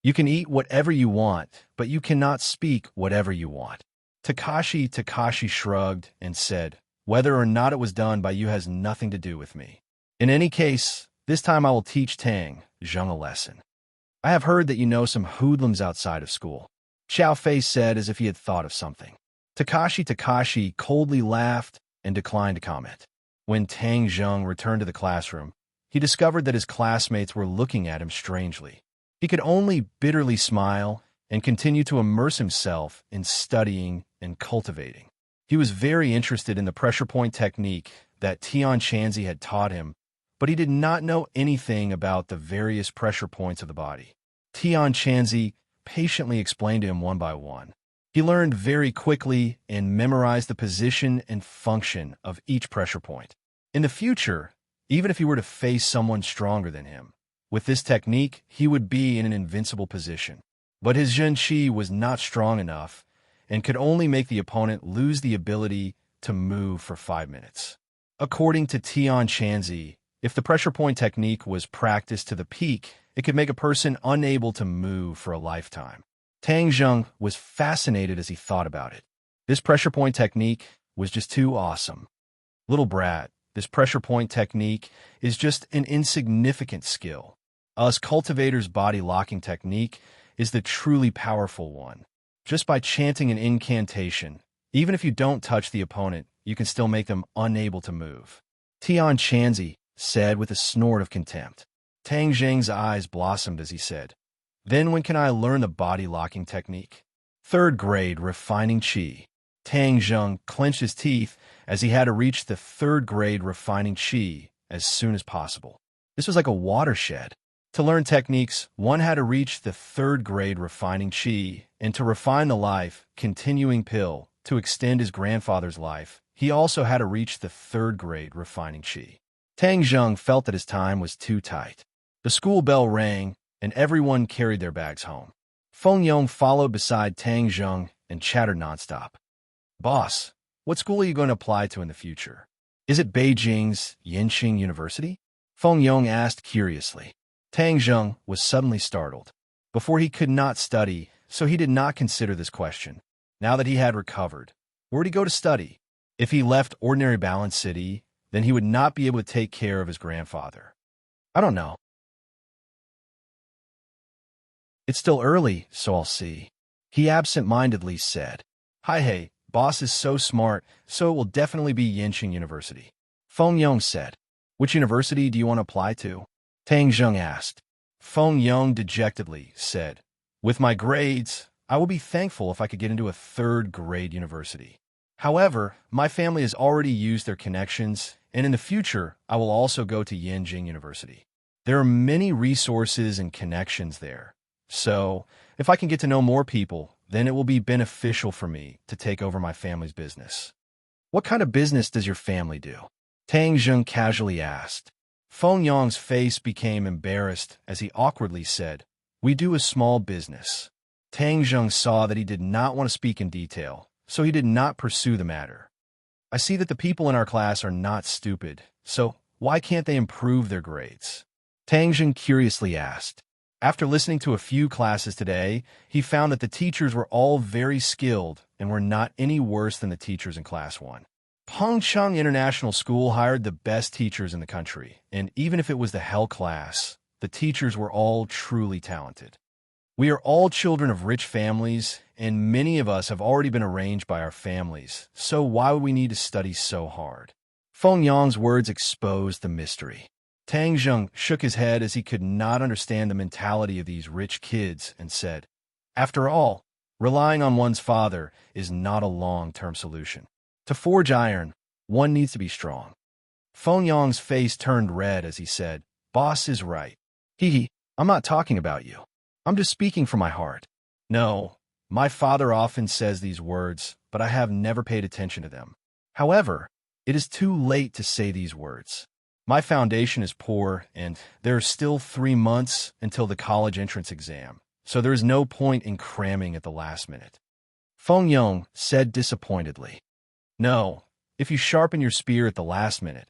You can eat whatever you want, but you cannot speak whatever you want. Takashi shrugged and said, whether or not it was done by you has nothing to do with me. In any case, this time I will teach Tang Zheng a lesson. I have heard that you know some hoodlums outside of school. Xiao Fei said as if he had thought of something. Takashi coldly laughed and declined to comment. When Tang Zheng returned to the classroom, he discovered that his classmates were looking at him strangely. He could only bitterly smile and continue to immerse himself in studying and cultivating. He was very interested in the pressure point technique that Tian Chanzi had taught him, but he did not know anything about the various pressure points of the body. Tian Chanzi patiently explained to him one by one. He learned very quickly and memorized the position and function of each pressure point. In the future, even if he were to face someone stronger than him, with this technique, he would be in an invincible position. But his Zhenqi was not strong enough and could only make the opponent lose the ability to move for 5 minutes. According to Tian Chanzi, if the pressure point technique was practiced to the peak, it could make a person unable to move for a lifetime. Tang Zheng was fascinated as he thought about it. This pressure point technique was just too awesome. Little brat, this pressure point technique is just an insignificant skill. Us cultivators' body locking technique is the truly powerful one. Just by chanting an incantation, even if you don't touch the opponent, you can still make them unable to move. Tian Chanzi said with a snort of contempt. Tang Zheng's eyes blossomed as he said, then when can I learn the body locking technique? 3rd grade refining qi. Tang Zheng clenched his teeth as he had to reach the 3rd grade refining qi as soon as possible. This was like a watershed. To learn techniques, one had to reach the 3rd grade refining qi, and to refine the life, continuing pill, to extend his grandfather's life, he also had to reach the 3rd grade refining qi. Tang Zheng felt that his time was too tight. The school bell rang, and everyone carried their bags home. Feng Yong followed beside Tang Zheng and chattered nonstop. Boss, what school are you going to apply to in the future? Is it Beijing's Yanqing University? Feng Yong asked curiously. Tang Zheng was suddenly startled. Before he could not study, so he did not consider this question. Now that he had recovered, where would he go to study? If he left ordinary Balance City, then he would not be able to take care of his grandfather. I don't know. It's still early, so I'll see. He absent-mindedly said. Hey, boss is so smart, so it will definitely be Yanqing University. Feng Yong said. Which university do you want to apply to? Tang Zheng asked. Feng Yong dejectedly said, with my grades, I will be thankful if I could get into a 3rd grade university. However, my family has already used their connections, and in the future, I will also go to Yanqing University. There are many resources and connections there. So, if I can get to know more people, then it will be beneficial for me to take over my family's business. What kind of business does your family do? Tang Zheng casually asked. Feng Yong's face became embarrassed as he awkwardly said, we do a small business. Tang Zheng saw that he did not want to speak in detail, so he did not pursue the matter. I see that the people in our class are not stupid, so why can't they improve their grades? Tang Zheng curiously asked. After listening to a few classes today, he found that the teachers were all very skilled and were not any worse than the teachers in Class 1. Pengcheng International School hired the best teachers in the country, and even if it was the hell class, the teachers were all truly talented. We are all children of rich families, and many of us have already been arranged by our families, so why would we need to study so hard? Feng Yong's words exposed the mystery. Tang Zheng shook his head as he could not understand the mentality of these rich kids and said, after all, relying on one's father is not a long-term solution. To forge iron, one needs to be strong. Feng Yong's face turned red as he said, boss is right. I'm not talking about you. I'm just speaking from my heart. No, my father often says these words, but I have never paid attention to them. However, it is too late to say these words. My foundation is poor, and there are still 3 months until the college entrance exam, so there is no point in cramming at the last minute. Feng Yong said disappointedly. No, if you sharpen your spear at the last minute,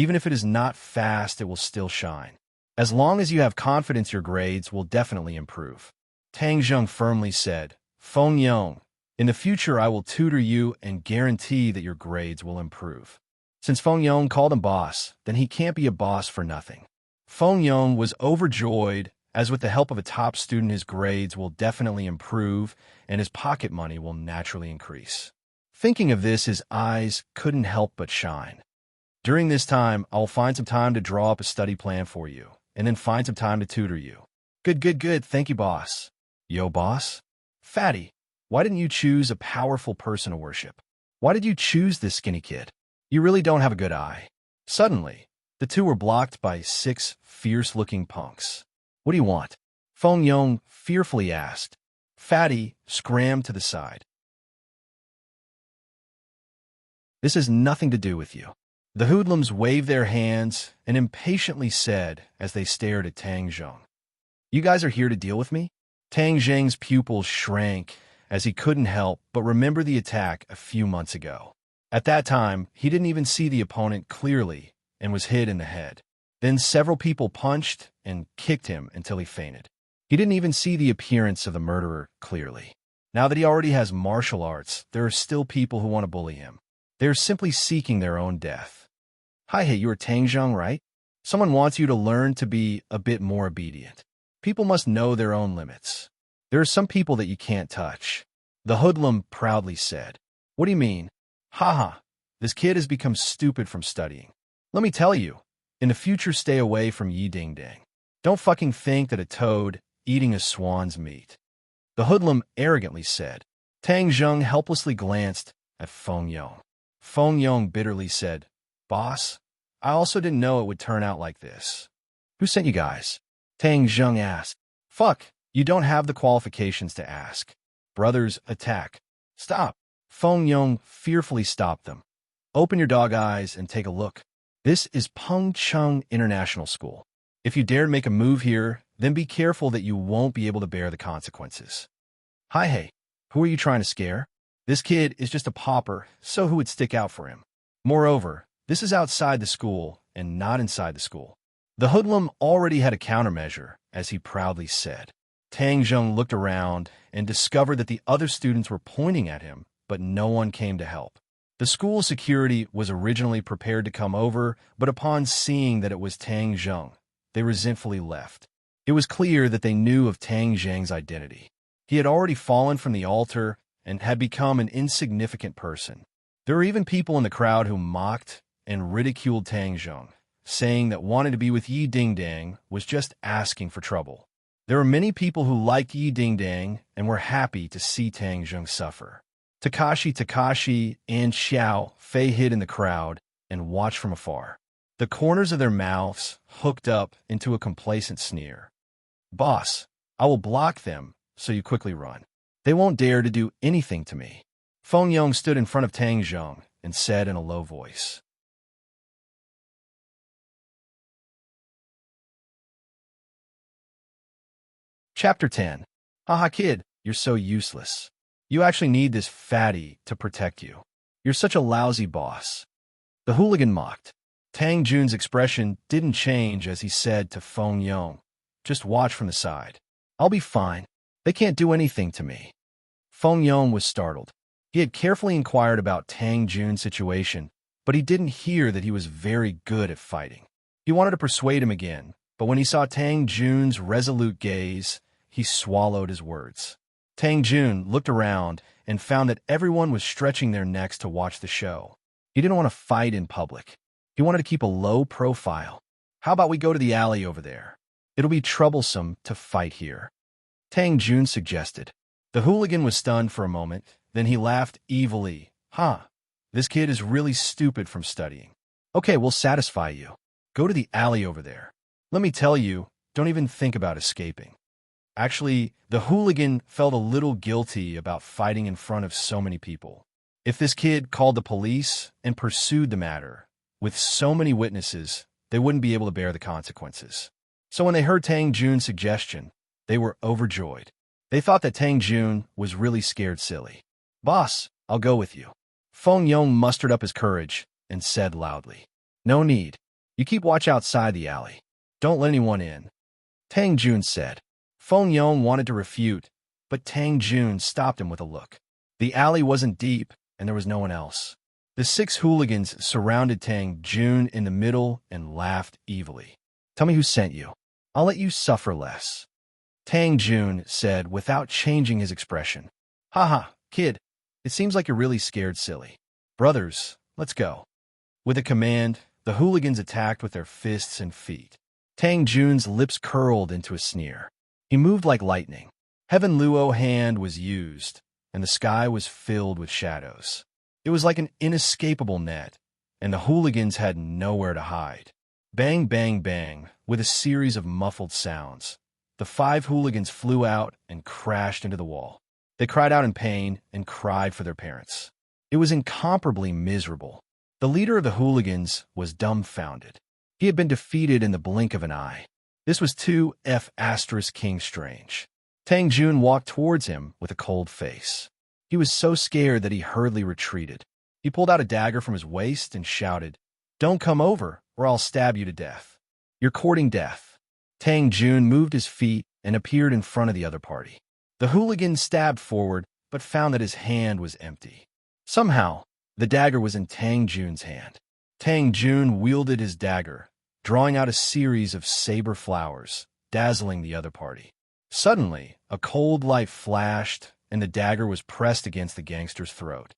Even if it is not fast, it will still shine. As long as you have confidence, your grades will definitely improve. Tang Zheng firmly said, Feng Yong, in the future I will tutor you and guarantee that your grades will improve. Since Feng Yong called him boss, then he can't be a boss for nothing. Feng Yong was overjoyed, as with the help of a top student his grades will definitely improve and his pocket money will naturally increase. Thinking of this, his eyes couldn't help but shine. During this time, I'll find some time to draw up a study plan for you, and then find some time to tutor you. Good. Thank you, boss. Yo, boss? Fatty, why didn't you choose a powerful person to worship? Why did you choose this skinny kid? You really don't have a good eye. Suddenly, the two were blocked by 6 fierce-looking punks. What do you want? Feng Yong fearfully asked. Fatty scrammed to the side. This has nothing to do with you. The hoodlums waved their hands and impatiently said as they stared at Tang Zheng. You guys are here to deal with me? Tang Zheng's pupils shrank as he couldn't help but remember the attack a few months ago. At that time, he didn't even see the opponent clearly and was hit in the head. Then several people punched and kicked him until he fainted. He didn't even see the appearance of the murderer clearly. Now that he already has martial arts, there are still people who want to bully him. They are simply seeking their own death. Hi, hey, you are Tang Zheng, right? Someone wants you to learn to be a bit more obedient. People must know their own limits. There are some people that you can't touch. The hoodlum proudly said. What do you mean? Haha, this kid has become stupid from studying. Let me tell you, in the future stay away from Yi Ding Ding. Don't fucking think that a toad eating a swan's meat. The hoodlum arrogantly said. Tang Zheng helplessly glanced at Feng Yong. Feng Yong bitterly said, Boss, I also didn't know it would turn out like this. Who sent you guys? Tang Zheng asked. Fuck, you don't have the qualifications to ask. Brothers, attack. Stop. Feng Yong fearfully stopped them. Open your dog eyes and take a look. This is Peng Chung International School. If you dare make a move here, then be careful that you won't be able to bear the consequences. Hi, hey, who are you trying to scare? This kid is just a pauper, so who would stick out for him? Moreover, this is outside the school and not inside the school. The hoodlum already had a countermeasure, as he proudly said. Tang Zheng looked around and discovered that the other students were pointing at him, but no one came to help. The school security was originally prepared to come over, but upon seeing that it was Tang Zheng, they resentfully left. It was clear that they knew of Tang Zheng's identity. He had already fallen from the altar and had become an insignificant person. There were even people in the crowd who mocked and ridiculed Tang Zheng, saying that wanting to be with Yi Ding Ding was just asking for trouble. There were many people who liked Yi Ding Ding and were happy to see Tang Zheng suffer. Takashi, and Xiao Fei hid in the crowd and watched from afar. The corners of their mouths hooked up into a complacent sneer. Boss, I will block them, so you quickly run. They won't dare to do anything to me. Feng Yong stood in front of Tang Zheng and said in a low voice. Chapter 10. Haha kid, you're so useless. You actually need this fatty to protect you. You're such a lousy boss. The hooligan mocked. Tang Jun's expression didn't change as he said to Feng Yong, just watch from the side. I'll be fine. They can't do anything to me. Feng Yong was startled. He had carefully inquired about Tang Jun's situation, but he didn't hear that he was very good at fighting. He wanted to persuade him again, but when he saw Tang Jun's resolute gaze, he swallowed his words. Tang Jun looked around and found that everyone was stretching their necks to watch the show. He didn't want to fight in public. He wanted to keep a low profile. How about we go to the alley over there? It'll be troublesome to fight here. Tang Jun suggested. The hooligan was stunned for a moment, then he laughed evilly. This kid is really stupid from studying. Okay, we'll satisfy you. Go to the alley over there. Let me tell you, don't even think about escaping. Actually, the hooligan felt a little guilty about fighting in front of so many people. If this kid called the police and pursued the matter, with so many witnesses, they wouldn't be able to bear the consequences. So when they heard Tang Jun's suggestion, they were overjoyed. They thought that Tang Jun was really scared silly. Boss, I'll go with you. Feng Yong mustered up his courage and said loudly. No need. You keep watch outside the alley. Don't let anyone in, Tang Jun said. Feng Yong wanted to refute, but Tang Jun stopped him with a look. The alley wasn't deep, and there was no one else. The 6 hooligans surrounded Tang Jun in the middle and laughed evilly. Tell me who sent you. I'll let you suffer less, Tang Jun said without changing his expression. Haha, kid, it seems like you're really scared silly. Brothers, let's go. With a command, the hooligans attacked with their fists and feet. Tang Jun's lips curled into a sneer. He moved like lightning. Heaven Luo hand was used, and the sky was filled with shadows. It was like an inescapable net, and the hooligans had nowhere to hide. Bang, bang, bang, with a series of muffled sounds. The 5 hooligans flew out and crashed into the wall. They cried out in pain and cried for their parents. It was incomparably miserable. The leader of the hooligans was dumbfounded. He had been defeated in the blink of an eye. This was too King strange. Tang Jun walked towards him with a cold face. He was so scared that he hurriedly retreated. He pulled out a dagger from his waist and shouted, "Don't come over, or I'll stab you to death. You're courting death." Tang Jun moved his feet and appeared in front of the other party. The hooligan stabbed forward, but found that his hand was empty. Somehow, the dagger was in Tang Jun's hand. Tang Jun wielded his dagger, drawing out a series of saber flowers, dazzling the other party. Suddenly, a cold light flashed, and the dagger was pressed against the gangster's throat.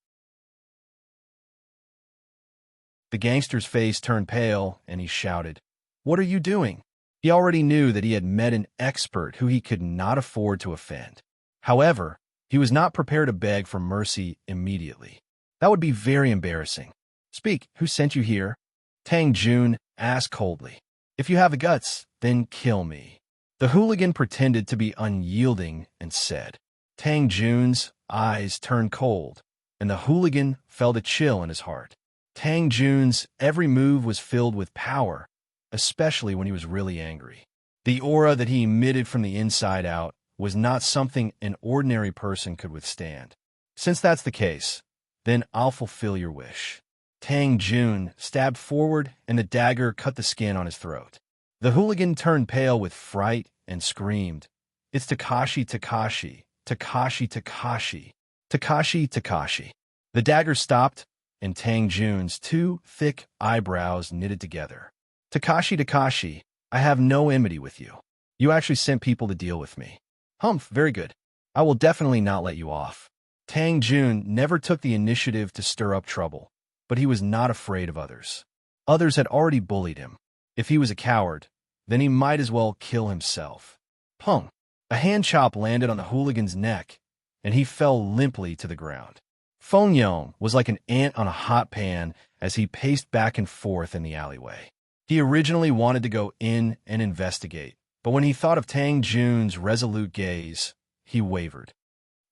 The gangster's face turned pale, and he shouted, "What are you doing?" He already knew that he had met an expert who he could not afford to offend. However, he was not prepared to beg for mercy immediately. That would be very embarrassing. "Speak, who sent you here?" Tang Jun asked coldly. "If you have the guts, then kill me." The hooligan pretended to be unyielding and said. Tang Jun's eyes turned cold, and the hooligan felt a chill in his heart. Tang Jun's every move was filled with power, especially when he was really angry. The aura that he emitted from the inside out was not something an ordinary person could withstand. "Since that's the case, then I'll fulfill your wish." Tang Jun stabbed forward, and the dagger cut the skin on his throat. The hooligan turned pale with fright and screamed, "It's Takashi, Takashi, Takashi, Takashi, Takashi, Takashi." The dagger stopped, and Tang Jun's 2 thick eyebrows knitted together. "Takashi, Takashi, I have no enmity with you. You actually sent people to deal with me. Humph, very good. I will definitely not let you off." Tang Jun never took the initiative to stir up trouble, but he was not afraid of others. Others had already bullied him. If he was a coward, then he might as well kill himself. Pung! A hand chop landed on the hooligan's neck, and he fell limply to the ground. Feng Yong was like an ant on a hot pan as he paced back and forth in the alleyway. He originally wanted to go in and investigate, but when he thought of Tang Jun's resolute gaze, he wavered.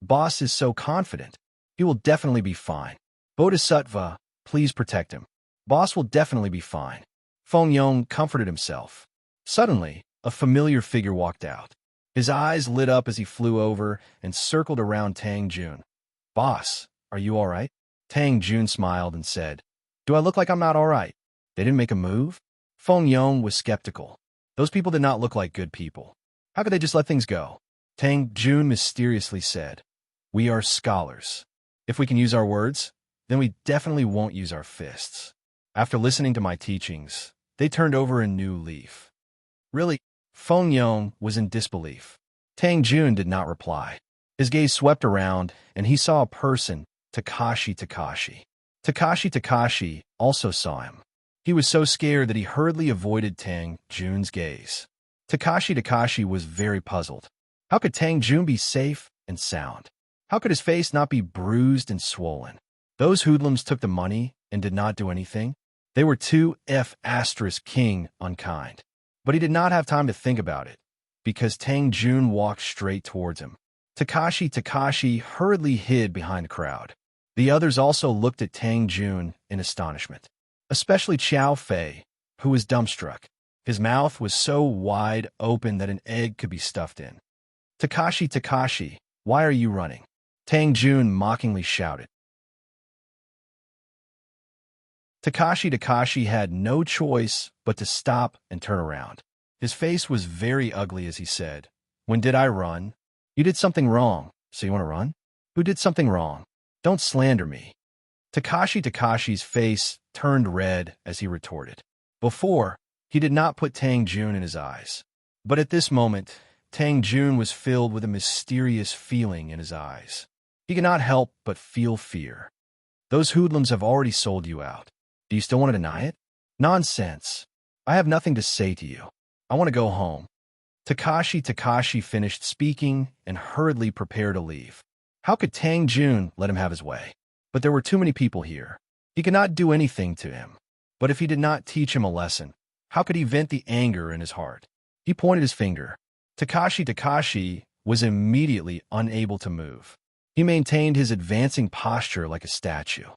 Boss is so confident. He will definitely be fine. Bodhisattva, please protect him. Boss will definitely be fine. Feng Yong comforted himself. Suddenly, a familiar figure walked out. His eyes lit up as he flew over and circled around Tang Jun. "Boss, are you all right?" Tang Jun smiled and said, "Do I look like I'm not all right? They didn't make a move?" Feng Yong was skeptical. Those people did not look like good people. How could they just let things go? Tang Jun mysteriously said, "We are scholars. If we can use our words, then we definitely won't use our fists." After listening to my teachings, they turned over a new leaf. "Really?" Feng Yong was in disbelief. Tang Jun did not reply. His gaze swept around, and he saw a person, Takashi Takashi. Takashi Takashi also saw him. He was so scared that he hurriedly avoided Tang Jun's gaze. Takashi Takashi was very puzzled. How could Tang Jun be safe and sound? How could his face not be bruised and swollen? Those hoodlums took the money and did not do anything. They were too King unkind. But he did not have time to think about it, because Tang Jun walked straight towards him. Takashi Takashi hurriedly hid behind the crowd. The others also looked at Tang Jun in astonishment, especially Qiao Fei, who was dumbstruck. His mouth was so wide open that an egg could be stuffed in. "Takashi Takashi, why are you running?" Tang Jun mockingly shouted. Takashi had no choice but to stop and turn around. His face was very ugly as he said, "When did I run? You did something wrong, so you want to run? Who did something wrong? Don't slander me." Takashi's face turned red as he retorted. Before, he did not put Tang Jun in his eyes. But at this moment, Tang Jun was filled with a mysterious feeling in his eyes. He could not help but feel fear. "Those hoodlums have already sold you out. Do you still want to deny it?" "Nonsense. I have nothing to say to you. I want to go home." Takashi finished speaking and hurriedly prepared to leave. How could Tang Jun let him have his way? But there were too many people here. He could not do anything to him. But if he did not teach him a lesson, how could he vent the anger in his heart? He pointed his finger. Takashi was immediately unable to move. He maintained his advancing posture like a statue.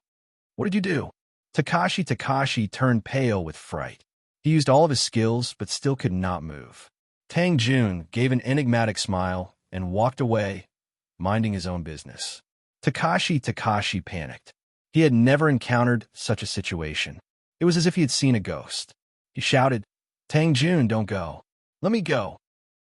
"What did you do?" Takashi turned pale with fright. He used all of his skills, but still could not move. Tang Jun gave an enigmatic smile and walked away, minding his own business. Takashi panicked. He had never encountered such a situation. It was as if he had seen a ghost. He shouted, "Tang Jun, don't go. Let me go."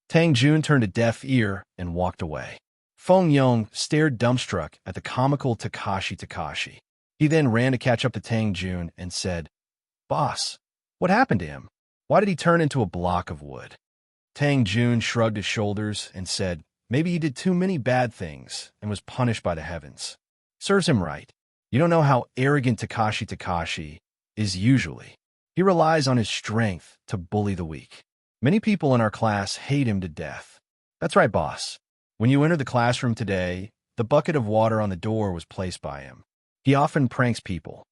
Tang Jun turned a deaf ear and walked away. Feng Yong stared dumbstruck at the comical Takashi. He then ran to catch up to Tang Jun and said, "Boss, what happened to him? Why did he turn into a block of wood?" Tang Jun shrugged his shoulders and said, "Maybe he did too many bad things and was punished by the heavens. Serves him right. You don't know how arrogant Takashi is usually. He relies on his strength to bully the weak. Many people in our class hate him to death." "That's right, boss. When you entered the classroom today, the bucket of water on the door was placed by him. He often pranks people."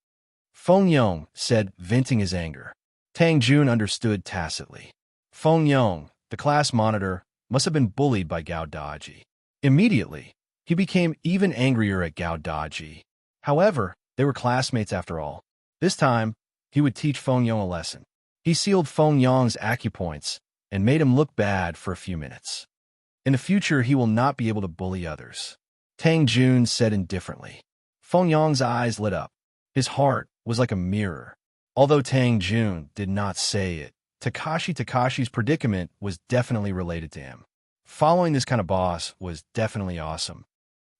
Feng Yong said, venting his anger. Tang Jun understood tacitly. Feng Yong, the class monitor, must have been bullied by Gao Daji. Immediately, he became even angrier at Gao Daji. However, they were classmates after all. This time, he would teach Feng Yong a lesson. He sealed Feng Yong's acupoints and made him look bad for a few minutes. In the future, he will not be able to bully others. Tang Jun said indifferently. Feng Yong's eyes lit up. His heart was like a mirror. Although Tang Jun did not say it, Takashi's predicament was definitely related to him. Following this kind of boss was definitely awesome.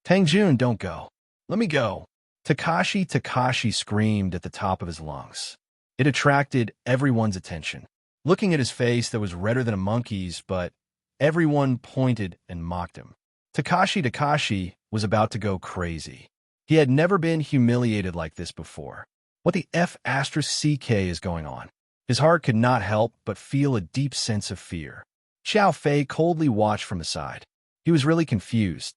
"Tang Jun, don't go. Let me go." Takashi screamed at the top of his lungs. It attracted everyone's attention. Looking at his face that was redder than a monkey's, but everyone pointed and mocked him. Takashi was about to go crazy. He had never been humiliated like this before. What the F***CK is going on? His heart could not help but feel a deep sense of fear. Xiao Fei coldly watched from the side. He was really confused.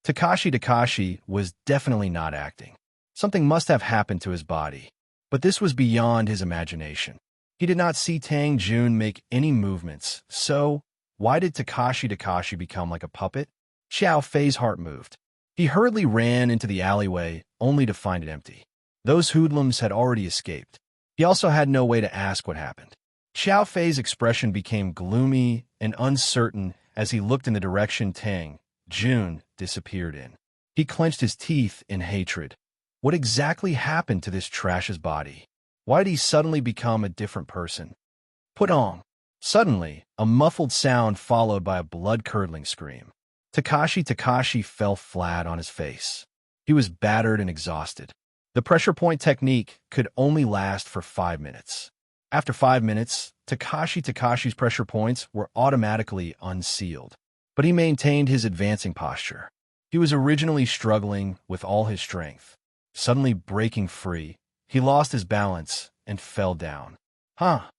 Takashi was definitely not acting. Something must have happened to his body. But this was beyond his imagination. He did not see Tang Jun make any movements, so why did Takashi become like a puppet? Xiao Fei's heart moved. He hurriedly ran into the alleyway, only to find it empty. Those hoodlums had already escaped. He also had no way to ask what happened. Xiao Fei's expression became gloomy and uncertain as he looked in the direction Tang Jun disappeared in. He clenched his teeth in hatred. What exactly happened to this trash's body? Why did he suddenly become a different person? "Put on." Suddenly, a muffled sound followed by a blood-curdling scream. Takashi fell flat on his face. He was battered and exhausted. The pressure point technique could only last for 5 minutes. After 5 minutes, Takashi's pressure points were automatically unsealed. But he maintained his advancing posture. He was originally struggling with all his strength. Suddenly breaking free, he lost his balance and fell down. "Huh!"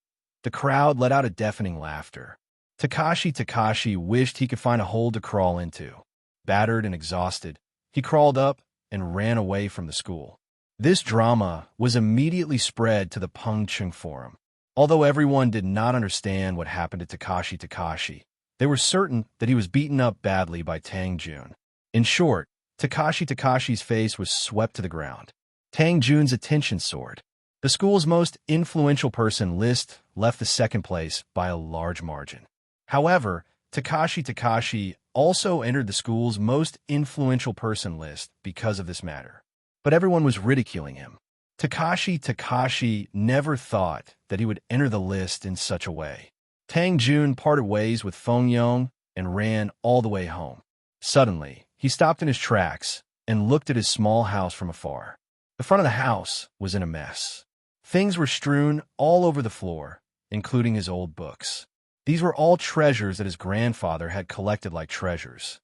The crowd let out a deafening laughter. Takashi wished he could find a hole to crawl into. Battered and exhausted, he crawled up and ran away from the school. This drama was immediately spread to the Pengcheng Forum. Although everyone did not understand what happened to Takashi, they were certain that he was beaten up badly by Tang Jun. In short, Takashi's face was swept to the ground. Tang Jun's attention soared. The school's most influential person list left the second place by a large margin. However, Takashi also entered the school's most influential person list because of this matter. but everyone was ridiculing him. Takashi never thought that he would enter the list in such a way. Tang Jun parted ways with Feng Yong and ran all the way home. Suddenly, he stopped in his tracks and looked at his small house from afar. The front of the house was in a mess. Things were strewn all over the floor, including his old books. These were all treasures that his grandfather had collected like treasures.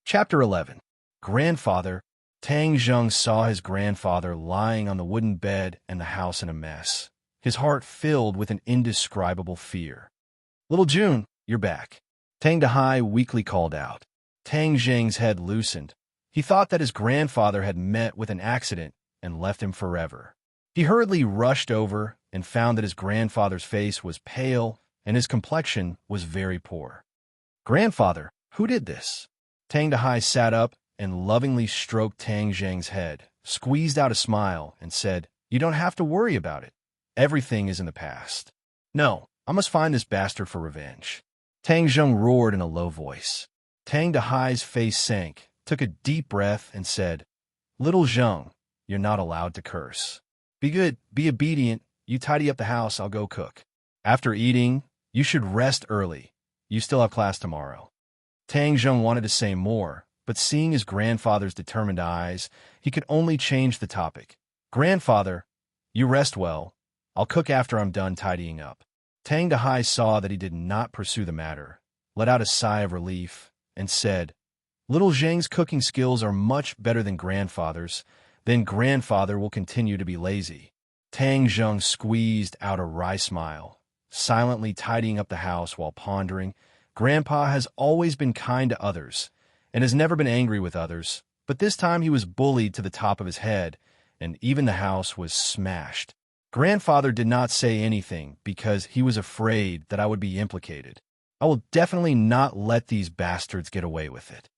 Chapter 11. Grandfather. Tang Zheng saw his grandfather lying on the wooden bed and the house in a mess. His heart filled with an indescribable fear. "Little June, you're back," Tang Dahai weakly called out. Tang Zheng's head loosened. He thought that his grandfather had met with an accident and left him forever. He hurriedly rushed over and found that his grandfather's face was pale and his complexion was very poor. "Grandfather, who did this?" Tang Dahai sat up and lovingly stroked Tang Zheng's head, squeezed out a smile, and said, "You don't have to worry about it. Everything is in the past. No, I must find this bastard for revenge." Tang Zheng roared in a low voice. Tang Dahai's face sank, took a deep breath, and said, "Little Zheng, you're not allowed to curse. Be good, be obedient. You tidy up the house, I'll go cook. After eating, you should rest early. You still have class tomorrow." Tang Zheng wanted to say more, but seeing his grandfather's determined eyes, he could only change the topic. "Grandfather, you rest well. I'll cook after I'm done tidying up." Tang Dahai saw that he did not pursue the matter, let out a sigh of relief, and said, "Little Zheng's cooking skills are much better than grandfather's. Then grandfather will continue to be lazy." Tang Zheng squeezed out a wry smile, silently tidying up the house while pondering. Grandpa has always been kind to others and has never been angry with others, but this time he was bullied to the top of his head, and even the house was smashed. Grandfather did not say anything because he was afraid that I would be implicated. I will definitely not let these bastards get away with it.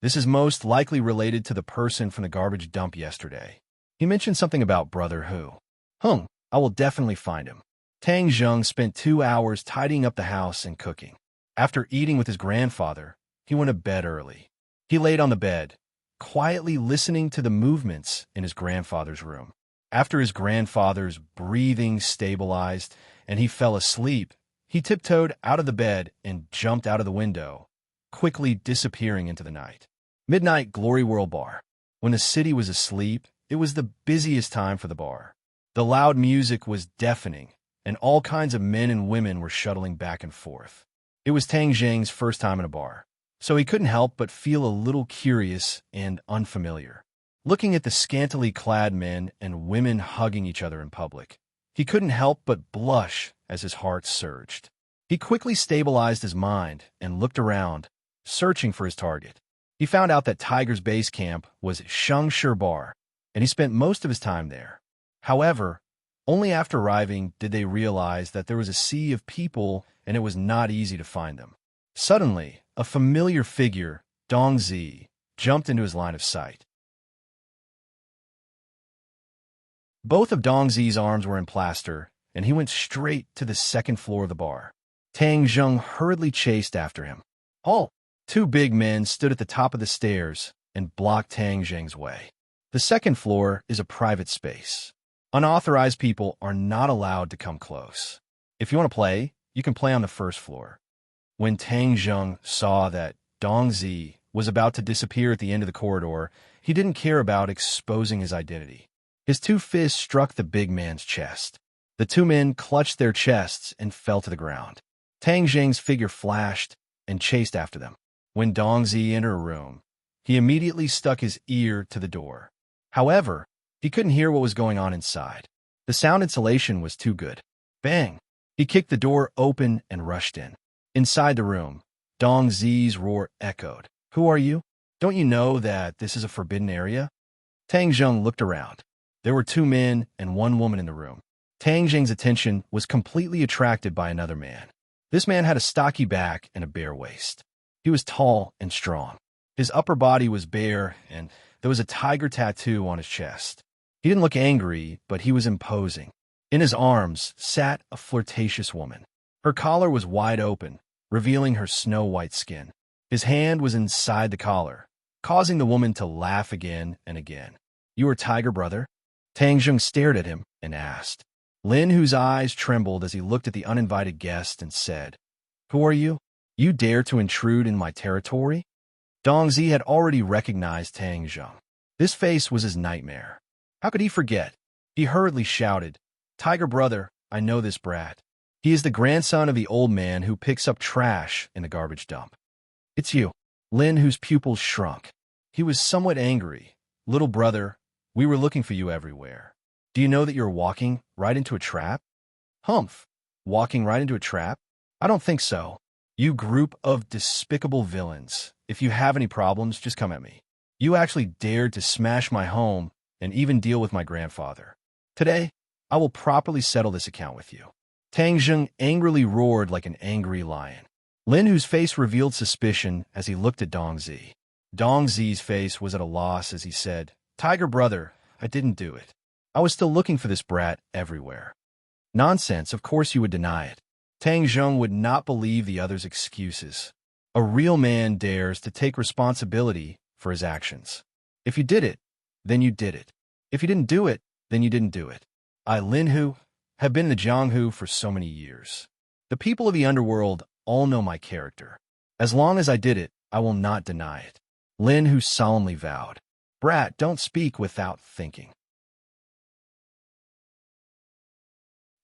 This is most likely related to the person from the garbage dump yesterday. He mentioned something about Brother Hu. I will definitely find him. Tang Zheng spent 2 hours tidying up the house and cooking. After eating with his grandfather, he went to bed early. He laid on the bed, quietly listening to the movements in his grandfather's room. After his grandfather's breathing stabilized and he fell asleep, he tiptoed out of the bed and jumped out of the window, quickly disappearing into the night. Midnight Glory World Bar. When the city was asleep, it was the busiest time for the bar. The loud music was deafening, and all kinds of men and women were shuttling back and forth. It was Tang Zheng's first time in a bar, so he couldn't help but feel a little curious and unfamiliar. Looking at the scantily clad men and women hugging each other in public, he couldn't help but blush as his heart surged. He quickly stabilized his mind and looked around, searching for his target. He found out that Tiger's base camp was Shangshi Bar, and he spent most of his time there. However, only after arriving did they realize that there was a sea of people and it was not easy to find them. Suddenly, a familiar figure, Dong Zi, jumped into his line of sight. Both of Dong Zi's arms were in plaster, and he went straight to the second floor of the bar. Tang Zheng hurriedly chased after him. Halt! 2 big men stood at the top of the stairs and blocked Tang Zheng's way. The second floor is a private space. Unauthorized people are not allowed to come close. If you want to play, you can play on the first floor. When Tang Zheng saw that Dong Zi was about to disappear at the end of the corridor, he didn't care about exposing his identity. His 2 fists struck the big man's chest. The 2 men clutched their chests and fell to the ground. Tang Zheng's figure flashed and chased after them. When Dong Zi entered a room, he immediately stuck his ear to the door. However, he couldn't hear what was going on inside. The sound insulation was too good. Bang! He kicked the door open and rushed in. Inside the room, Dong Zi's roar echoed. "Who are you? Don't you know that this is a forbidden area?" Tang Zheng looked around. There were 2 men and 1 woman in the room. Tang Zheng's attention was completely attracted by another man. This man had a stocky back and a bare waist. He was tall and strong. His upper body was bare, and there was a tiger tattoo on his chest. He didn't look angry, but he was imposing. In his arms sat a flirtatious woman. Her collar was wide open, revealing her snow-white skin. His hand was inside the collar, causing the woman to laugh again and again. "You are Tiger Brother?" Tang Zheng stared at him and asked. Lin Hu's eyes trembled as he looked at the uninvited guest and said, "Who are you? You dare to intrude in my territory?" Dong Zi had already recognized Tang Zheng. This face was his nightmare. How could he forget? He hurriedly shouted, "Tiger Brother, I know this brat. He is the grandson of the old man who picks up trash in the garbage dump." "It's you." Lin Hu's pupils shrunk. He was somewhat angry. "Little brother, we were looking for you everywhere. Do you know that you're walking right into a trap?" "Humph. Walking right into a trap? I don't think so. You group of despicable villains. If you have any problems, just come at me. You actually dared to smash my home and even deal with my grandfather. Today, I will properly settle this account with you." Tang Zheng angrily roared like an angry lion. Lin Hu's face revealed suspicion as he looked at Dong Zi. Dong Zi's face was at a loss as he said, "Tiger Brother, I didn't do it. I was still looking for this brat everywhere." "Nonsense, of course you would deny it." Tang Zheng would not believe the other's excuses. A real man dares to take responsibility for his actions. If you did it, then you did it. If you didn't do it, then you didn't do it. I, Lin Hu, have been in the Jianghu for so many years. The people of the underworld all know my character. As long as I did it, I will not deny it. Lin Hu solemnly vowed. "Brat, don't speak without thinking.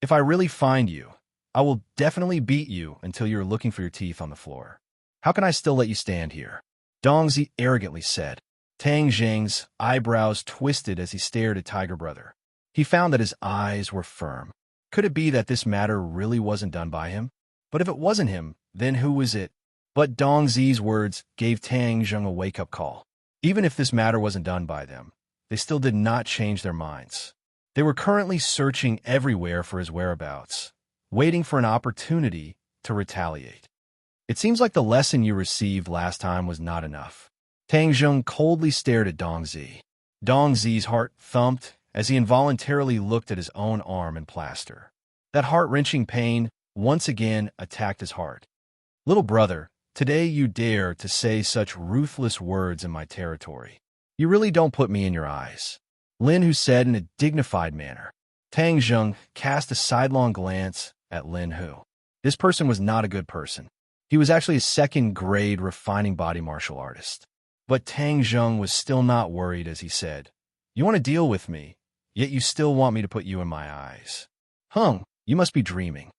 If I really find you, I will definitely beat you until you're looking for your teeth on the floor. How can I still let you stand here?" Dong Zi arrogantly said. Tang Zheng's eyebrows twisted as he stared at Tiger Brother. He found that his eyes were firm. Could it be that this matter really wasn't done by him? But if it wasn't him, then who was it? But Dong Zi's words gave Tang Zheng a wake-up call. Even if this matter wasn't done by them, they still did not change their minds. They were currently searching everywhere for his whereabouts, waiting for an opportunity to retaliate. "It seems like the lesson you received last time was not enough." Tang Zheng coldly stared at Dong Zi. Dong Zi's heart thumped as he involuntarily looked at his own arm and plaster. That heart-wrenching pain once again attacked his heart. "Little brother, today you dare to say such ruthless words in my territory. You really don't put me in your eyes," Lin Hu said in a dignified manner. Tang Zheng cast a sidelong glance at Lin Hu. This person was not a good person. He was actually a second-grade refining body martial artist. But Tang Zheng was still not worried as he said, "You want to deal with me, yet you still want me to put you in my eyes. You must be dreaming.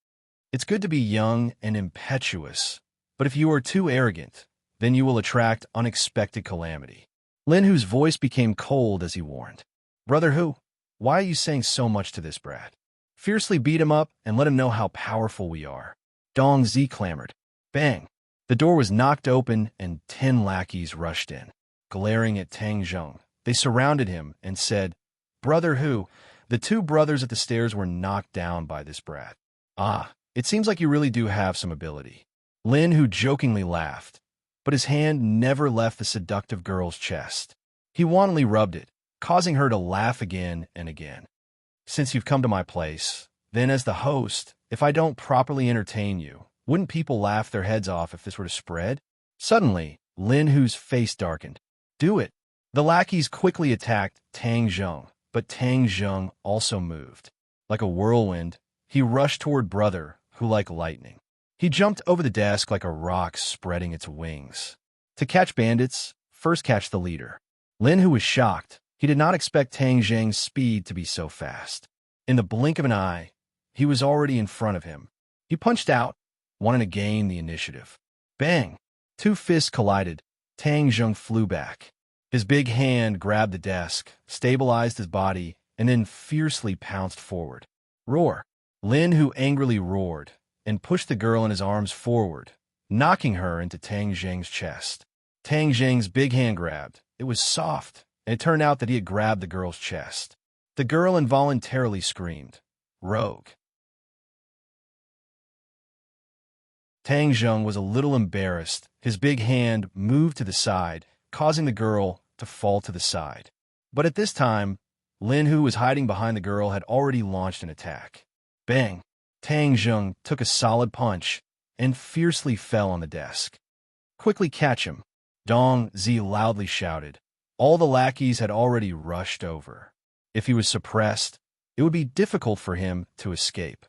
It's good to be young and impetuous, but if you are too arrogant, then you will attract unexpected calamity." Lin Hu's voice became cold as he warned. "Brother Hu, why are you saying so much to this brat? Fiercely beat him up and let him know how powerful we are." Dong Zi clamored. Bang! The door was knocked open and 10 lackeys rushed in. Glaring at Tang Zheng, they surrounded him and said, "Brother Hu, the 2 brothers at the stairs were knocked down by this brat. Ah, it seems like you really do have some ability." Lin Hu jokingly laughed, but his hand never left the seductive girl's chest. He wantonly rubbed it, causing her to laugh again and again. "Since you've come to my place, then as the host, if I don't properly entertain you, wouldn't people laugh their heads off if this were to spread?" Suddenly, Lin Hu's face darkened. "Do it." The lackeys quickly attacked Tang Zheng, but Tang Zheng also moved. Like a whirlwind, he rushed toward Brother Hu like lightning. He jumped over the desk like a rock spreading its wings. To catch bandits, first catch the leader. Lin Hu was shocked. He did not expect Tang Zheng's speed to be so fast. In the blink of an eye, he was already in front of him. He punched out, wanting to gain the initiative. Bang! 2 fists collided. Tang Zheng flew back. His big hand grabbed the desk, stabilized his body, and then fiercely pounced forward. Roar! Lin Hu angrily roared and pushed the girl in his arms forward, knocking her into Tang Zheng's chest. Tang Zheng's big hand grabbed. It was soft, and it turned out that he had grabbed the girl's chest. The girl involuntarily screamed, "Rogue!" Tang Zheng was a little embarrassed. His big hand moved to the side, causing the girl to fall to the side. But at this time, Lin Hu was hiding behind the girl had already launched an attack. Bang! Tang Zheng took a solid punch and fiercely fell on the desk. "Quickly catch him," Dong Zi loudly shouted. All the lackeys had already rushed over. If he was suppressed, it would be difficult for him to escape.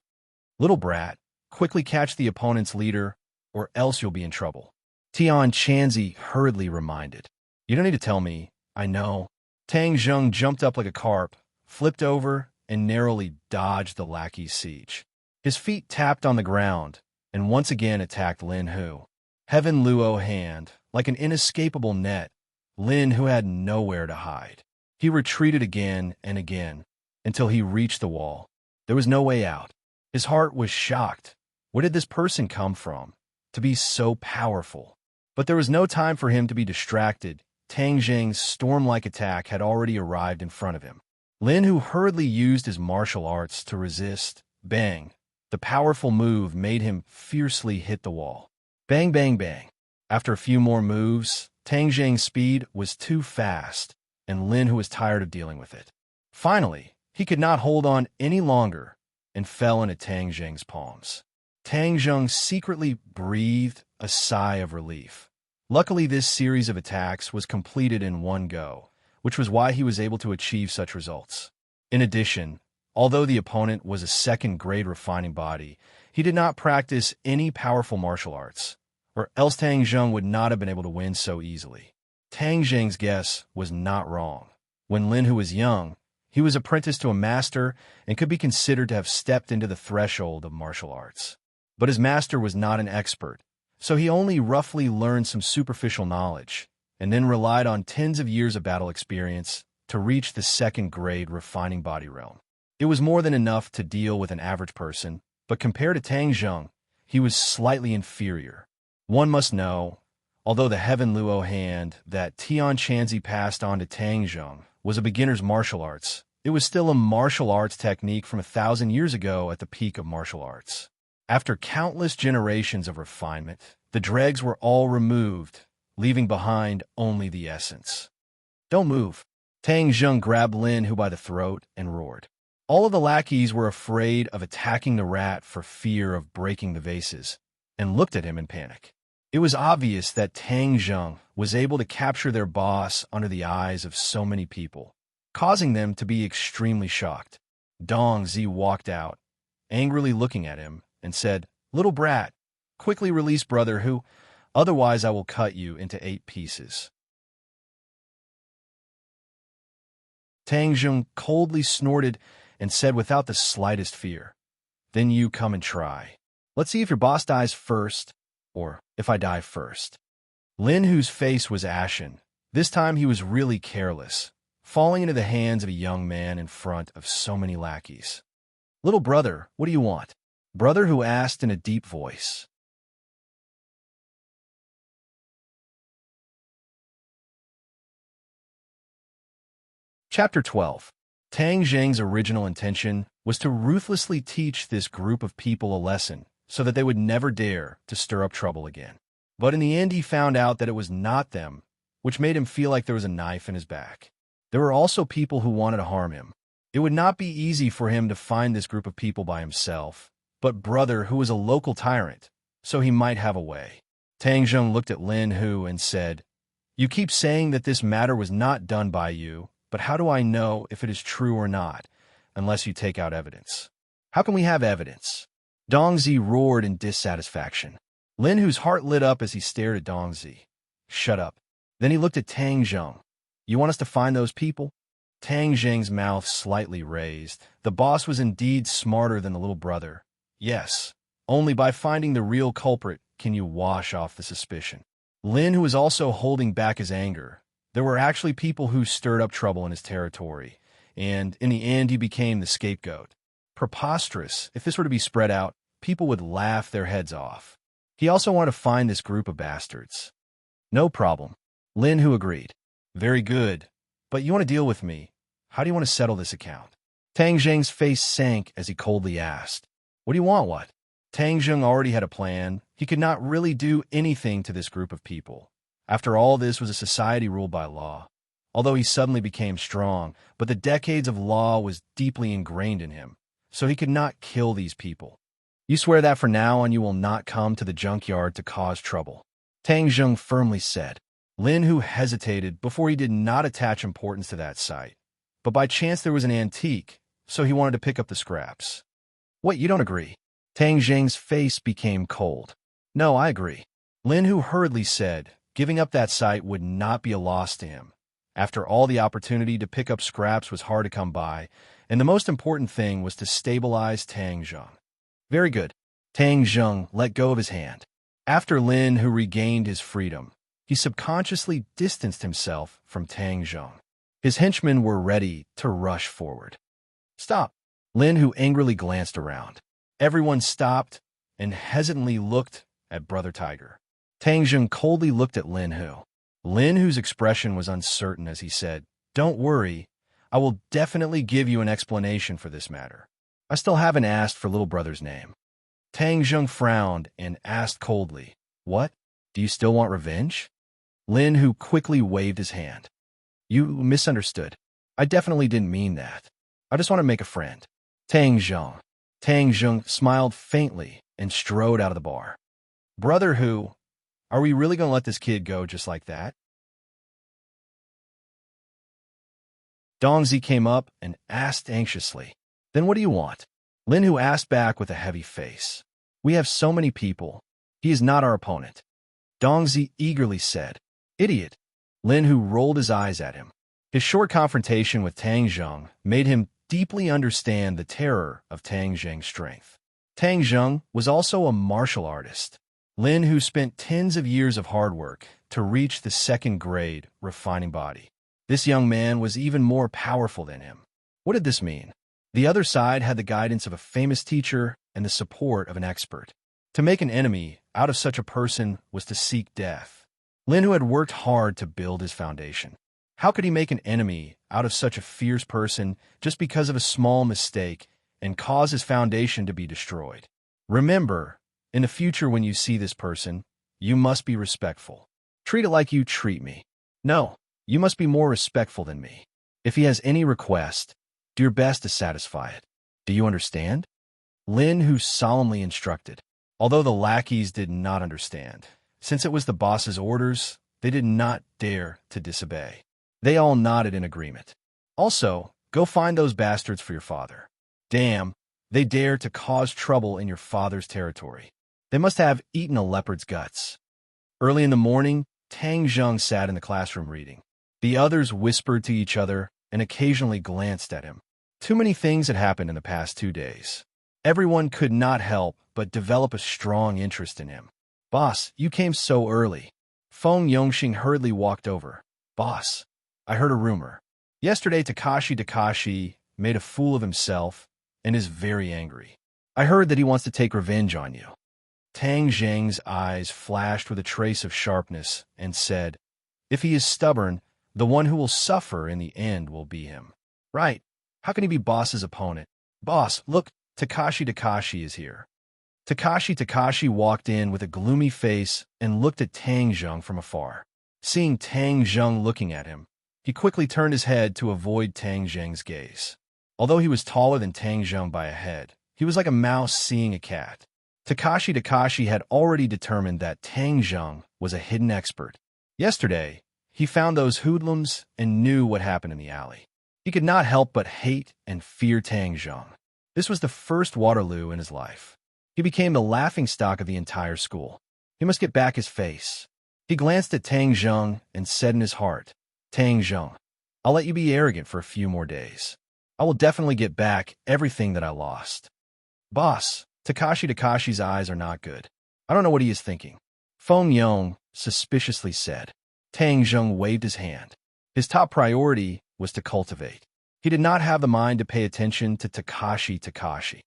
"Little brat, quickly catch the opponent's leader, or else you'll be in trouble," Tian Chanzi hurriedly reminded. "You don't need to tell me. I know." Tang Zheng jumped up like a carp, flipped over, and narrowly dodged the lackey's siege. His feet tapped on the ground, and once again attacked Lin Hu. Heaven Luo hand, like an inescapable net, Lin Hu had nowhere to hide. He retreated again and again, until he reached the wall. There was no way out. His heart was shocked. Where did this person come from, to be so powerful? But there was no time for him to be distracted. Tang Zheng's storm-like attack had already arrived in front of him. Lin Hu hurriedly used his martial arts to resist. Bang! The powerful move made him fiercely hit the wall. Bang, bang, bang. After a few more moves, Tang Zheng's speed was too fast, and Lin Hu was tired of dealing with it. Finally, he could not hold on any longer and fell into Tang Zheng's palms. Tang Zheng secretly breathed a sigh of relief. Luckily, this series of attacks was completed in one go, which was why he was able to achieve such results. In addition, although the opponent was a second-grade refining body, he did not practice any powerful martial arts, or else Tang Zheng would not have been able to win so easily. Tang Zheng's guess was not wrong. When Lin Hu was young, he was apprenticed to a master and could be considered to have stepped into the threshold of martial arts. But his master was not an expert, so he only roughly learned some superficial knowledge, and then relied on tens of years of battle experience to reach the second-grade refining body realm. It was more than enough to deal with an average person, but compared to Tang Zheng, he was slightly inferior. One must know, although the Heaven Luo hand that Tian Chanzi passed on to Tang Zheng was a beginner's martial arts, it was still a martial arts technique from 1,000 years ago at the peak of martial arts. After countless generations of refinement, the dregs were all removed, leaving behind only the essence. "Don't move." Tang Zheng grabbed Lin Hu by the throat and roared. All of the lackeys were afraid of attacking the rat for fear of breaking the vases, and looked at him in panic. It was obvious that Tang Zheng was able to capture their boss under the eyes of so many people, causing them to be extremely shocked. Dong Zi walked out, angrily looking at him, and said, "Little brat, quickly release Brother Hu, otherwise I will cut you into 8 pieces." Tang Zheng coldly snorted and said without the slightest fear, "Then you come and try. Let's see if your boss dies first, or if I die first." Lin Hu's face was ashen. This time he was really careless, falling into the hands of a young man in front of so many lackeys. "Little brother, what do you want?" Brother Hu asked in a deep voice. Chapter 12. Tang Zheng's original intention was to ruthlessly teach this group of people a lesson so that they would never dare to stir up trouble again. But in the end he found out that it was not them, which made him feel like there was a knife in his back. There were also people who wanted to harm him. It would not be easy for him to find this group of people by himself, but Brother Hu was a local tyrant, so he might have a way. Tang Zheng looked at Lin Hu and said, "You keep saying that this matter was not done by you, but how do I know if it is true or not, unless you take out evidence?" "How can we have evidence?" Dong Zi roared in dissatisfaction. Lin Hu's heart lit up as he stared at Dong Zi. "Shut up." Then he looked at Tang Zheng. "You want us to find those people?" Tang Zheng's mouth slightly raised. The boss was indeed smarter than the little brother. Yes, only by finding the real culprit can you wash off the suspicion. Lin Hu was also holding back his anger. There were actually people who stirred up trouble in his territory, and in the end he became the scapegoat. Preposterous. If this were to be spread out, people would laugh their heads off. He also wanted to find this group of bastards. "No problem." Lin Hu agreed. "Very good. But you want to deal with me. How do you want to settle this account?" Tang Zheng's face sank as he coldly asked, "What do you want, what?" Tang Zheng already had a plan. He could not really do anything to this group of people. After all, this was a society ruled by law. Although he suddenly became strong, but the decades of law was deeply ingrained in him, so he could not kill these people. You swear that from now on you will not come to the junkyard to cause trouble? Tang Zheng firmly said. Lin Hu hesitated before he did not attach importance to that sight. But by chance there was an antique, so he wanted to pick up the scraps. What, you don't agree? Tang Zheng's face became cold. No, I agree. Lin Hu hurriedly said, giving up that sight would not be a loss to him. After all, the opportunity to pick up scraps was hard to come by, and the most important thing was to stabilize Tang Zheng. Very good. Tang Zheng let go of his hand. After Lin Hu regained his freedom, he subconsciously distanced himself from Tang Zheng. His henchmen were ready to rush forward. Stop! Lin Hu angrily glanced around. Everyone stopped and hesitantly looked at Brother Tiger. Tang Zheng coldly looked at Lin Hu. Lin Hu's expression was uncertain as he said, Don't worry, I will definitely give you an explanation for this matter. I still haven't asked for little brother's name. Tang Zheng frowned and asked coldly, What? Do you still want revenge? Lin Hu quickly waved his hand. You misunderstood. I definitely didn't mean that. I just want to make a friend. Tang Zheng. Tang Zheng smiled faintly and strode out of the bar. Brother Hu, are we really going to let this kid go just like that? Dongzi came up and asked anxiously, Then what do you want? Lin Hu asked back with a heavy face. We have so many people. He is not our opponent. Dongzi eagerly said, Idiot. Lin Hu rolled his eyes at him. His short confrontation with Tang Zheng made him deeply understand the terror of Tang Zheng's strength. Tang Zheng was also a martial artist. Lin Hu spent tens of years of hard work to reach the second grade refining body. This young man was even more powerful than him. What did this mean? The other side had the guidance of a famous teacher and the support of an expert. To make an enemy out of such a person was to seek death. Lin Hu had worked hard to build his foundation. How could he make an enemy out of such a fierce person just because of a small mistake and cause his foundation to be destroyed? Remember, in the future when you see this person, you must be respectful. Treat it like you treat me. No, you must be more respectful than me. If he has any request, do your best to satisfy it. Do you understand? Lin Hu solemnly instructed. Although the lackeys did not understand, since it was the boss's orders, they did not dare to disobey. They all nodded in agreement. Also, go find those bastards for your father. Damn, they dare to cause trouble in your father's territory. They must have eaten a leopard's guts. Early in the morning, Tang Zheng sat in the classroom reading. The others whispered to each other and occasionally glanced at him. Too many things had happened in the past 2 days. Everyone could not help but develop a strong interest in him. Boss, you came so early. Feng Yongxing hurriedly walked over. Boss, I heard a rumor. Yesterday Takashi made a fool of himself and is very angry. I heard that he wants to take revenge on you. Tang Zheng's eyes flashed with a trace of sharpness and said, If he is stubborn, the one who will suffer in the end will be him. Right. How can he be boss's opponent? Boss, look, Takashi is here. Takashi walked in with a gloomy face and looked at Tang Zheng from afar. Seeing Tang Zheng looking at him, he quickly turned his head to avoid Tang Zheng's gaze. Although he was taller than Tang Zheng by a head, he was like a mouse seeing a cat. Takashi had already determined that Tang Zheng was a hidden expert. Yesterday, he found those hoodlums and knew what happened in the alley. He could not help but hate and fear Tang Zheng. This was the first Waterloo in his life. He became the laughingstock of the entire school. He must get back his face. He glanced at Tang Zheng and said in his heart, Tang Zheng, I'll let you be arrogant for a few more days. I will definitely get back everything that I lost. Boss, Takashi's eyes are not good. I don't know what he is thinking. Feng Yong suspiciously said. Tang Zheng waved his hand. His top priority was to cultivate. He did not have the mind to pay attention to Takashi.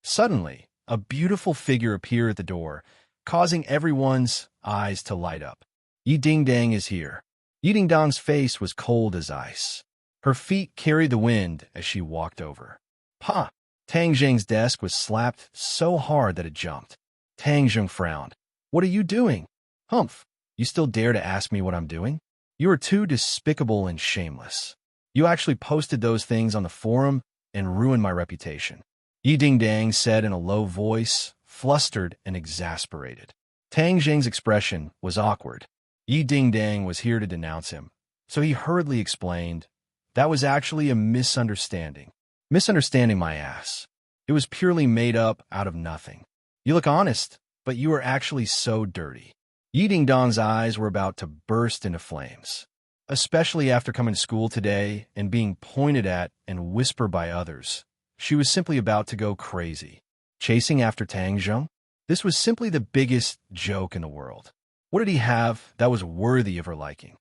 Suddenly, a beautiful figure appeared at the door, causing everyone's eyes to light up. Yi Dingdang is here. Yi Dingdang's face was cold as ice. Her feet carried the wind as she walked over. Pa! Tang Zheng's desk was slapped so hard that it jumped. Tang Zheng frowned. What are you doing? Humph! You still dare to ask me what I'm doing? You are too despicable and shameless. You actually posted those things on the forum and ruin my reputation. Yi Dingdang said in a low voice, flustered and exasperated. Tang Zheng's expression was awkward. Yi Dingdang was here to denounce him, so he hurriedly explained, "That was actually a misunderstanding." "Misunderstanding my ass. It was purely made up out of nothing. You look honest, but you are actually so dirty." Yi Dingdong's eyes were about to burst into flames, especially after coming to school today and being pointed at and whispered by others. She was simply about to go crazy. Chasing after Tang Zheng? This was simply the biggest joke in the world. What did he have that was worthy of her liking?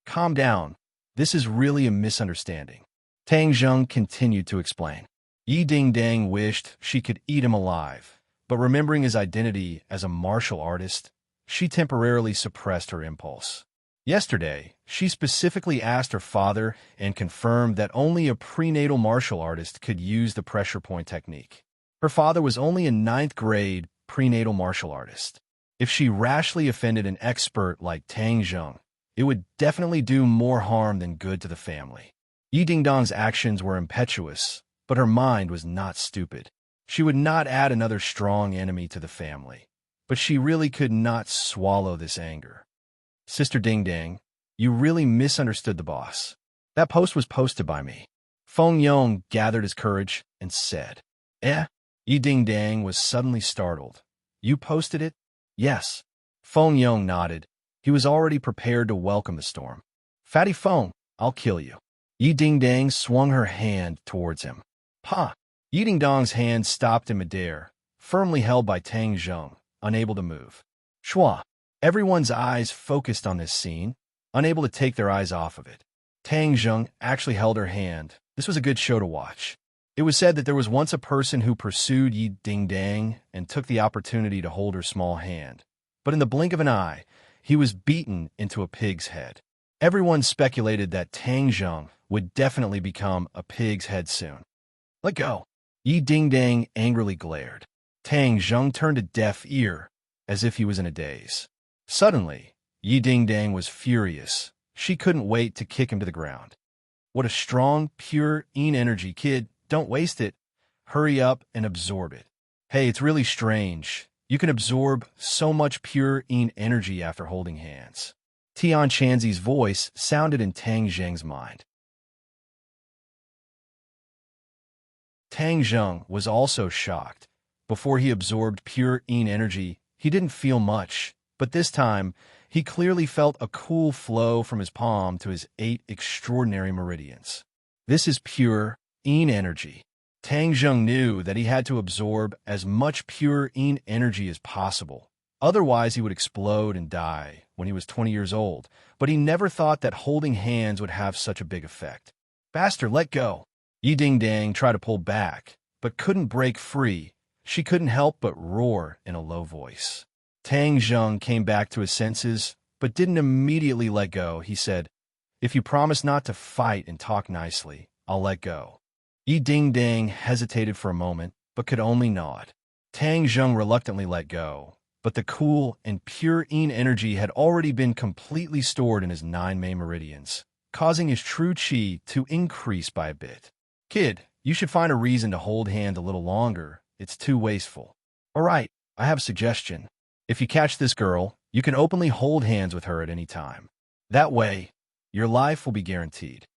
"Calm down. This is really a misunderstanding," Tang Zheng continued to explain. Yi Dingdang wished she could eat him alive, but remembering his identity as a martial artist, she temporarily suppressed her impulse. Yesterday, she specifically asked her father and confirmed that only a prenatal martial artist could use the pressure point technique. Her father was only a 9th grade prenatal martial artist. If she rashly offended an expert like Tang Zheng, it would definitely do more harm than good to the family. Yi Dingdong's actions were impetuous, but her mind was not stupid. She would not add another strong enemy to the family, but she really could not swallow this anger. "Sister Dingdang, you really misunderstood the boss. That post was posted by me." Feng Yong gathered his courage and said, "Eh?" Yi Dingdang was suddenly startled. "You posted it?" "Yes." Feng Yong nodded. He was already prepared to welcome the storm. "Fatty Feng, I'll kill you." Yi Dingdang swung her hand towards him. "Pa!" Yi Dingdong's hand stopped in midair, firmly held by Tang Zheng, unable to move. "Shua!" Everyone's eyes focused on this scene, unable to take their eyes off of it. Tang Zheng actually held her hand. This was a good show to watch. It was said that there was once a person who pursued Yi Dingdang and took the opportunity to hold her small hand. But in the blink of an eye, he was beaten into a pig's head. Everyone speculated that Tang Zheng would definitely become a pig's head soon. "Let go!" Yi Dingdang angrily glared. Tang Zheng turned a deaf ear, as if he was in a daze. Suddenly, Yi Dingdang was furious. She couldn't wait to kick him to the ground. "What a strong, pure Yin energy, kid. Don't waste it. Hurry up and absorb it." "Hey, it's really strange. You can absorb so much pure Yin energy after holding hands." Tian Chanzi's voice sounded in Tang Zheng's mind. Tang Zheng was also shocked. Before he absorbed pure Yin energy, he didn't feel much, but this time, he clearly felt a cool flow from his palm to his 8 extraordinary meridians. This is pure Yin energy. Tang Zheng knew that he had to absorb as much pure Yin energy as possible. Otherwise, he would explode and die when he was 20 years old, but he never thought that holding hands would have such a big effect. "Bastard, let go!" Yi Dingdang tried to pull back, but couldn't break free. She couldn't help but roar in a low voice. Tang Zheng came back to his senses, but didn't immediately let go. He said, "If you promise not to fight and talk nicely, I'll let go." Yi Dingdang hesitated for a moment, but could only nod. Tang Zheng reluctantly let go, but the cool and pure Yin energy had already been completely stored in his 9 main meridians, causing his true qi to increase by a bit. "Kid, you should find a reason to hold hands a little longer. It's too wasteful." "All right, I have a suggestion. If you catch this girl, you can openly hold hands with her at any time. That way, your life will be guaranteed."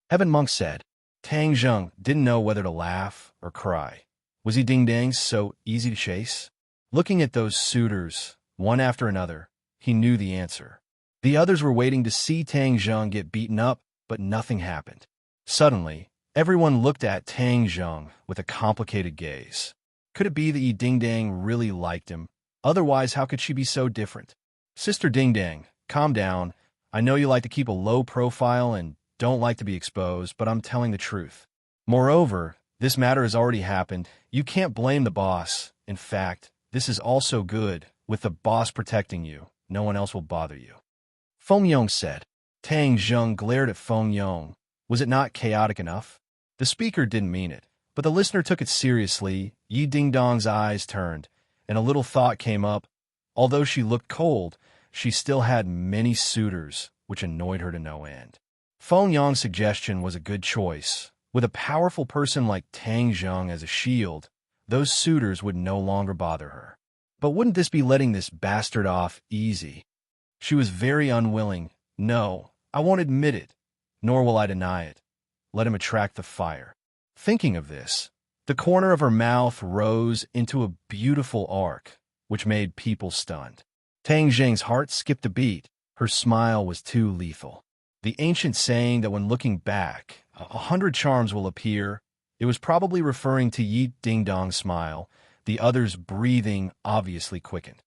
Heaven Monk said. Tang Zheng didn't know whether to laugh or cry. Was Yi Dingdang so easy to chase? Looking at those suitors, one after another, he knew the answer. The others were waiting to see Tang Zheng get beaten up, but nothing happened. Suddenly, everyone looked at Tang Zheng with a complicated gaze. Could it be that Yi Dingdang really liked him? Otherwise, how could she be so different? "Sister Dingdang, calm down. I know you like to keep a low profile and don't like to be exposed, but I'm telling the truth. Moreover, this matter has already happened. You can't blame the boss. In fact, this is also good. With the boss protecting you, no one else will bother you," Feng Yong said. Tang Zheng glared at Feng Yong. Was it not chaotic enough? The speaker didn't mean it, but the listener took it seriously. Yi Dingdong's eyes turned, and a little thought came up. Although she looked cold, she still had many suitors, which annoyed her to no end. Feng Yong's suggestion was a good choice. With a powerful person like Tang Zheng as a shield, those suitors would no longer bother her. But wouldn't this be letting this bastard off easy? She was very unwilling. No, I won't admit it, nor will I deny it. Let him attract the fire. Thinking of this, the corner of her mouth rose into a beautiful arc, which made people stunned. Tang Zheng's heart skipped a beat. Her smile was too lethal. The ancient saying that when looking back, 100 charms will appear, it was probably referring to Yi Ding Dong's smile. The other's breathing obviously quickened.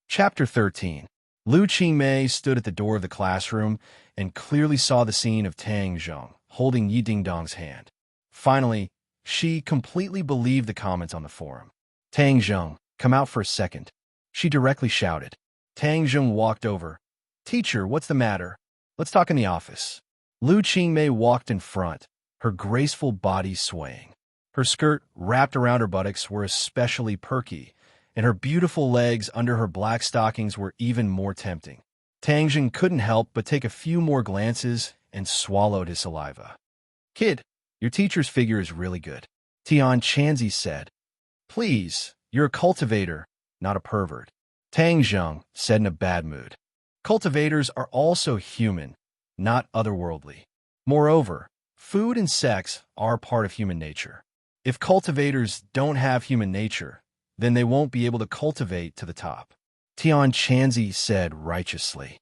Chapter 13. Lu Qingmei stood at the door of the classroom and clearly saw the scene of Tang Zheng holding Yi Dingdong's hand. Finally, she completely believed the comments on the forum. Tang Zheng, come out for a second. She directly shouted. Tang Zheng walked over. Teacher, what's the matter? Let's talk in the office. Lu Qingmei walked in front, her graceful body swaying. Her skirt, wrapped around her buttocks, were especially perky, and her beautiful legs under her black stockings were even more tempting. Tang Zheng couldn't help but take a few more glances and swallowed his saliva. Kid, your teacher's figure is really good, Tian Chanzi said. Please, you're a cultivator, not a pervert, Tang Zheng said in a bad mood. Cultivators are also human, not otherworldly. Moreover, food and sex are part of human nature. If cultivators don't have human nature, then they won't be able to cultivate to the top, Tian Chanzi said righteously.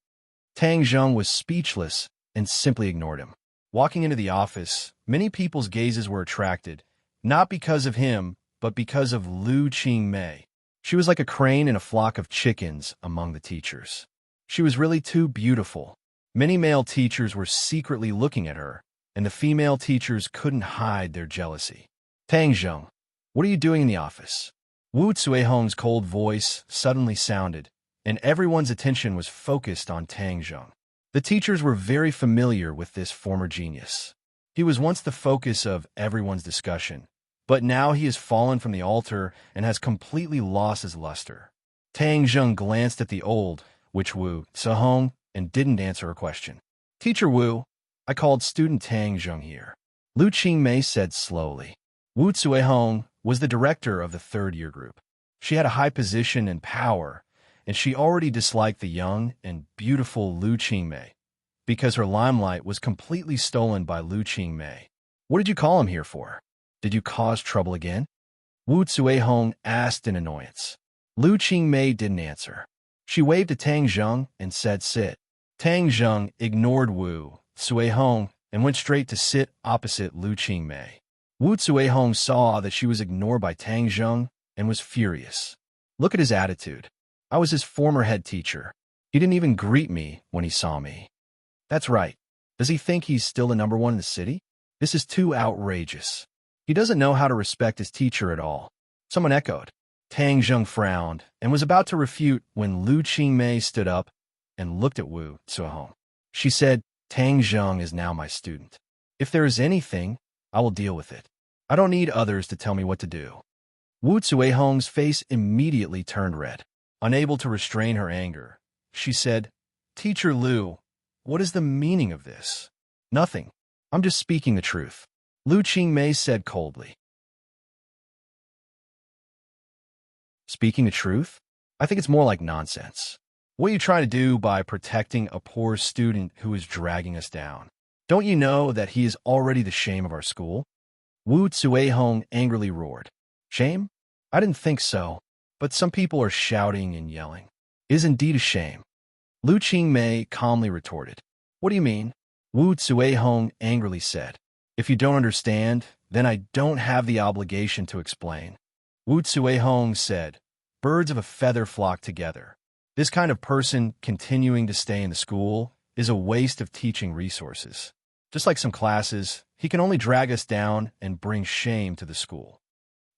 Tang Zheng was speechless and simply ignored him. Walking into the office, many people's gazes were attracted, not because of him, but because of Lu Qingmei. She was like a crane in a flock of chickens among the teachers. She was really too beautiful. Many male teachers were secretly looking at her, and the female teachers couldn't hide their jealousy. Tang Zheng, what are you doing in the office? Wu Cuihong's cold voice suddenly sounded, and everyone's attention was focused on Tang Zheng. The teachers were very familiar with this former genius. He was once the focus of everyone's discussion, but now he has fallen from the altar and has completely lost his luster. Tang Zheng glanced at the old, witch Wu Cuihong, and didn't answer a question. Teacher Wu, I called student Tang Zheng here, Lu Qingmei said slowly. Wu Cuihong was the director of the third-year group. She had a high position and power, and she already disliked the young and beautiful Lu Qingmei because her limelight was completely stolen by Lu Qingmei. What did you call him here for? Did you cause trouble again? Wu Cuihong asked in annoyance. Lu Qingmei didn't answer. She waved to Tang Zheng and said sit. Tang Zheng ignored Wu Cuihong and went straight to sit opposite Lu Qingmei. Wu Cuihong saw that she was ignored by Tang Zheng and was furious. Look at his attitude. I was his former head teacher. He didn't even greet me when he saw me. That's right. Does he think he's still the number one in the city? This is too outrageous. He doesn't know how to respect his teacher at all. Someone echoed. Tang Zheng frowned and was about to refute when Lu Qingmei stood up and looked at Wu Cuihong. She said, Tang Zheng is now my student. If there is anything, I will deal with it. I don't need others to tell me what to do. Wu Cuihong's face immediately turned red. Unable to restrain her anger, she said, Teacher Lu, what is the meaning of this? Nothing. I'm just speaking the truth, Lu Qingmei said coldly. Speaking the truth? I think it's more like nonsense. What are you trying to do by protecting a poor student who is dragging us down? Don't you know that he is already the shame of our school? Wu Cuihong angrily roared. Shame? I didn't think so, but some people are shouting and yelling. It is indeed a shame. Lu Qingmei calmly retorted. What do you mean? Wu Cuihong angrily said. If you don't understand, then I don't have the obligation to explain. Wu Cuihong said, birds of a feather flock together. This kind of person continuing to stay in the school is a waste of teaching resources. Just like some classes, he can only drag us down and bring shame to the school.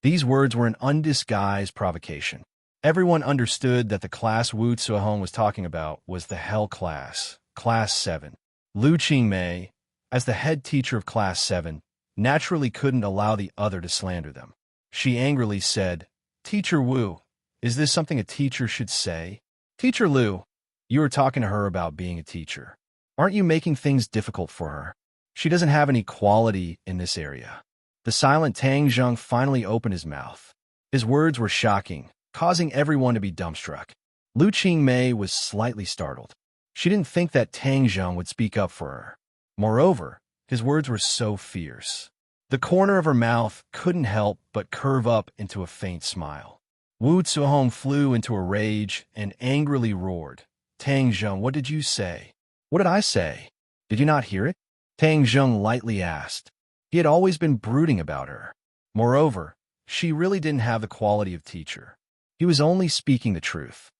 These words were an undisguised provocation. Everyone understood that the class Wu Cuihong was talking about was the Hell class, Class 7. Lu Qingmei, as the head teacher of Class 7, naturally couldn't allow the other to slander them. She angrily said, Teacher Wu, is this something a teacher should say? Teacher Lu, you were talking to her about being a teacher. Aren't you making things difficult for her? She doesn't have any quality in this area. The silent Tang Zheng finally opened his mouth. His words were shocking, causing everyone to be dumbstruck. Lu Qingmei was slightly startled. She didn't think that Tang Zheng would speak up for her. Moreover, his words were so fierce. The corner of her mouth couldn't help but curve up into a faint smile. Wu Zuhong flew into a rage and angrily roared. Tang Zheng, what did you say? What did I say? Did you not hear it? Tang Zheng lightly asked. He had always been brooding about her. Moreover, she really didn't have the quality of teacher. He was only speaking the truth.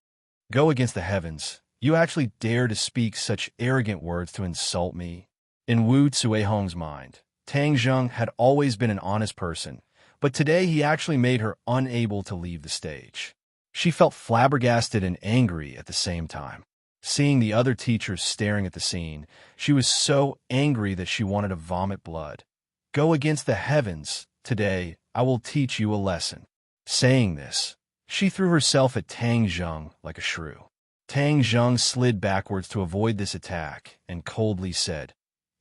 Go against the heavens. You actually dare to speak such arrogant words to insult me? In Wu Zuehong's mind, Tang Zheng had always been an honest person, but today he actually made her unable to leave the stage. She felt flabbergasted and angry at the same time. Seeing the other teachers staring at the scene, she was so angry that she wanted to vomit blood. Go against the heavens. Today, I will teach you a lesson. Saying this, she threw herself at Tang Zheng like a shrew. Tang Zheng slid backwards to avoid this attack and coldly said,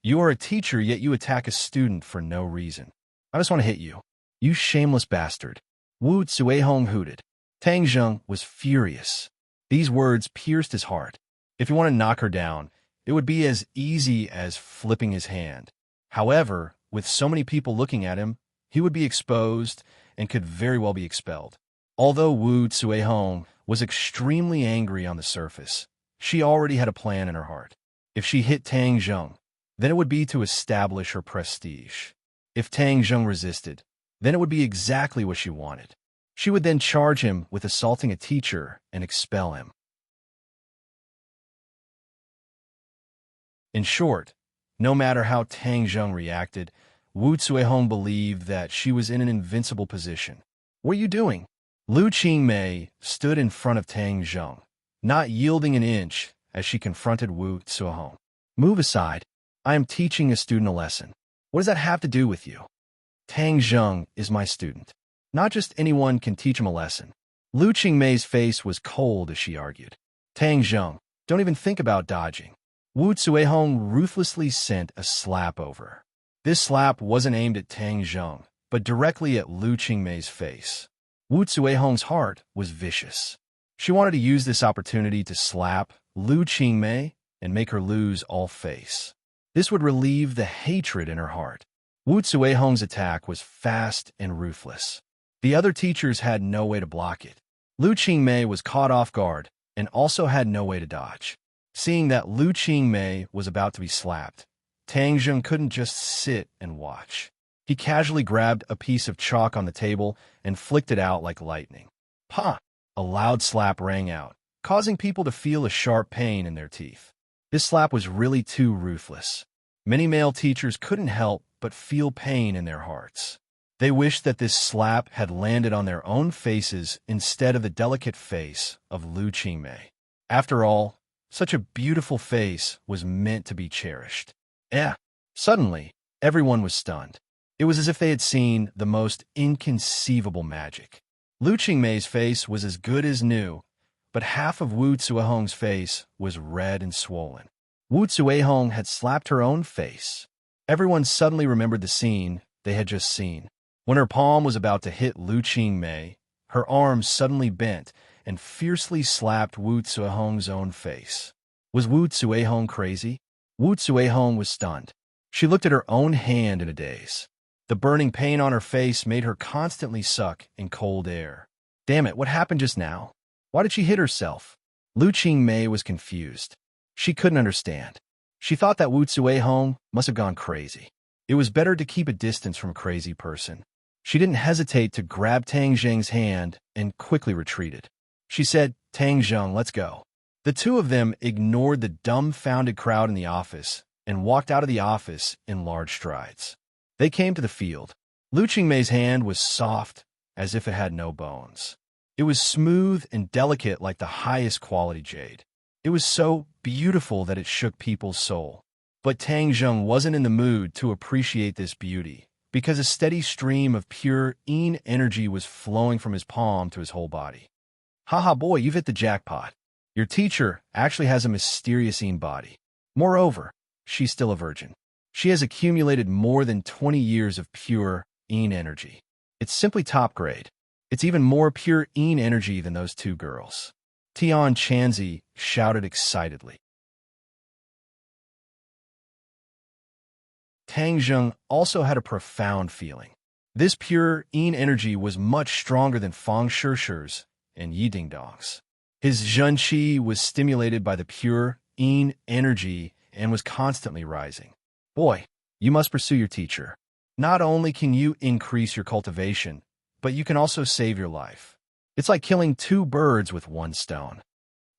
You are a teacher, yet you attack a student for no reason. I just want to hit you. You shameless bastard. Wu Zuehong hooted. Tang Zheng was furious. These words pierced his heart. If you want to knock her down, it would be as easy as flipping his hand. However, with so many people looking at him, he would be exposed and could very well be expelled. Although Wu Zuehong was extremely angry on the surface, she already had a plan in her heart. If she hit Tang Zheng, then it would be to establish her prestige. If Tang Zheng resisted, then it would be exactly what she wanted. She would then charge him with assaulting a teacher and expel him. In short, no matter how Tang Zheng reacted, Wu Zuehong believed that she was in an invincible position. What are you doing? Lu Qingmei stood in front of Tang Zheng, not yielding an inch as she confronted Wu Zuehong. Move aside. I am teaching a student a lesson. What does that have to do with you? Tang Zheng is my student. Not just anyone can teach him a lesson. Lu Qingmei's face was cold as she argued. Tang Zheng, don't even think about dodging. Wu Zuehong ruthlessly sent a slap over. This slap wasn't aimed at Tang Zheng, but directly at Lu Qingmei's face. Wu Zuehong's heart was vicious. She wanted to use this opportunity to slap Lu Qingmei and make her lose all face. This would relieve the hatred in her heart. Wu Zuehong's attack was fast and ruthless. The other teachers had no way to block it. Lu Qingmei was caught off guard and also had no way to dodge. Seeing that Lu Qingmei was about to be slapped, Tang Zheng couldn't just sit and watch. He casually grabbed a piece of chalk on the table and flicked it out like lightning. Pa! A loud slap rang out, causing people to feel a sharp pain in their teeth. This slap was really too ruthless. Many male teachers couldn't help but feel pain in their hearts. They wished that this slap had landed on their own faces instead of the delicate face of Lu Qingmei. After all, such a beautiful face was meant to be cherished. Suddenly, everyone was stunned. It was as if they had seen the most inconceivable magic. Lu Qingmei's face was as good as new, but half of Wu Zuehong's face was red and swollen. Wu Zuehong had slapped her own face. Everyone suddenly remembered the scene they had just seen. When her palm was about to hit Lu Qingmei, her arm suddenly bent and fiercely slapped Wu Zuehong's own face. Was Wu Zuehong crazy? Wu Zuehong was stunned. She looked at her own hand in a daze. The burning pain on her face made her constantly suck in cold air. Damn it, what happened just now? Why did she hit herself? Lu Qingmei was confused. She couldn't understand. She thought that Wu Zuehong must have gone crazy. It was better to keep a distance from a crazy person. She didn't hesitate to grab Tang Zheng's hand and quickly retreated. She said, Tang Zheng, let's go. The two of them ignored the dumbfounded crowd in the office and walked out of the office in large strides. They came to the field. Lu Qingmei's hand was soft, as if it had no bones. It was smooth and delicate like the highest quality jade. It was so beautiful that it shook people's soul. But Tang Zheng wasn't in the mood to appreciate this beauty, because a steady stream of pure yin energy was flowing from his palm to his whole body. Haha boy, you've hit the jackpot. Your teacher actually has a mysterious body. Moreover, she's still a virgin. She has accumulated more than 20 years of pure energy. It's simply top grade. It's even more pure energy than those two girls. Tian Chanzi shouted excitedly. Tang Zheng also had a profound feeling. This pure energy was much stronger than Fang Shishir's and Yi Dingdong's. His zhenqi was stimulated by the pure energy and was constantly rising. Boy, you must pursue your teacher. Not only can you increase your cultivation, but you can also save your life. It's like killing two birds with one stone.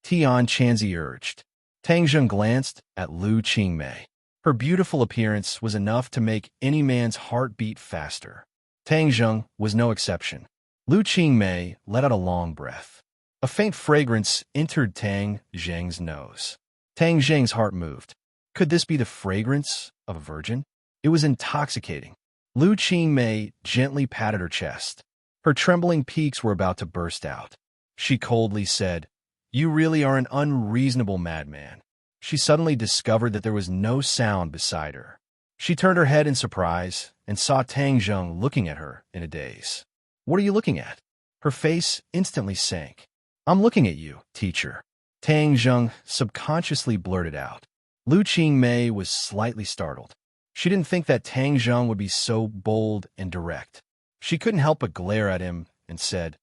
Tian Chanzi urged. Tang Zheng glanced at Lu Qingmei. Her beautiful appearance was enough to make any man's heart beat faster. Tang Zheng was no exception. Lu Qingmei let out a long breath. A faint fragrance entered Tang Zheng's nose. Tang Zheng's heart moved. Could this be the fragrance of a virgin? It was intoxicating. Lu Qingmei gently patted her chest. Her trembling peaks were about to burst out. She coldly said, "You really are an unreasonable madman." She suddenly discovered that there was no sound beside her. She turned her head in surprise and saw Tang Zheng looking at her in a daze. "What are you looking at?" Her face instantly sank. "I'm looking at you, teacher," Tang Zheng subconsciously blurted out. Lu Qingmei was slightly startled. She didn't think that Tang Zheng would be so bold and direct. She couldn't help but glare at him and said,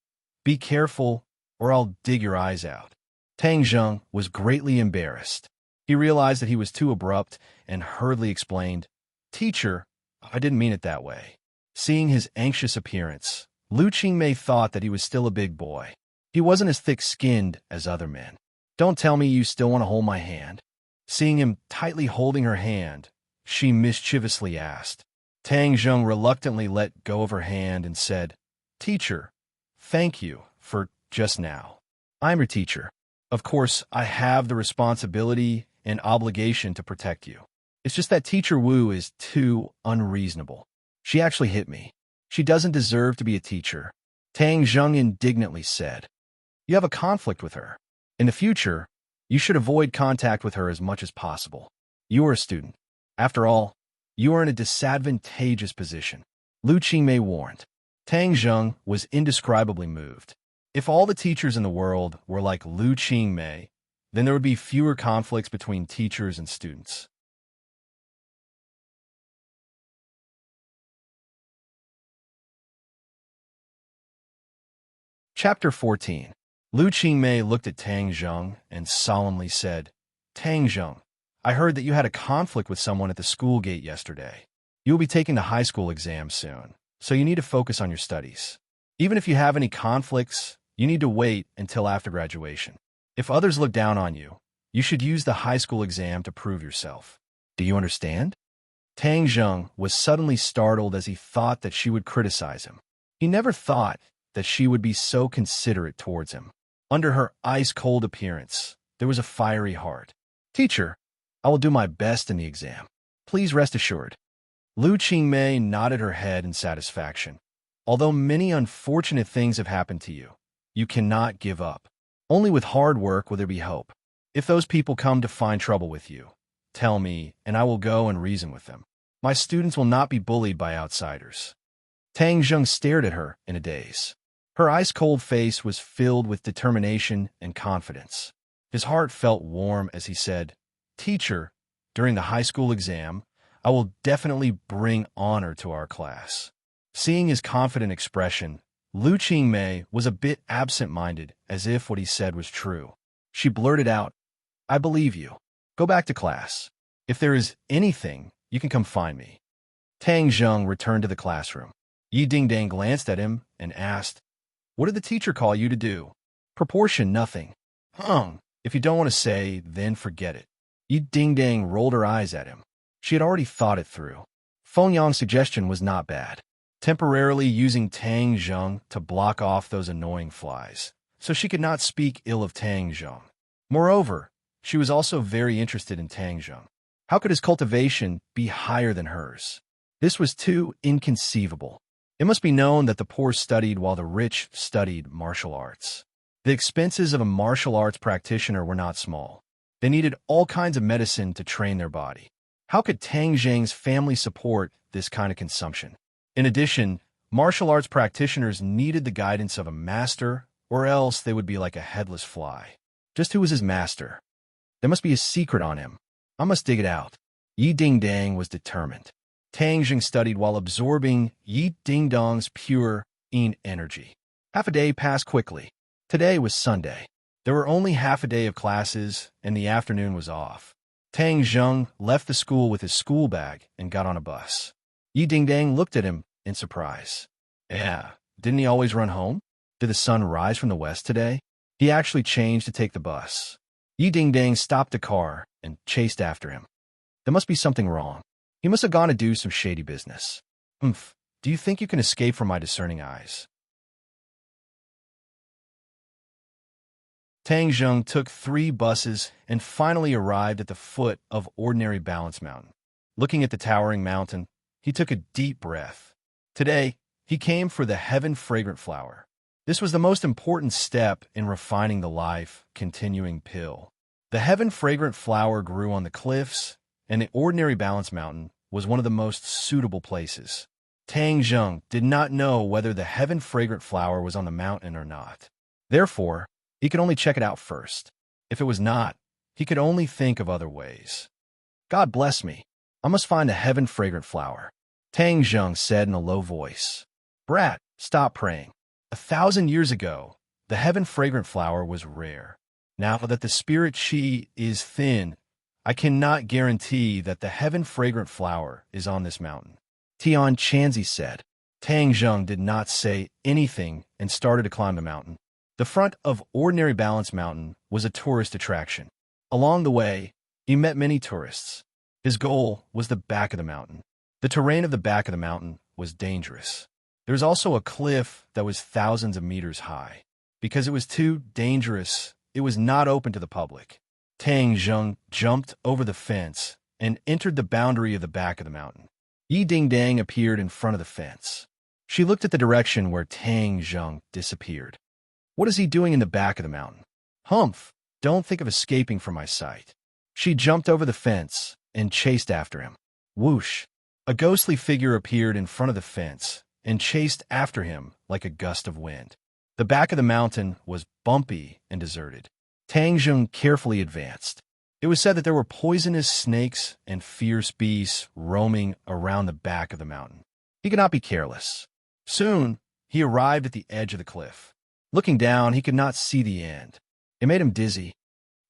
"Be careful, or I'll dig your eyes out." Tang Zheng was greatly embarrassed. He realized that he was too abrupt and hurriedly explained, "Teacher, I didn't mean it that way." Seeing his anxious appearance, Lu Qingmei thought that he was still a big boy. He wasn't as thick-skinned as other men. "Don't tell me you still want to hold my hand." Seeing him tightly holding her hand, she mischievously asked. Tang Zheng reluctantly let go of her hand and said, "Teacher, thank you for just now. I'm your teacher. Of course, I have the responsibility and obligation to protect you. It's just that Teacher Wu is too unreasonable. She actually hit me. She doesn't deserve to be a teacher." Tang Zheng indignantly said. "You have a conflict with her. In the future, you should avoid contact with her as much as possible. You are a student. After all, you are in a disadvantageous position," Lu Qingmei warned. Tang Zheng was indescribably moved. If all the teachers in the world were like Lu Qingmei, then there would be fewer conflicts between teachers and students. Chapter 14. Lu Qingmei looked at Tang Zheng and solemnly said, "Tang Zheng, I heard that you had a conflict with someone at the school gate yesterday. You will be taking the high school exam soon, so you need to focus on your studies. Even if you have any conflicts, you need to wait until after graduation. If others look down on you, you should use the high school exam to prove yourself. Do you understand?" Tang Zheng was suddenly startled as he thought that she would criticize him. He never thought that she would be so considerate towards him. Under her ice-cold appearance, there was a fiery heart. "Teacher, I will do my best in the exam. Please rest assured." Lu Qingmei nodded her head in satisfaction. "Although many unfortunate things have happened to you, you cannot give up. Only with hard work will there be hope. If those people come to find trouble with you, tell me, and I will go and reason with them. My students will not be bullied by outsiders." Tang Zheng stared at her in a daze. Her ice-cold face was filled with determination and confidence. His heart felt warm as he said, "Teacher, during the high school exam, I will definitely bring honor to our class." Seeing his confident expression, Lu Qingmei was a bit absent-minded, as if what he said was true. She blurted out, "I believe you. Go back to class. If there is anything, you can come find me." Tang Zheng returned to the classroom. Yi Dingdang glanced at him and asked, "What did the teacher call you to do?" "Proportion nothing." If you don't want to say, then forget it." Yi Dingdang rolled her eyes at him. She had already thought it through. Feng Yang's suggestion was not bad. Temporarily using Tang Zheng to block off those annoying flies, so she could not speak ill of Tang Zheng. Moreover, she was also very interested in Tang Zheng. How could his cultivation be higher than hers? This was too inconceivable. It must be known that the poor studied while the rich studied martial arts. The expenses of a martial arts practitioner were not small. They needed all kinds of medicine to train their body. How could Tang Zhang's family support this kind of consumption? In addition, martial arts practitioners needed the guidance of a master, or else they would be like a headless fly. Just who was his master? There must be a secret on him. I must dig it out. Yi Dingdang was determined. Tang Zhang studied while absorbing Yi Dingdong's pure energy. Half a day passed quickly. Today was Sunday. There were only half a day of classes, and the afternoon was off. Tang Zhang left the school with his school bag and got on a bus. Yi Dingdang looked at him in surprise. Yeah, didn't he always run home? Did the sun rise from the west today? He actually changed to take the bus. Yi Dingdang stopped the car and chased after him. There must be something wrong. He must have gone to do some shady business. Do you think you can escape from my discerning eyes? Tang Zhang took 3 buses and finally arrived at the foot of Ordinary Balance Mountain. Looking at the towering mountain, he took a deep breath. Today, he came for the heaven-fragrant flower. This was the most important step in refining the life-continuing pill. The heaven-fragrant flower grew on the cliffs, and the Ordinary Balance Mountain was one of the most suitable places. Tang Zhang did not know whether the heaven-fragrant flower was on the mountain or not. Therefore, he could only check it out first. If it was not, he could only think of other ways. God bless me. I must find the heaven-fragrant flower, Tang Zhang said in a low voice. Brat, stop praying. 1,000 years ago, the heaven-fragrant flower was rare. Now that the spirit qi is thin, I cannot guarantee that the heaven-fragrant flower is on this mountain. Tian Chanzi said. Tang Zhang did not say anything and started to climb the mountain. The front of Ordinary Balance Mountain was a tourist attraction. Along the way, he met many tourists. His goal was the back of the mountain. The terrain of the back of the mountain was dangerous. There was also a cliff that was thousands of meters high. Because it was too dangerous, it was not open to the public. Tang Zhang jumped over the fence and entered the boundary of the back of the mountain. Yi Dingdang appeared in front of the fence. She looked at the direction where Tang Zhang disappeared. What is he doing in the back of the mountain? Humph! Don't think of escaping from my sight. She jumped over the fence and chased after him. Whoosh! A ghostly figure appeared in front of the fence and chased after him like a gust of wind. The back of the mountain was bumpy and deserted. Tang Zhang carefully advanced. It was said that there were poisonous snakes and fierce beasts roaming around the back of the mountain. He could not be careless. Soon, he arrived at the edge of the cliff. Looking down, he could not see the end. It made him dizzy.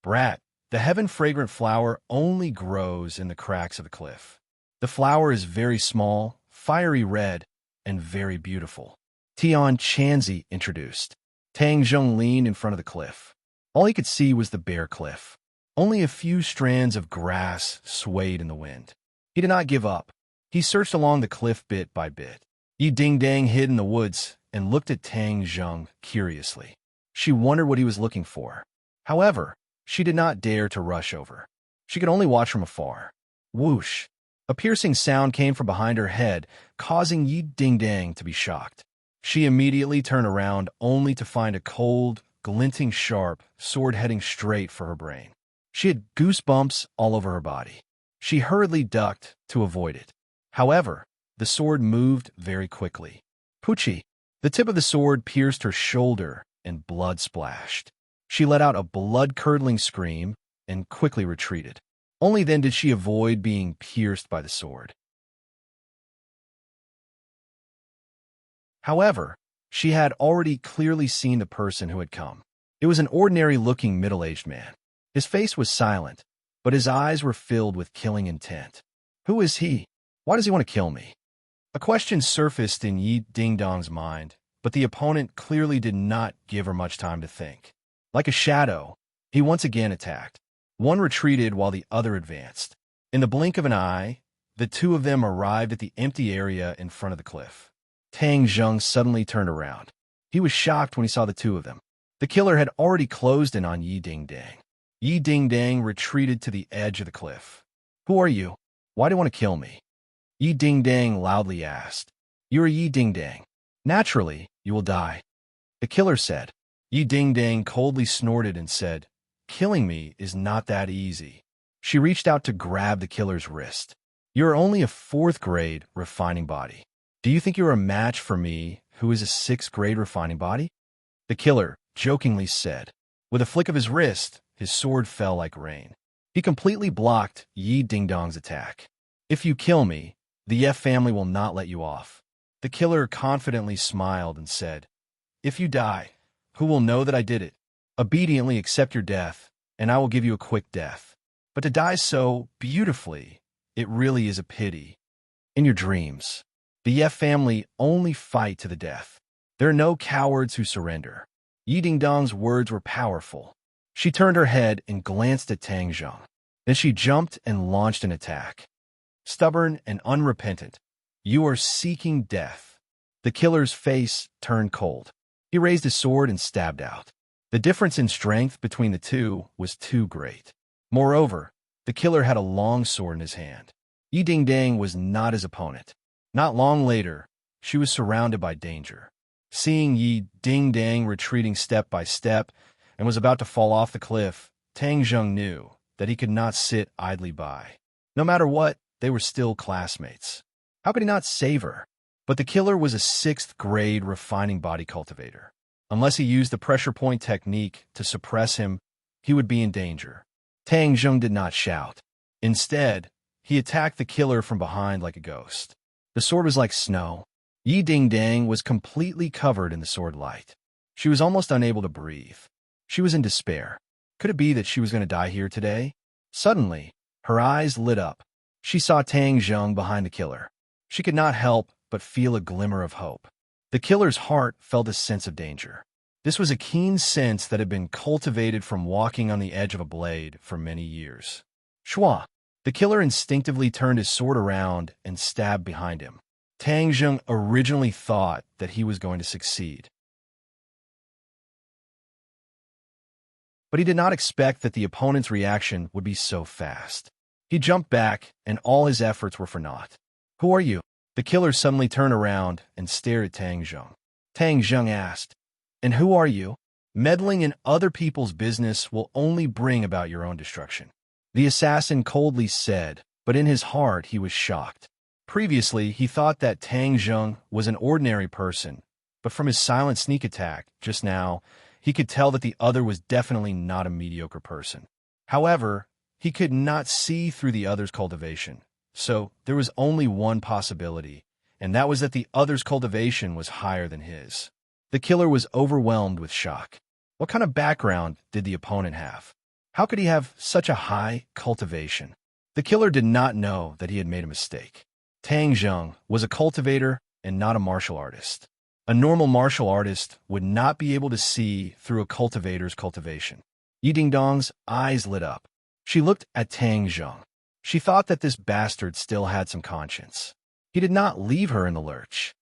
Brat, the heaven-fragrant flower only grows in the cracks of the cliff. The flower is very small, fiery red, and very beautiful. Tian Chanzi introduced. Tang Zhang leaned in front of the cliff. All he could see was the bare cliff. Only a few strands of grass swayed in the wind. He did not give up. He searched along the cliff bit by bit. Yi Dingdang hid in the woods and looked at Tang Zhang curiously. She wondered what he was looking for. However, she did not dare to rush over. She could only watch from afar. Whoosh! A piercing sound came from behind her head, causing Yi Dingdang to be shocked. She immediately turned around only to find a cold, glinting sharp sword heading straight for her brain. She had goosebumps all over her body. She hurriedly ducked to avoid it. However, the sword moved very quickly. Poochie! The tip of the sword pierced her shoulder and blood splashed. She let out a blood-curdling scream and quickly retreated. Only then did she avoid being pierced by the sword. However, she had already clearly seen the person who had come. It was an ordinary-looking middle-aged man. His face was silent, but his eyes were filled with killing intent. Who is he? Why does he want to kill me? A question surfaced in Yi Dingdong's mind, but the opponent clearly did not give her much time to think. Like a shadow, he once again attacked. One retreated while the other advanced. In the blink of an eye, the two of them arrived at the empty area in front of the cliff. Tang Zhang suddenly turned around. He was shocked when he saw the two of them. The killer had already closed in on Yi Dingdang. Yi Dingdang retreated to the edge of the cliff. Who are you? Why do you want to kill me? Yi Dingdang loudly asked. You are Yi Dingdang. Naturally, you will die. The killer said. Yi Ding Dang coldly snorted and said, "Killing me is not that easy." She reached out to grab the killer's wrist. "You are only a fourth-grade refining body. Do you think you're a match for me, who is a sixth-grade refining body?" The killer jokingly said. With a flick of his wrist, his sword fell like rain. He completely blocked Yi Ding Dong's attack. "If you kill me, the F family will not let you off." The killer confidently smiled and said, "If you die, who will know that I did it? Obediently accept your death, and I will give you a quick death. But to die so beautifully, it really is a pity. In your dreams, the F family only fight to the death. There are no cowards who surrender." Yi Ding Dong's words were powerful. She turned her head and glanced at Tang Zheng. Then she jumped and launched an attack. Stubborn and unrepentant, you are seeking death. The killer's face turned cold. He raised his sword and stabbed out. The difference in strength between the two was too great. Moreover, the killer had a long sword in his hand. Yi Ding Dang was not his opponent. Not long later, she was surrounded by danger. Seeing Yi Ding Dang retreating step by step and was about to fall off the cliff, Tang Zheng knew that he could not sit idly by. No matter what, they were still classmates. How could he not save her? But the killer was a sixth-grade refining body cultivator. Unless he used the pressure point technique to suppress him, he would be in danger. Tang Zheng did not shout. Instead, he attacked the killer from behind like a ghost. The sword was like snow. Yi Ding Dang was completely covered in the sword light. She was almost unable to breathe. She was in despair. Could it be that she was going to die here today? Suddenly, her eyes lit up. She saw Tang Zheng behind the killer. She could not help but feel a glimmer of hope. The killer's heart felt a sense of danger. This was a keen sense that had been cultivated from walking on the edge of a blade for many years. Shua! The killer instinctively turned his sword around and stabbed behind him. Tang Zheng originally thought that he was going to succeed. But he did not expect that the opponent's reaction would be so fast. He jumped back, and all his efforts were for naught. "Who are you?" The killer suddenly turned around and stared at Tang Zheng. Tang Zheng asked, "And who are you?" "Meddling in other people's business will only bring about your own destruction," the assassin coldly said, but in his heart he was shocked. Previously, he thought that Tang Zheng was an ordinary person, but from his silent sneak attack just now, he could tell that the other was definitely not a mediocre person. However, he could not see through the other's cultivation, so there was only one possibility, and that was that the other's cultivation was higher than his. The killer was overwhelmed with shock. What kind of background did the opponent have? How could he have such a high cultivation? The killer did not know that he had made a mistake. Tang Zheng was a cultivator and not a martial artist. A normal martial artist would not be able to see through a cultivator's cultivation. Yi Ding Dong's eyes lit up. She looked at Tang Zheng. She thought that this bastard still had some conscience. He did not leave her in the lurch.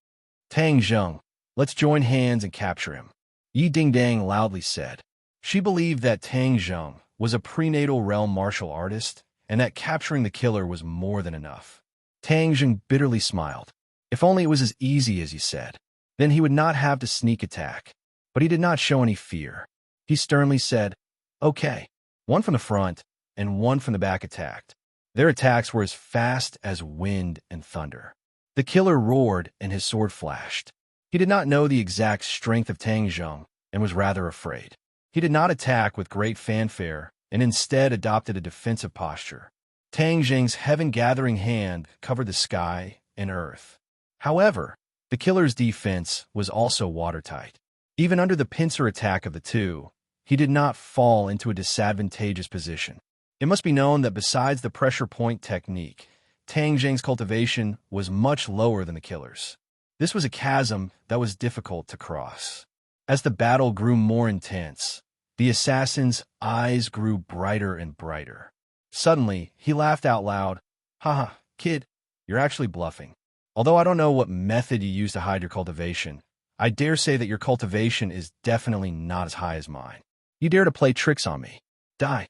"Tang Zheng, let's join hands and capture him," Yi Ding Dang loudly said. She believed that Tang Zheng was a prenatal realm martial artist and that capturing the killer was more than enough. Tang Zheng bitterly smiled. If only it was as easy as he said. Then he would not have to sneak attack. But he did not show any fear. He sternly said, "Okay." One from the front and one from the back attacked. Their attacks were as fast as wind and thunder. The killer roared and his sword flashed. He did not know the exact strength of Tang Zheng and was rather afraid. He did not attack with great fanfare and instead adopted a defensive posture. Tang Zheng's heaven-gathering hand covered the sky and earth. However, the killer's defense was also watertight. Even under the pincer attack of the two, he did not fall into a disadvantageous position. It must be known that besides the pressure point technique, Tang Zheng's cultivation was much lower than the killer's. This was a chasm that was difficult to cross. As the battle grew more intense, the assassin's eyes grew brighter and brighter. Suddenly, he laughed out loud. "Haha, kid, you're actually bluffing. Although I don't know what method you use to hide your cultivation, I dare say that your cultivation is definitely not as high as mine. You dare to play tricks on me. Die."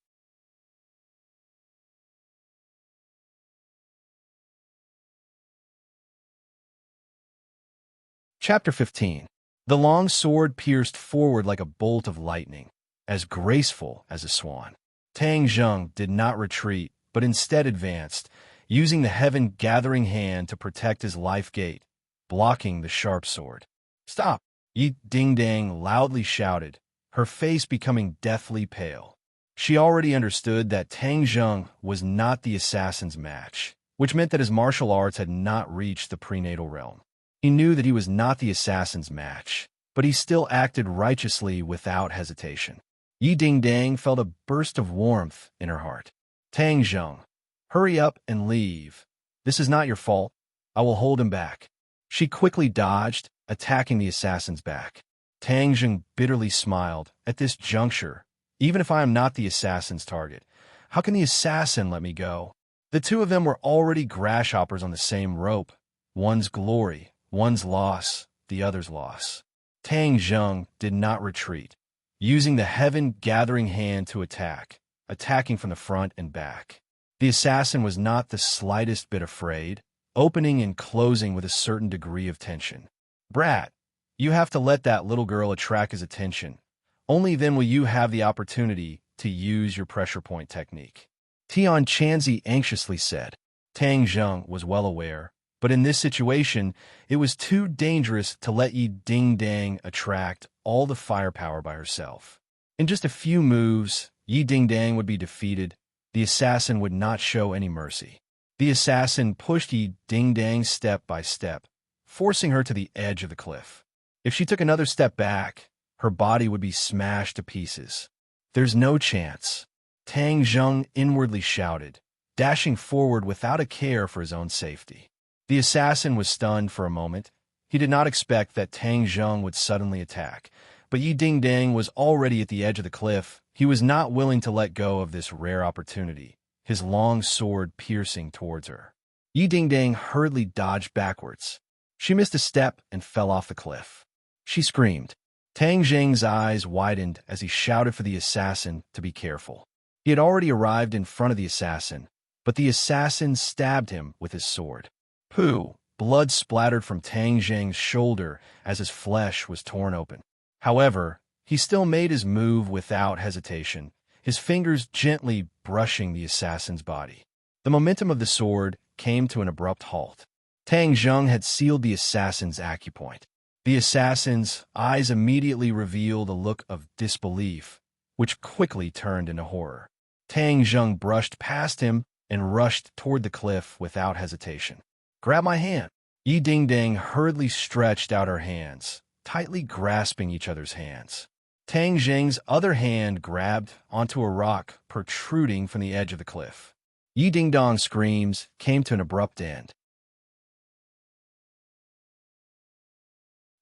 Chapter 15. The long sword pierced forward like a bolt of lightning, as graceful as a swan. Tang Zheng did not retreat, but instead advanced, using the heaven-gathering hand to protect his life gate, blocking the sharp sword. "Stop!" Yi Dingdang loudly shouted, her face becoming deathly pale. She already understood that Tang Zheng was not the assassin's match, which meant that his martial arts had not reached the prenatal realm. He knew that he was not the assassin's match, but he still acted righteously without hesitation. Yi Dingdang felt a burst of warmth in her heart. "Tang Zheng, hurry up and leave. This is not your fault. I will hold him back." She quickly dodged, attacking the assassin's back. Tang Zheng bitterly smiled. At this juncture, even if I am not the assassin's target, how can the assassin let me go? The two of them were already grasshoppers on the same rope. One's glory, one's loss, the other's loss. Tang Zheng did not retreat, using the heaven-gathering hand to attack, attacking from the front and back. The assassin was not the slightest bit afraid, opening and closing with a certain degree of tension. "Brat, you have to let that little girl attract his attention. Only then will you have the opportunity to use your pressure point technique," Tian Chanzi anxiously said. Tang Zheng was well aware, but in this situation, it was too dangerous to let Yi Dingdang attract all the firepower by herself. In just a few moves, Yi Dingdang would be defeated. The assassin would not show any mercy. The assassin pushed Yi Dingdang step by step, forcing her to the edge of the cliff. If she took another step back, her body would be smashed to pieces. "There's no chance," Tang Zheng inwardly shouted, dashing forward without a care for his own safety. The assassin was stunned for a moment. He did not expect that Tang Zheng would suddenly attack, but Yi Dingdang was already at the edge of the cliff. He was not willing to let go of this rare opportunity, his long sword piercing towards her. Yi Dingdang hurriedly dodged backwards. She missed a step and fell off the cliff. She screamed. Tang Zheng's eyes widened as he shouted for the assassin to be careful. He had already arrived in front of the assassin, but the assassin stabbed him with his sword. Pooh! Blood splattered from Tang Zheng's shoulder as his flesh was torn open. However, he still made his move without hesitation, his fingers gently brushing the assassin's body. The momentum of the sword came to an abrupt halt. Tang Zheng had sealed the assassin's acupoint. The assassin's eyes immediately revealed a look of disbelief, which quickly turned into horror. Tang Zheng brushed past him and rushed toward the cliff without hesitation. "Grab my hand." Yi Dingdang hurriedly stretched out her hands, tightly grasping each other's hands. Tang Zheng's other hand grabbed onto a rock protruding from the edge of the cliff. Yi Dingdang's screams came to an abrupt end.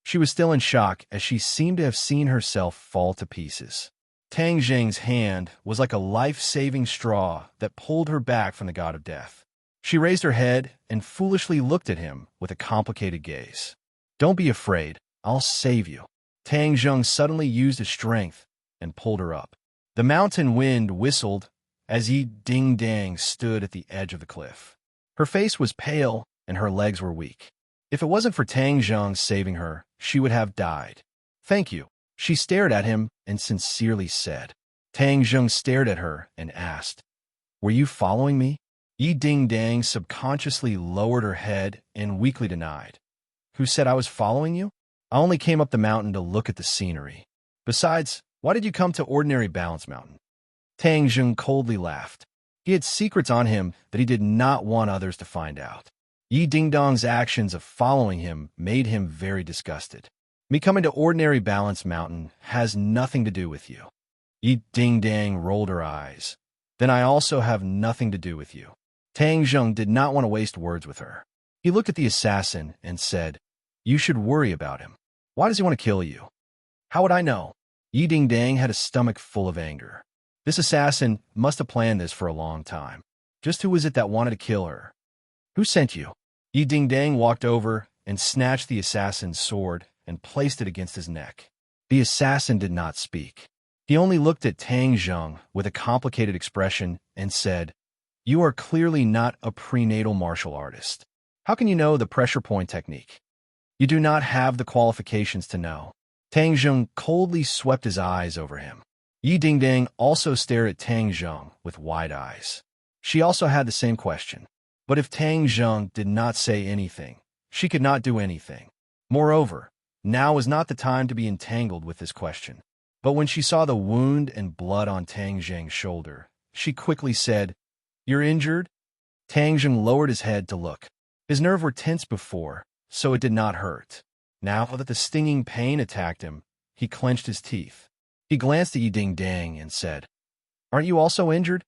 She was still in shock as she seemed to have seen herself fall to pieces. Tang Zheng's hand was like a life-saving straw that pulled her back from the god of death. She raised her head and foolishly looked at him with a complicated gaze. "Don't be afraid. I'll save you." Tang Zheng suddenly used his strength and pulled her up. The mountain wind whistled as Yi Dingdang stood at the edge of the cliff. Her face was pale and her legs were weak. If it wasn't for Tang Zheng saving her, she would have died. "Thank you." She stared at him and sincerely said. Tang Zheng stared at her and asked, "Were you following me?" Yi Dingdang subconsciously lowered her head and weakly denied. "Who said I was following you? I only came up the mountain to look at the scenery. Besides, why did you come to ordinary Balance Mountain?" Tang Zheng coldly laughed. He had secrets on him that he did not want others to find out. Yi Dingdang's actions of following him made him very disgusted. "Me coming to ordinary Balance Mountain has nothing to do with you." Yi Dingdang rolled her eyes. "Then I also have nothing to do with you." Tang Zheng did not want to waste words with her. He looked at the assassin and said, "You should worry about him. Why does he want to kill you?" "How would I know?" Yi Dingdang had a stomach full of anger. This assassin must have planned this for a long time. Just who was it that wanted to kill her? "Who sent you?" Yi Dingdang walked over and snatched the assassin's sword and placed it against his neck. The assassin did not speak. He only looked at Tang Zheng with a complicated expression and said, "You are clearly not a prenatal martial artist. How can you know the pressure point technique?" You do not have the qualifications to know. Tang Zheng coldly swept his eyes over him. Yi Dingdang also stared at Tang Zheng with wide eyes. She also had the same question. But if Tang Zheng did not say anything, she could not do anything. Moreover, now was not the time to be entangled with this question. But when she saw the wound and blood on Tang Zheng's shoulder, she quickly said, "You're injured?" Tang Zheng lowered his head to look. His nerves were tense before, so it did not hurt. Now that the stinging pain attacked him, he clenched his teeth. He glanced at Yi Dingdang and said, "Aren't you also injured?"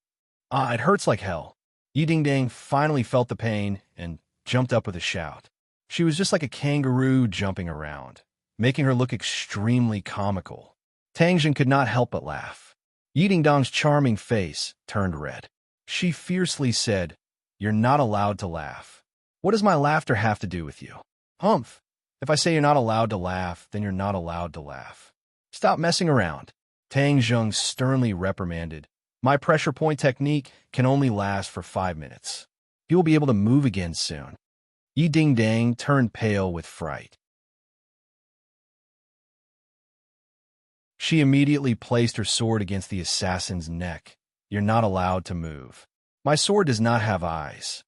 "Ah, it hurts like hell." Yi Dingdang finally felt the pain and jumped up with a shout. She was just like a kangaroo jumping around, making her look extremely comical. Tang Zheng could not help but laugh. Yi Dingdang's charming face turned red. She fiercely said, "You're not allowed to laugh." "What does my laughter have to do with you?" "Humph. If I say you're not allowed to laugh, then you're not allowed to laugh. Stop messing around." Tang Zheng sternly reprimanded. "My pressure point technique can only last for 5 minutes. You will be able to move again soon." Yi Dingdang turned pale with fright. She immediately placed her sword against the assassin's neck. "You're not allowed to move. My sword does not have eyes."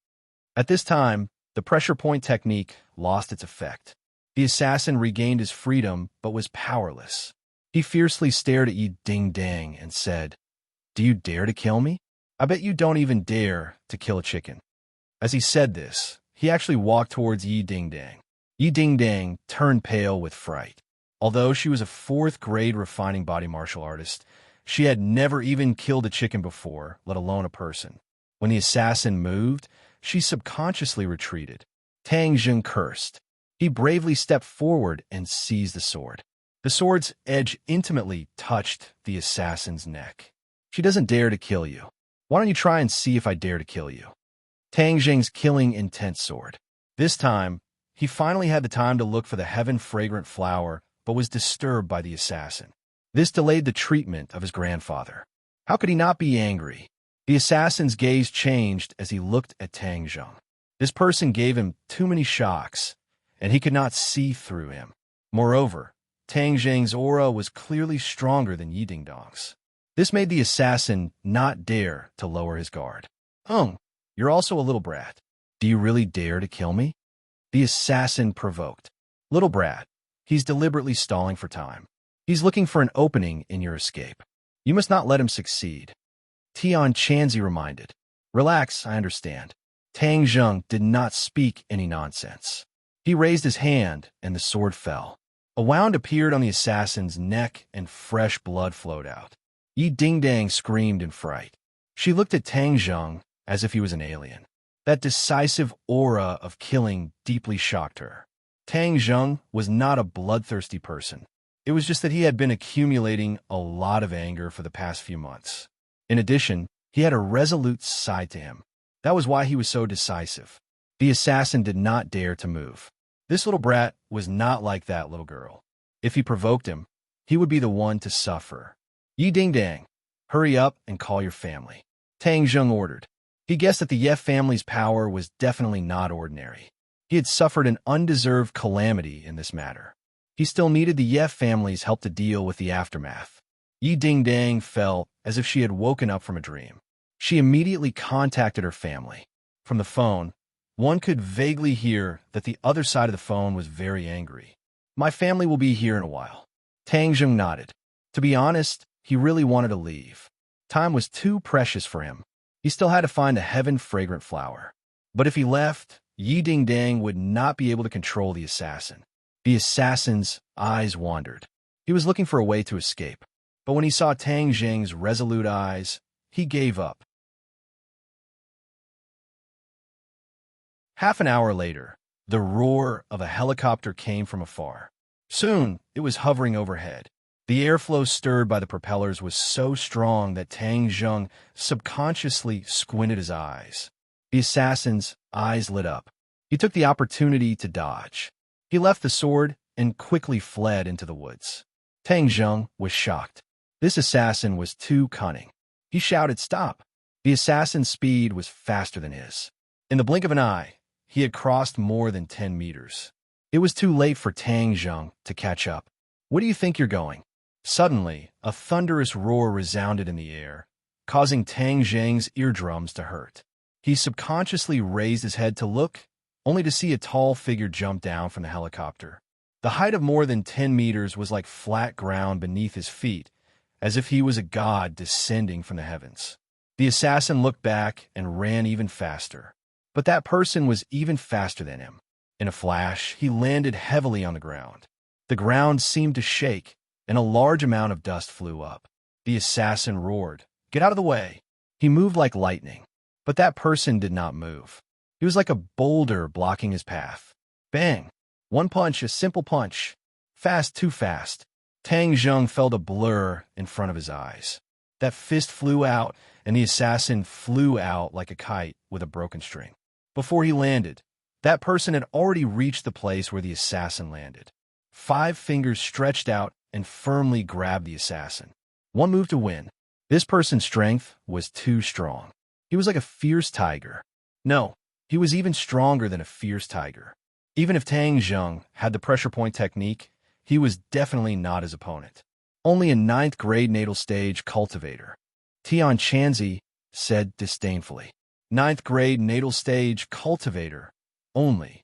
At this time, the pressure point technique lost its effect. The assassin regained his freedom but was powerless. He fiercely stared at Yi Dingdang and said, "Do you dare to kill me? I bet you don't even dare to kill a chicken." As he said this, he actually walked towards Yi Dingdang. Yi Dingdang turned pale with fright. Although she was a 4th-grade refining body martial artist, she had never even killed a chicken before, let alone a person. When the assassin moved, she subconsciously retreated. Tang Zheng cursed. He bravely stepped forward and seized the sword. The sword's edge intimately touched the assassin's neck. "She doesn't dare to kill you. Why don't you try and see if I dare to kill you?" Tang Zheng's killing intent sword. This time, he finally had the time to look for the heaven-fragrant flower, but was disturbed by the assassin. This delayed the treatment of his grandfather. How could he not be angry? The assassin's gaze changed as he looked at Tang Zheng. This person gave him too many shocks, and he could not see through him. Moreover, Tang Zheng's aura was clearly stronger than Yi Dingdang's. This made the assassin not dare to lower his guard. You're also a little brat. Do you really dare to kill me?" The assassin provoked. "Little brat. He's deliberately stalling for time. He's looking for an opening in your escape. You must not let him succeed." Tian Chanzi reminded. "Relax, I understand." Tang Zheng did not speak any nonsense. He raised his hand, and the sword fell. A wound appeared on the assassin's neck, and fresh blood flowed out. Yi Dingdang screamed in fright. She looked at Tang Zheng as if he was an alien. That decisive aura of killing deeply shocked her. Tang Zheng was not a bloodthirsty person. It was just that he had been accumulating a lot of anger for the past few months. In addition, he had a resolute side to him. That was why he was so decisive. The assassin did not dare to move. This little brat was not like that little girl. If he provoked him, he would be the one to suffer. "Yi Dingdang, hurry up and call your family," Tang Zheng ordered. He guessed that the Ye family's power was definitely not ordinary. He had suffered an undeserved calamity in this matter. He still needed the Ye family's help to deal with the aftermath. Yi Dingdang felt as if she had woken up from a dream. She immediately contacted her family. From the phone, one could vaguely hear that the other side of the phone was very angry. "My family will be here in a while." Tang Zheng nodded. To be honest, he really wanted to leave. Time was too precious for him. He still had to find a heaven-fragrant flower. But if he left, Yi Dingdang would not be able to control the assassin. The assassin's eyes wandered. He was looking for a way to escape. But when he saw Tang Zheng's resolute eyes, he gave up. Half an hour later, the roar of a helicopter came from afar. Soon, it was hovering overhead. The airflow stirred by the propellers was so strong that Tang Zheng subconsciously squinted his eyes. The assassin's eyes lit up. He took the opportunity to dodge. He left the sword and quickly fled into the woods. Tang Zheng was shocked. This assassin was too cunning. He shouted, "Stop!" The assassin's speed was faster than his. In the blink of an eye, he had crossed more than 10 meters. It was too late for Tang Zheng to catch up. Where do you think you're going? Suddenly, a thunderous roar resounded in the air, causing Tang Zheng's eardrums to hurt. He subconsciously raised his head to look, only to see a tall figure jump down from the helicopter. The height of more than 10 meters was like flat ground beneath his feet, as if he was a god descending from the heavens. The assassin looked back and ran even faster. But that person was even faster than him. In a flash, he landed heavily on the ground. The ground seemed to shake, and a large amount of dust flew up. The assassin roared, "Get out of the way!" He moved like lightning. But that person did not move. He was like a boulder blocking his path. Bang! One punch, a simple punch. Fast, too fast. Tang Zheng felt a blur in front of his eyes. That fist flew out, and the assassin flew out like a kite with a broken string. Before he landed, that person had already reached the place where the assassin landed. 5 fingers stretched out and firmly grabbed the assassin. One move to win. This person's strength was too strong. He was like a fierce tiger. No, he was even stronger than a fierce tiger. Even if Tang Zheng had the pressure point technique, he was definitely not his opponent. Only a 9th grade natal stage cultivator. Tian Chanzi said disdainfully. 9th grade natal stage cultivator. Only.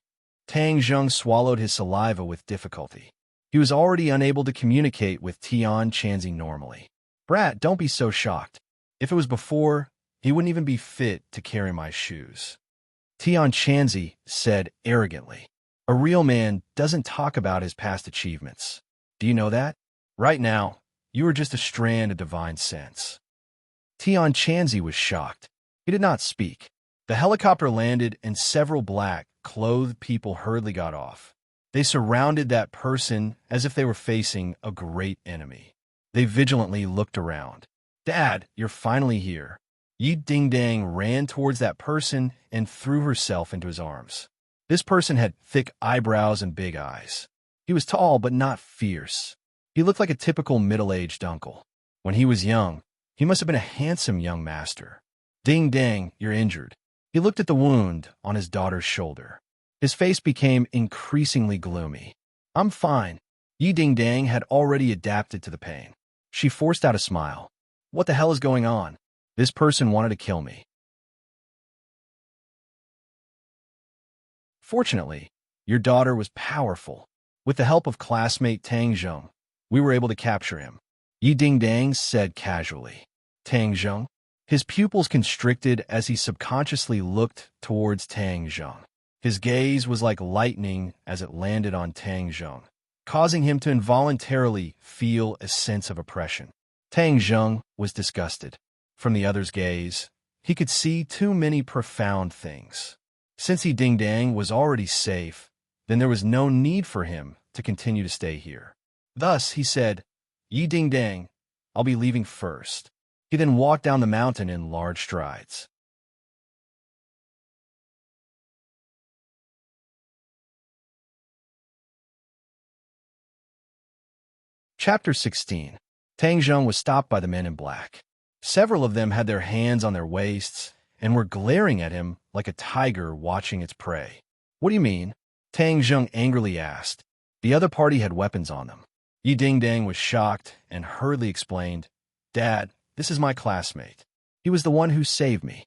Tang Zheng swallowed his saliva with difficulty. He was already unable to communicate with Tian Chanzi normally. Brat, don't be so shocked. If it was before, he wouldn't even be fit to carry my shoes. Tian Chanzi said arrogantly. A real man doesn't talk about his past achievements. Do you know that? Right now, you are just a strand of divine sense. Tian Chanzi was shocked. He did not speak. The helicopter landed and several black-clothed people hurriedly got off. They surrounded that person as if they were facing a great enemy. They vigilantly looked around. Dad, you're finally here. Yi Dingdang ran towards that person and threw herself into his arms. This person had thick eyebrows and big eyes. He was tall but not fierce. He looked like a typical middle-aged uncle. When he was young, he must have been a handsome young master. Ding Dang, you're injured. He looked at the wound on his daughter's shoulder. His face became increasingly gloomy. I'm fine. Yi Ding Dang had already adapted to the pain. She forced out a smile. What the hell is going on? This person wanted to kill me. Fortunately, your daughter was powerful. With the help of classmate Tang Zheng, we were able to capture him. Yi Ding Dang said casually. Tang Zheng? His pupils constricted as he subconsciously looked towards Tang Zheng. His gaze was like lightning as it landed on Tang Zheng, causing him to involuntarily feel a sense of oppression. Tang Zheng was disgusted. From the other's gaze, he could see too many profound things. Since Yi Ding Dang was already safe, then there was no need for him to continue to stay here. Thus, he said, Yi Ding Dang, I'll be leaving first. He then walked down the mountain in large strides. Chapter 16. Tang Zheng was stopped by the men in black. Several of them had their hands on their waists and were glaring at him like a tiger watching its prey. What do you mean? Tang Zheng angrily asked. The other party had weapons on them. Yi Ding Dang was shocked and hurriedly explained, Dad, this is my classmate. He was the one who saved me.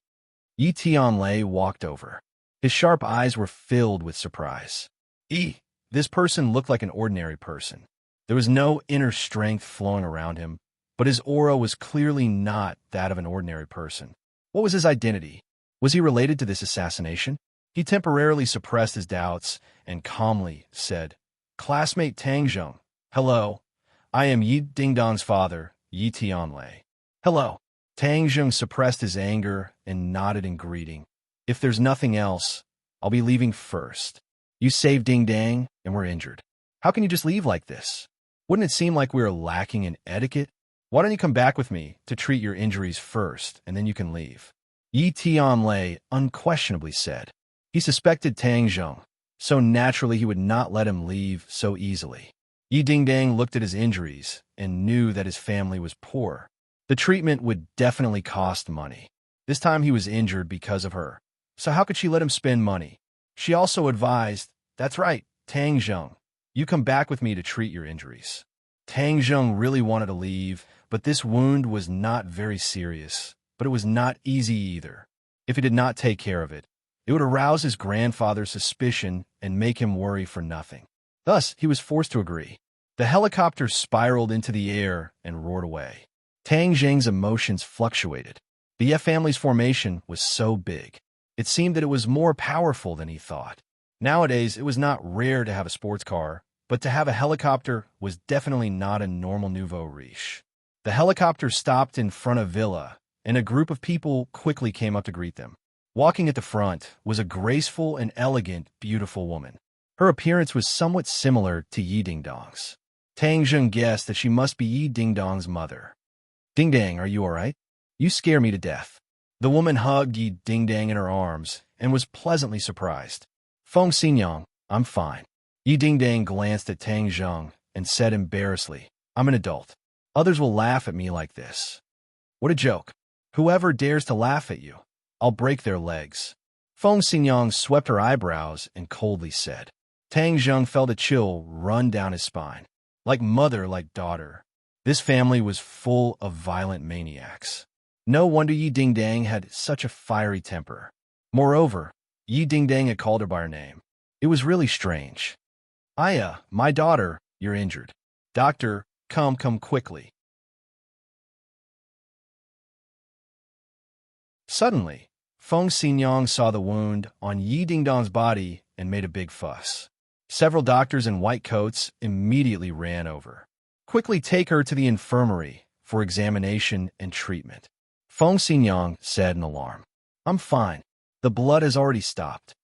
Yi Tianlei walked over. His sharp eyes were filled with surprise. This person looked like an ordinary person. There was no inner strength flowing around him, but his aura was clearly not that of an ordinary person. What was his identity? Was he related to this assassination? He temporarily suppressed his doubts and calmly said, Classmate Tang Zheng, hello. I am Yi Dingdong's father, Yi Tianlei. Hello. Tang Zheng suppressed his anger and nodded in greeting. If there's nothing else, I'll be leaving first. You saved Ding Dang and were injured. How can you just leave like this? Wouldn't it seem like we are lacking in etiquette? Why don't you come back with me to treat your injuries first, and then you can leave? Yi Tianlei unquestionably said. He suspected Tang Zheng, so naturally he would not let him leave so easily. Yi Dingdang looked at his injuries and knew that his family was poor. The treatment would definitely cost money. This time he was injured because of her. So how could she let him spend money? She also advised, that's right, Tang Zheng, you come back with me to treat your injuries. Tang Zheng really wanted to leave, but this wound was not very serious, but it was not easy either. If he did not take care of it, it would arouse his grandfather's suspicion and make him worry for nothing. Thus, he was forced to agree. The helicopter spiraled into the air and roared away. Tang Zheng's emotions fluctuated. The Ye family's formation was so big. It seemed that it was more powerful than he thought. Nowadays, it was not rare to have a sports car, but to have a helicopter was definitely not a normal nouveau riche. The helicopter stopped in front of Villa, and a group of people quickly came up to greet them. Walking at the front was a graceful and elegant, beautiful woman. Her appearance was somewhat similar to Yi Dingdong's. Tang Zheng guessed that she must be Yi Dingdong's mother. "Dingdang, are you all right? You scare me to death." The woman hugged Yi Dingdang in her arms and was pleasantly surprised. "Feng Xinyang, I'm fine." Yi Dingdang glanced at Tang Zheng and said embarrassedly, "I'm an adult. Others will laugh at me like this." "What a joke. Whoever dares to laugh at you, I'll break their legs." Feng Xinyang swept her eyebrows and coldly said. Tang Zheng felt a chill run down his spine. Like mother, like daughter, this family was full of violent maniacs. No wonder Yi Dingdang had such a fiery temper. Moreover, Yi Dingdang had called her by her name. It was really strange. "Aya, my daughter, you're injured. Doctor, come quickly." Suddenly, Feng Xinyang saw the wound on Yi Dingdong's body and made a big fuss. Several doctors in white coats immediately ran over. "Quickly take her to the infirmary for examination and treatment," Feng Xinyang said in alarm. "I'm fine. The blood has already stopped."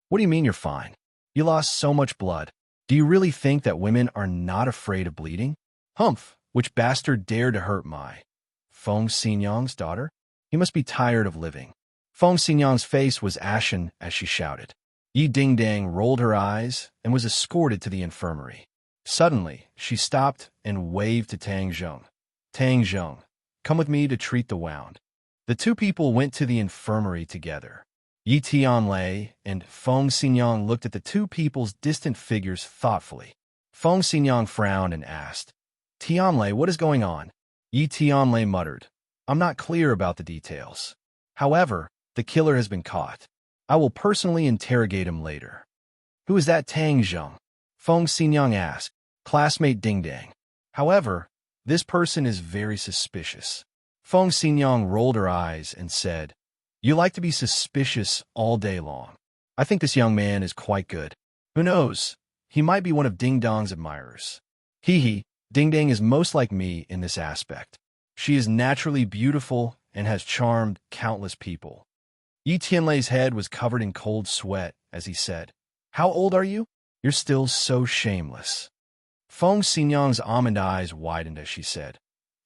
"What do you mean you're fine? You lost so much blood. Do you really think that women are not afraid of bleeding?" "Humph, which bastard dared to hurt my Feng Xinyang's daughter? He must be tired of living." Feng Xinyang's face was ashen as she shouted. Yi Dingdang rolled her eyes and was escorted to the infirmary. Suddenly, she stopped and waved to Tang Zheng. "Tang Zheng, come with me to treat the wound." The two people went to the infirmary together. Yi Tianlei and Feng Xinyang looked at the two people's distant figures thoughtfully. Feng Xinyang frowned and asked, "Tianlei, what is going on?" Yi Tianlei muttered, "I'm not clear about the details. However, the killer has been caught. I will personally interrogate him later." "Who is that Tang Zheng?" Feng Xinyang asked. "Classmate Dingdang. However, this person is very suspicious." Feng Xinyang rolled her eyes and said, "You like to be suspicious all day long. I think this young man is quite good. Who knows? He might be one of Dingdong's admirers. Hee, Dingdang is most like me in this aspect. She is naturally beautiful and has charmed countless people." Yi Tianlei's head was covered in cold sweat as he said, "How old are you? You're still so shameless." Feng Xinyang's almond eyes widened as she said,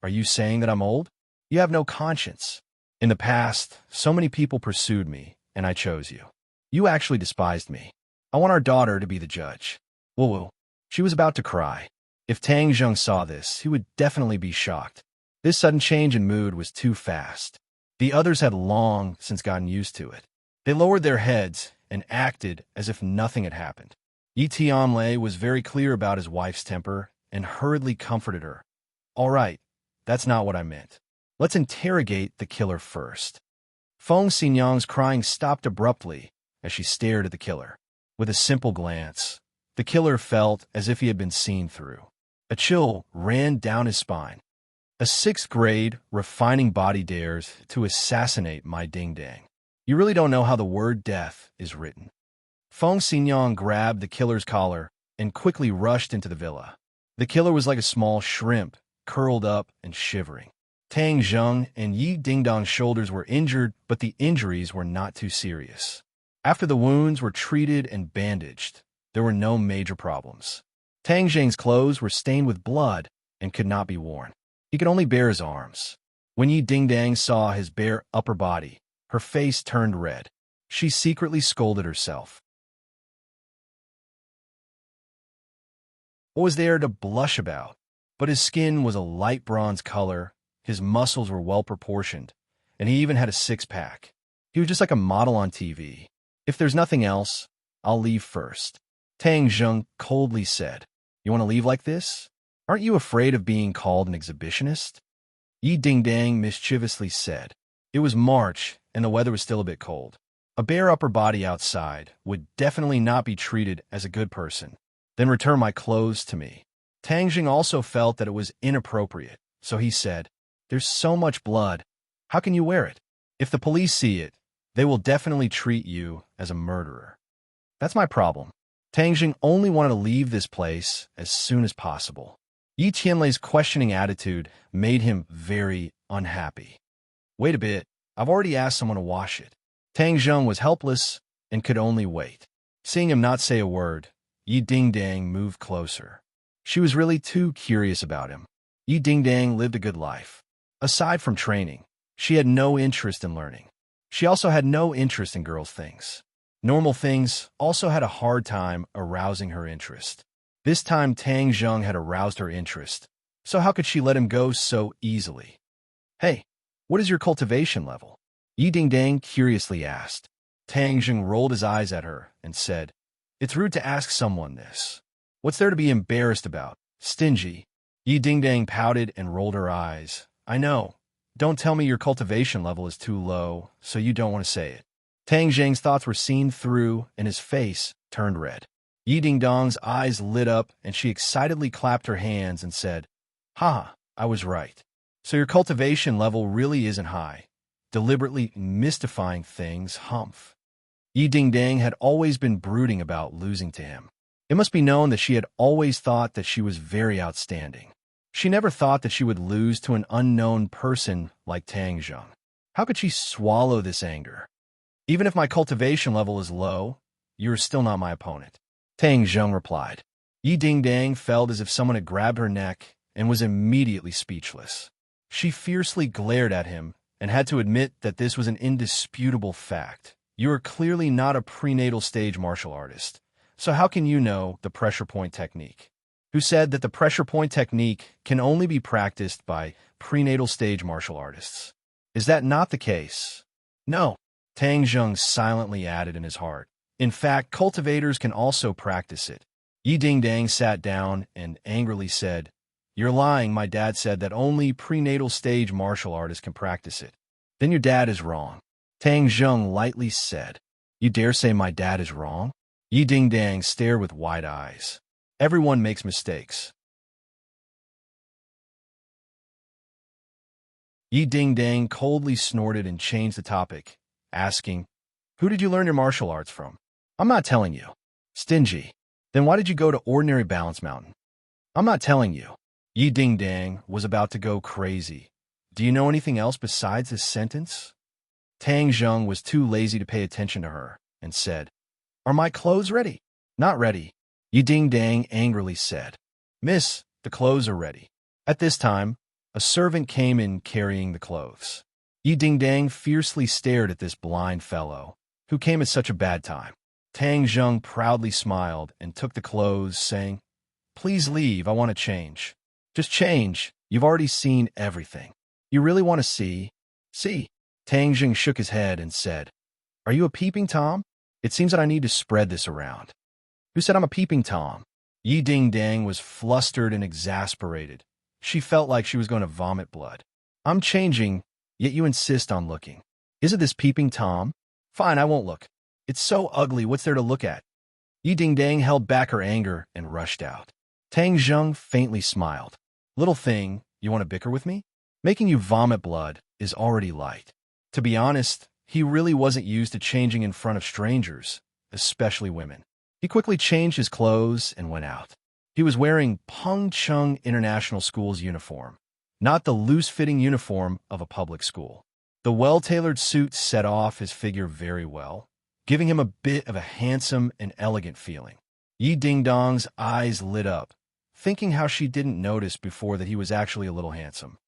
"Are you saying that I'm old? You have no conscience. In the past, so many people pursued me, and I chose you. You actually despised me. I want our daughter to be the judge." Woo. She was about to cry. If Tang Zheng saw this, he would definitely be shocked. This sudden change in mood was too fast. The others had long since gotten used to it. They lowered their heads and acted as if nothing had happened. Yi Tianlei was very clear about his wife's temper and hurriedly comforted her. "All right, that's not what I meant. Let's interrogate the killer first." Feng Xinyang's crying stopped abruptly as she stared at the killer. With a simple glance, the killer felt as if he had been seen through. A chill ran down his spine. A sixth-grade, refining body dares to assassinate my Dingdang. You really don't know how the word death is written. Feng Xinyang grabbed the killer's collar and quickly rushed into the villa. The killer was like a small shrimp, curled up and shivering. Tang Zheng and Yi Dingdong's shoulders were injured, but the injuries were not too serious. After the wounds were treated and bandaged, there were no major problems. Tang Zheng's clothes were stained with blood and could not be worn. He could only bare his arms. When Yi Dingdang saw his bare upper body, her face turned red. She secretly scolded herself. What was there to blush about? But his skin was a light bronze color, his muscles were well proportioned, and he even had a six-pack. He was just like a model on TV. If there's nothing else, I'll leave first. Tang Zheng coldly said, "You want to leave like this? Aren't you afraid of being called an exhibitionist?" Yi Dingdang mischievously said. It was March, and the weather was still a bit cold. A bare upper body outside would definitely not be treated as a good person. Then return my clothes to me. Tang Jing also felt that it was inappropriate, so he said, "There's so much blood. How can you wear it? If the police see it, they will definitely treat you as a murderer." That's my problem. Tang Jing only wanted to leave this place as soon as possible. Yi Qianlei's questioning attitude made him very unhappy. Wait a bit, I've already asked someone to wash it. Tang Zheng was helpless and could only wait. Seeing him not say a word, Yi Dingdang moved closer. She was really too curious about him. Yi Dingdang lived a good life. Aside from training, she had no interest in learning. She also had no interest in girls' things. Normal things also had a hard time arousing her interest. This time Tang Zheng had aroused her interest, so how could she let him go so easily? "Hey, what is your cultivation level?" Yi Dingdang curiously asked. Tang Zheng rolled his eyes at her and said, "It's rude to ask someone this. What's there to be embarrassed about? Stingy." Yi Dingdang pouted and rolled her eyes. "I know. Don't tell me your cultivation level is too low, so you don't want to say it." Tang Zheng's thoughts were seen through, and his face turned red. Yi Dingdong's eyes lit up, and she excitedly clapped her hands and said, "Ha, I was right. So your cultivation level really isn't high." Deliberately mystifying things, humph. Yi Dingdang had always been brooding about losing to him. It must be known that she had always thought that she was very outstanding. She never thought that she would lose to an unknown person like Tang Zheng. How could she swallow this anger? "Even if my cultivation level is low, you are still not my opponent," Tang Zheng replied. Yi Dingdang felt as if someone had grabbed her neck and was immediately speechless. She fiercely glared at him and had to admit that this was an indisputable fact. "You are clearly not a prenatal stage martial artist, so how can you know the pressure point technique? Who said that the pressure point technique can only be practiced by prenatal stage martial artists? Is that not the case?" "No," Tang Zheng silently added in his heart. "In fact, cultivators can also practice it." Yi Dingdang sat down and angrily said, "You're lying. My dad said that only prenatal stage martial artists can practice it." "Then your dad is wrong," Tang Zheng lightly said. "You dare say my dad is wrong?" Yi Dingdang stared with wide eyes. "Everyone makes mistakes." Yi Dingdang coldly snorted and changed the topic, asking, "Who did you learn your martial arts from?" "I'm not telling you." "Stingy. Then why did you go to ordinary Balance Mountain?" "I'm not telling you." Yi Dingdang was about to go crazy. "Do you know anything else besides this sentence?" Tang Zheng was too lazy to pay attention to her and said, "Are my clothes ready?" "Not ready," Yi Dingdang angrily said. "Miss, the clothes are ready." At this time, a servant came in carrying the clothes. Yi Dingdang fiercely stared at this blind fellow, who came at such a bad time. Tang Zheng proudly smiled and took the clothes, saying, "Please leave, I want to change." "Just change. You've already seen everything. You really want to see?" "See." Tang Zheng shook his head and said, "Are you a peeping Tom? It seems that I need to spread this around." "Who said I'm a peeping Tom?" Yi Dingdang was flustered and exasperated. She felt like she was going to vomit blood. "I'm changing, yet you insist on looking. Is it this peeping Tom? Fine, I won't look. It's so ugly, what's there to look at?" Yi Dingdang held back her anger and rushed out. Tang Zheng faintly smiled. "Little thing, you want to bicker with me? Making you vomit blood is already light." To be honest, he really wasn't used to changing in front of strangers, especially women. He quickly changed his clothes and went out. He was wearing Peng Chung International School's uniform, not the loose-fitting uniform of a public school. The well-tailored suit set off his figure very well, giving him a bit of a handsome and elegant feeling. Yi Dingdong's eyes lit up, thinking how she didn't notice before that he was actually a little handsome.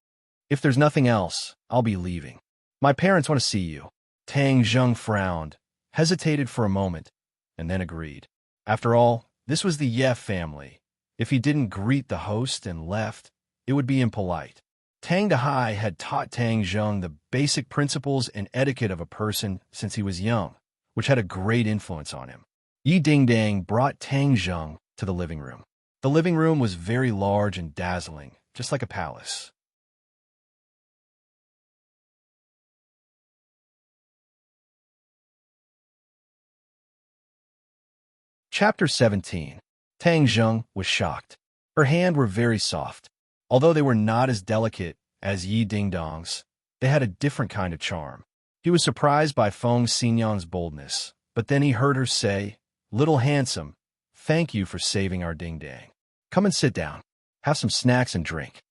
"If there's nothing else, I'll be leaving. My parents want to see you." Tang Zheng frowned, hesitated for a moment, and then agreed. After all, this was the Ye family. If he didn't greet the host and left, it would be impolite. Tang Dehai had taught Tang Zheng the basic principles and etiquette of a person since he was young, which had a great influence on him. Yi Dingdang brought Tang Zheng to the living room. The living room was very large and dazzling, just like a palace. Chapter 17. Tang Zheng was shocked. Her hands were very soft. Although they were not as delicate as Yi Dingdong's, they had a different kind of charm. He was surprised by Feng Xinyang's boldness, but then he heard her say, "Little handsome, thank you for saving our Dingdang. Come and sit down. Have some snacks and drink."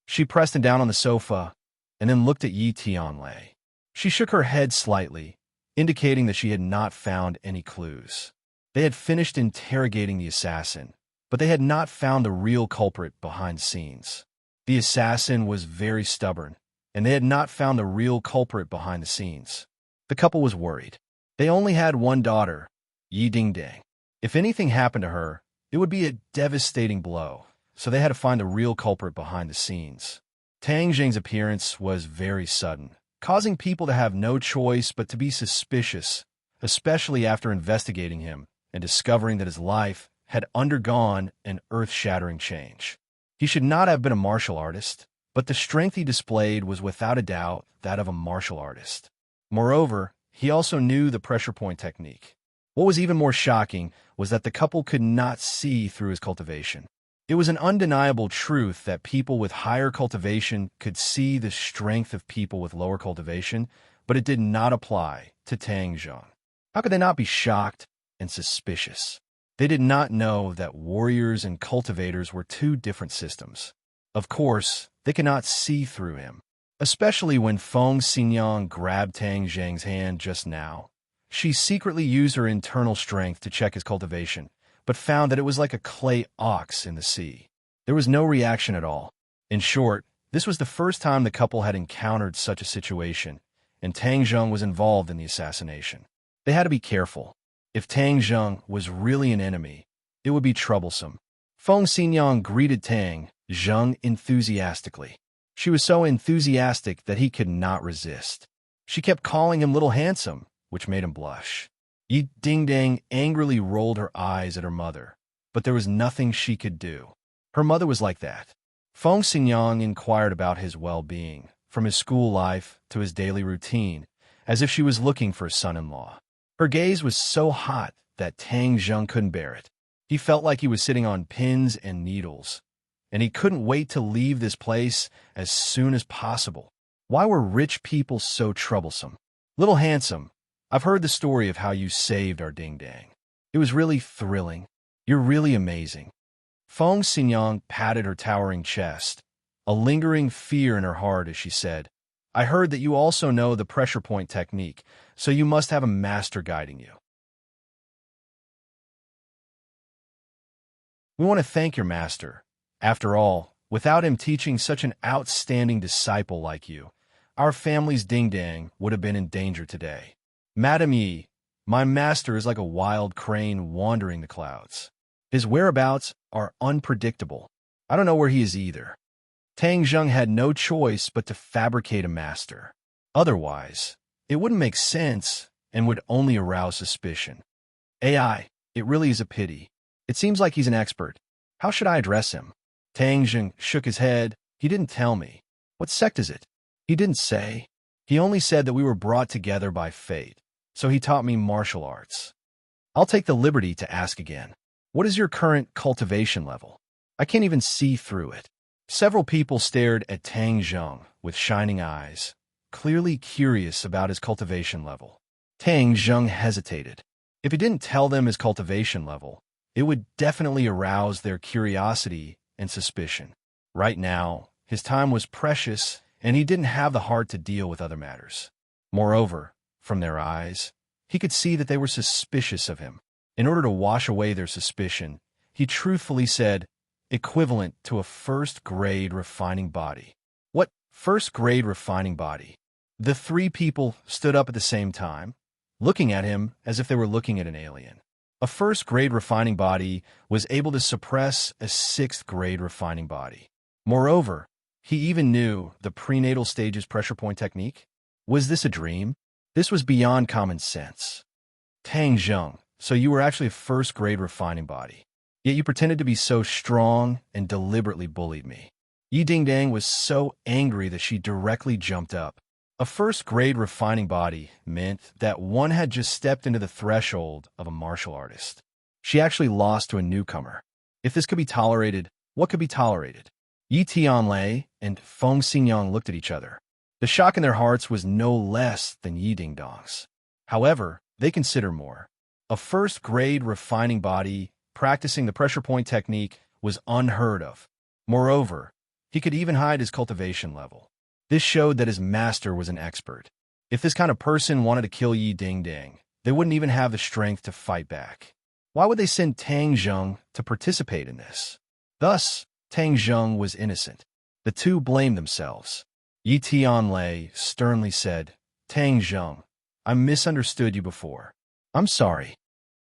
She pressed him down on the sofa and then looked at Yi Tianlei. She shook her head slightly, indicating that she had not found any clues. They had finished interrogating the assassin, but they had not found the real culprit behind the scenes. The assassin was very stubborn, and they had not found the real culprit behind the scenes. The couple was worried. They only had one daughter, Yi Dingdang. If anything happened to her, it would be a devastating blow, so they had to find the real culprit behind the scenes. Tang Zheng's appearance was very sudden, causing people to have no choice but to be suspicious, especially after investigating him and discovering that his life had undergone an earth-shattering change. He should not have been a martial artist, but the strength he displayed was without a doubt that of a martial artist. Moreover, he also knew the pressure point technique. What was even more shocking was that the couple could not see through his cultivation. It was an undeniable truth that people with higher cultivation could see the strength of people with lower cultivation, but it did not apply to Tang Zheng. How could they not be shocked and suspicious? They did not know that warriors and cultivators were two different systems. Of course, they could not see through him, especially when Feng Xinyang grabbed Tang Zheng's hand just now. She secretly used her internal strength to check his cultivation, but found that it was like a clay ox in the sea. There was no reaction at all. In short, this was the first time the couple had encountered such a situation, and Tang Zheng was involved in the assassination. They had to be careful. If Tang Zheng was really an enemy, it would be troublesome. Feng Xinyang greeted Tang Zheng enthusiastically. She was so enthusiastic that he could not resist. She kept calling him Little Handsome, which made him blush. Yi Dingdang angrily rolled her eyes at her mother, but there was nothing she could do. Her mother was like that. Feng Xinyang inquired about his well-being, from his school life to his daily routine, as if she was looking for a son-in-law. Her gaze was so hot that Tang Zheng couldn't bear it. He felt like he was sitting on pins and needles, and he couldn't wait to leave this place as soon as possible. Why were rich people so troublesome? Little Handsome, I've heard the story of how you saved our Dingdang. It was really thrilling. You're really amazing. Feng Xinyang patted her towering chest, a lingering fear in her heart as she said, I heard that you also know the pressure point technique, so you must have a master guiding you. We want to thank your master. After all, without him teaching such an outstanding disciple like you, our family's Dingdang would have been in danger today. Madam Yi, my master is like a wild crane wandering the clouds. His whereabouts are unpredictable. I don't know where he is either. Tang Zheng had no choice but to fabricate a master. Otherwise, it wouldn't make sense and would only arouse suspicion. AI, it really is a pity. It seems like he's an expert. How should I address him? Tang Zheng shook his head. He didn't tell me. What sect is it? He didn't say. He only said that we were brought together by fate, so he taught me martial arts. I'll take the liberty to ask again. What is your current cultivation level? I can't even see through it. Several people stared at Tang Zheng with shining eyes, clearly curious about his cultivation level. Tang Zheng hesitated. If he didn't tell them his cultivation level, it would definitely arouse their curiosity and suspicion. Right now, his time was precious, and he didn't have the heart to deal with other matters. Moreover, from their eyes, he could see that they were suspicious of him. In order to wash away their suspicion, he truthfully said, equivalent to a first-grade refining body. What first-grade refining body? The three people stood up at the same time, looking at him as if they were looking at an alien. A first-grade refining body was able to suppress a sixth-grade refining body. Moreover, he even knew the prenatal stage's pressure point technique. Was this a dream? This was beyond common sense. Tang Zheng So you were actually a first-grade refining body. Yet you pretended to be so strong and deliberately bullied me. Yi Dingdang was so angry that she directly jumped up. A first-grade refining body meant that one had just stepped into the threshold of a martial artist. She actually lost to a newcomer. If this could be tolerated, what could be tolerated? Yi Tianlei and Feng Xingyang looked at each other. The shock in their hearts was no less than Yi Dingdong's. However, they consider more. A first-grade refining body practicing the pressure point technique was unheard of. Moreover, he could even hide his cultivation level. This showed that his master was an expert. If this kind of person wanted to kill Yi Dingdang, they wouldn't even have the strength to fight back. Why would they send Tang Zheng to participate in this? Thus, Tang Zheng was innocent. The two blamed themselves. Yi Tianlei sternly said, Tang Zheng, I misunderstood you before. I'm sorry.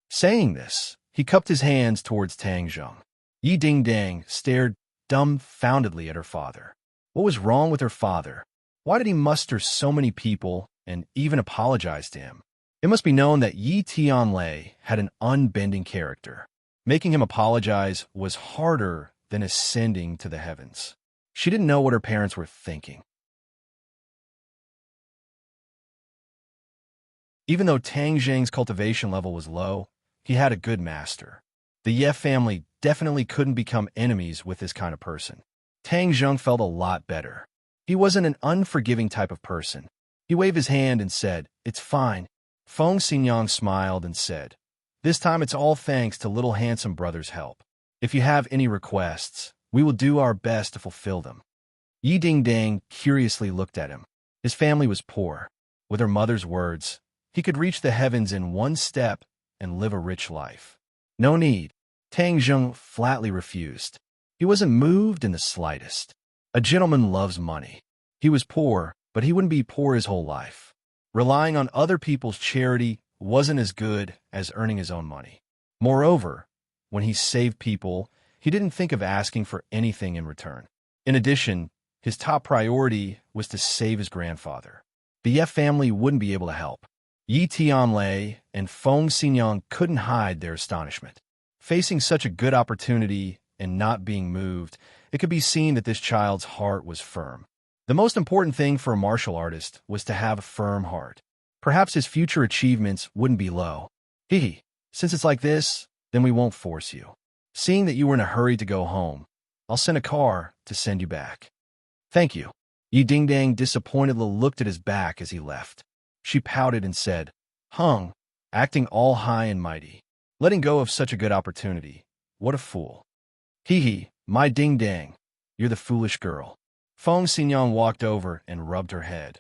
Saying this, he cupped his hands towards Tang Zheng. Yi Dingdang stared dumbfoundedly at her father. What was wrong with her father? Why did he muster so many people and even apologize to him? It must be known that Yi Tianlei had an unbending character. Making him apologize was harder than ascending to the heavens. She didn't know what her parents were thinking. Even though Tang Zheng's cultivation level was low, he had a good master. The Ye family definitely couldn't become enemies with this kind of person. Tang Zheng felt a lot better. He wasn't an unforgiving type of person. He waved his hand and said, It's fine. Feng Xingyang smiled and said, This time it's all thanks to little handsome brother's help. If you have any requests, we will do our best to fulfill them. Yi Dingdang curiously looked at him. His family was poor. With her mother's words, he could reach the heavens in one step and live a rich life. No need. Tang Zheng flatly refused. He wasn't moved in the slightest. A gentleman loves money. He was poor, but he wouldn't be poor his whole life. Relying on other people's charity wasn't as good as earning his own money. Moreover, when he saved people, he didn't think of asking for anything in return. In addition, his top priority was to save his grandfather. The Ye family wouldn't be able to help. Yi Tianlei and Feng Xingyang couldn't hide their astonishment. Facing such a good opportunity and not being moved, it could be seen that this child's heart was firm. The most important thing for a martial artist was to have a firm heart. Perhaps his future achievements wouldn't be low. Since it's like this, then we won't force you. Seeing that you were in a hurry to go home, I'll send a car to send you back. Thank you. Yi Dingdang disappointedly looked at his back as he left. She pouted and said, Hung, acting all high and mighty. Letting go of such a good opportunity. What a fool. My Dingdang, you're the foolish girl. Feng Xingyang walked over and rubbed her head.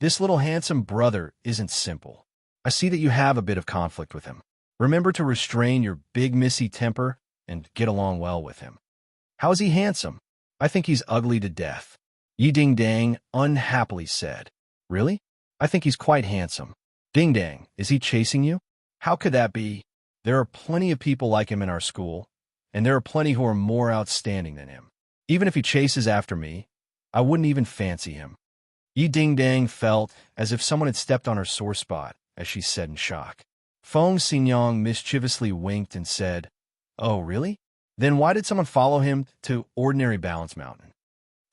This little handsome brother isn't simple. I see that you have a bit of conflict with him. Remember to restrain your big missy temper and get along well with him. How is he handsome? I think he's ugly to death. Yi Dingdang unhappily said. Really? I think he's quite handsome. Dingdang, is he chasing you? How could that be? There are plenty of people like him in our school, and there are plenty who are more outstanding than him. Even if he chases after me, I wouldn't even fancy him. Yi Dingdang felt as if someone had stepped on her sore spot, as she said in shock. Feng Xingyang mischievously winked and said, Oh, really? Then why did someone follow him to Ordinary Balance Mountain?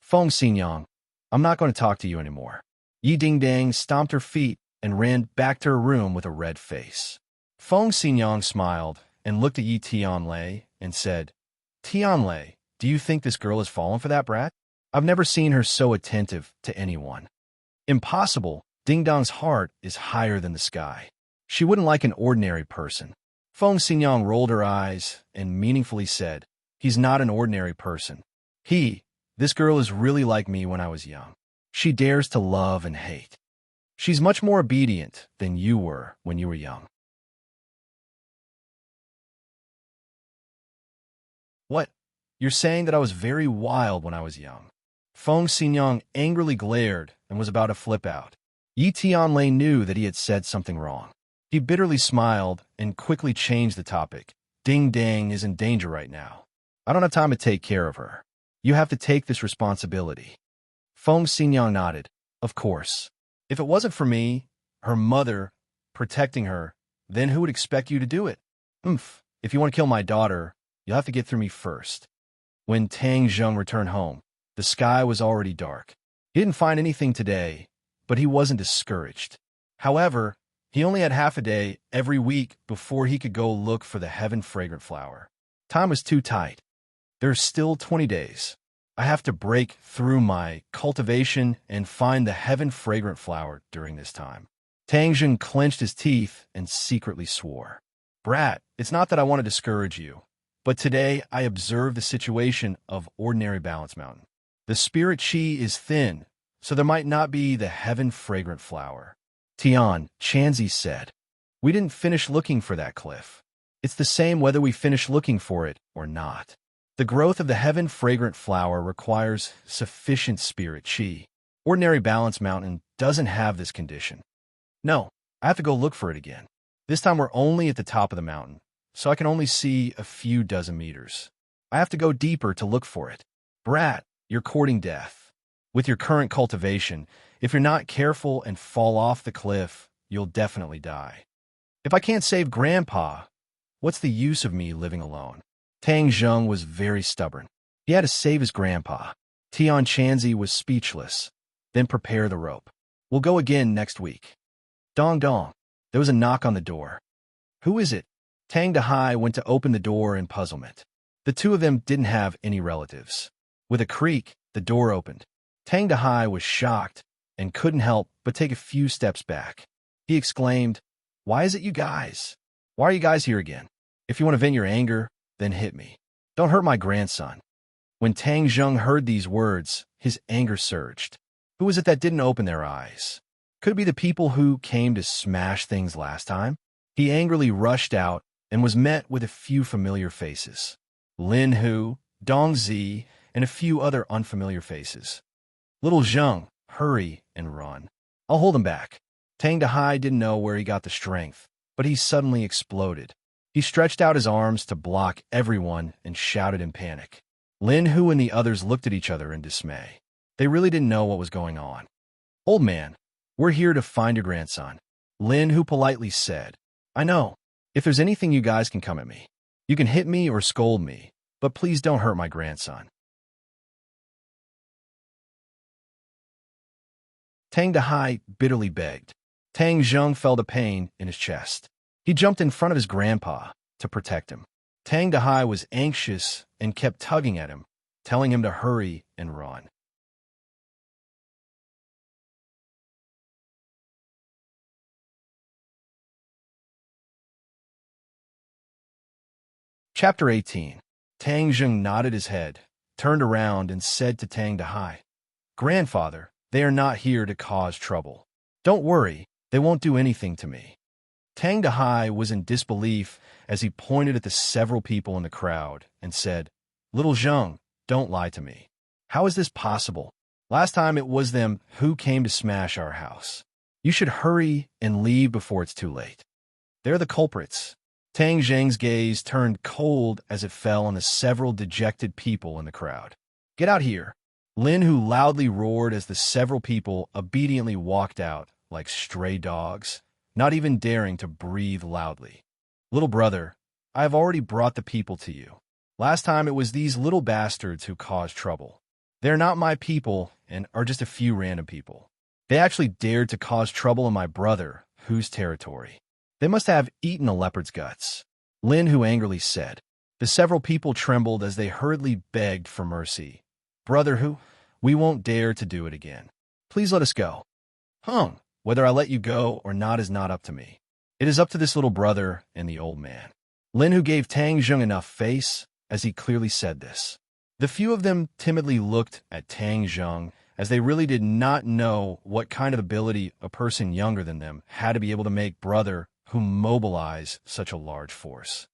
Feng Xingyang, I'm not going to talk to you anymore. Yi Dingdang stomped her feet and ran back to her room with a red face. Feng Xingyang smiled and looked at Yi Tianlei and said, Tianlei, do you think this girl has fallen for that brat? I've never seen her so attentive to anyone. Impossible. Dingdong's heart is higher than the sky. She wouldn't like an ordinary person. Feng Xingyang rolled her eyes and meaningfully said, He's not an ordinary person. This girl is really like me when I was young. She dares to love and hate. She's much more obedient than you were when you were young. What? You're saying that I was very wild when I was young? Feng Xingyang angrily glared and was about to flip out. Yi Tianlei knew that he had said something wrong. He bitterly smiled and quickly changed the topic. Dingdang is in danger right now. I don't have time to take care of her. You have to take this responsibility. Feng Xingyang nodded. Of course. If it wasn't for me, her mother, protecting her, then who would expect you to do it? If you want to kill my daughter, you'll have to get through me first. When Tang Zheng returned home, the sky was already dark. He didn't find anything today, but he wasn't discouraged. However, he only had half a day every week before he could go look for the heaven-fragrant flower. Time was too tight. There's still 20 days. I have to break through my cultivation and find the heaven-fragrant flower during this time. Tang Zheng clenched his teeth and secretly swore. Brat, it's not that I want to discourage you, but today I observed the situation of ordinary Balance Mountain. The spirit chi is thin, so there might not be the heaven-fragrant flower. Tian, Chanzi said. We didn't finish looking for that cliff. It's the same whether we finish looking for it or not. The growth of the heaven-fragrant flower requires sufficient spirit chi. Ordinary Balance Mountain doesn't have this condition. No, I have to go look for it again. This time we're only at the top of the mountain, so I can only see a few dozen meters. I have to go deeper to look for it. Brat, you're courting death. With your current cultivation, if you're not careful and fall off the cliff, you'll definitely die. If I can't save Grandpa, what's the use of me living alone? Tang Zheng was very stubborn. He had to save his grandpa. Tian Chanzi was speechless. Then prepare the rope. We'll go again next week. Dong dong. There was a knock on the door. Who is it? Tang Dahai went to open the door in puzzlement. The two of them didn't have any relatives. With a creak, the door opened. Tang Dahai was shocked and couldn't help but take a few steps back. He exclaimed, Why is it you guys? Why are you guys here again? If you want to vent your anger, then hit me. Don't hurt my grandson. When Tang Zheng heard these words, his anger surged. Who was it that didn't open their eyes? Could it be the people who came to smash things last time? He angrily rushed out and was met with a few familiar faces. Lin Hu, Dong Zi, and a few other unfamiliar faces. Little Zheng, hurry and run. I'll hold him back. Tang Dahai didn't know where he got the strength, but he suddenly exploded. He stretched out his arms to block everyone and shouted in panic. Lin Hu and the others looked at each other in dismay. They really didn't know what was going on. Old man, we're here to find your grandson. Lin Hu politely said. I know. If there's anything you guys can come at me. You can hit me or scold me, but please don't hurt my grandson. Tang Dahai bitterly begged. Tang Zheng felt a pain in his chest. He jumped in front of his grandpa to protect him. Tang Dahai was anxious and kept tugging at him, telling him to hurry and run. Chapter 18. Tang Zheng nodded his head, turned around, and said to Tang Dahai, Grandfather, they are not here to cause trouble. Don't worry, they won't do anything to me. Tang Dahai was in disbelief as he pointed at the several people in the crowd and said, Little Zheng, don't lie to me. How is this possible? Last time it was them who came to smash our house. You should hurry and leave before it's too late. They're the culprits. Tang Zheng's gaze turned cold as it fell on the several dejected people in the crowd. Get out here. Lin Hu loudly roared as the several people obediently walked out like stray dogs, not even daring to breathe loudly. Little brother, I have already brought the people to you. Last time it was these little bastards who caused trouble. They're not my people and are just a few random people. They actually dared to cause trouble in my brother, Hu's territory. They must have eaten a leopard's guts. Lin Hu angrily said. The several people trembled as they hurriedly begged for mercy. Brother Hu, we won't dare to do it again. Please let us go. Whether I let you go or not is not up to me. It is up to this little brother and the old man. Lin Hu gave Tang Zheng enough face as he clearly said this. The few of them timidly looked at Tang Zheng as they really did not know what kind of ability a person younger than them had to be able to make brother who mobilize such a large force.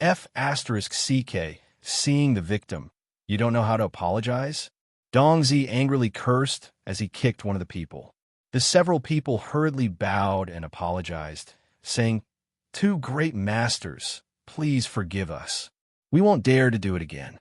F*CK, seeing the victim. You don't know how to apologize? Dongzi angrily cursed as he kicked one of the people. The several people hurriedly bowed and apologized, saying, Two great masters, please forgive us. We won't dare to do it again.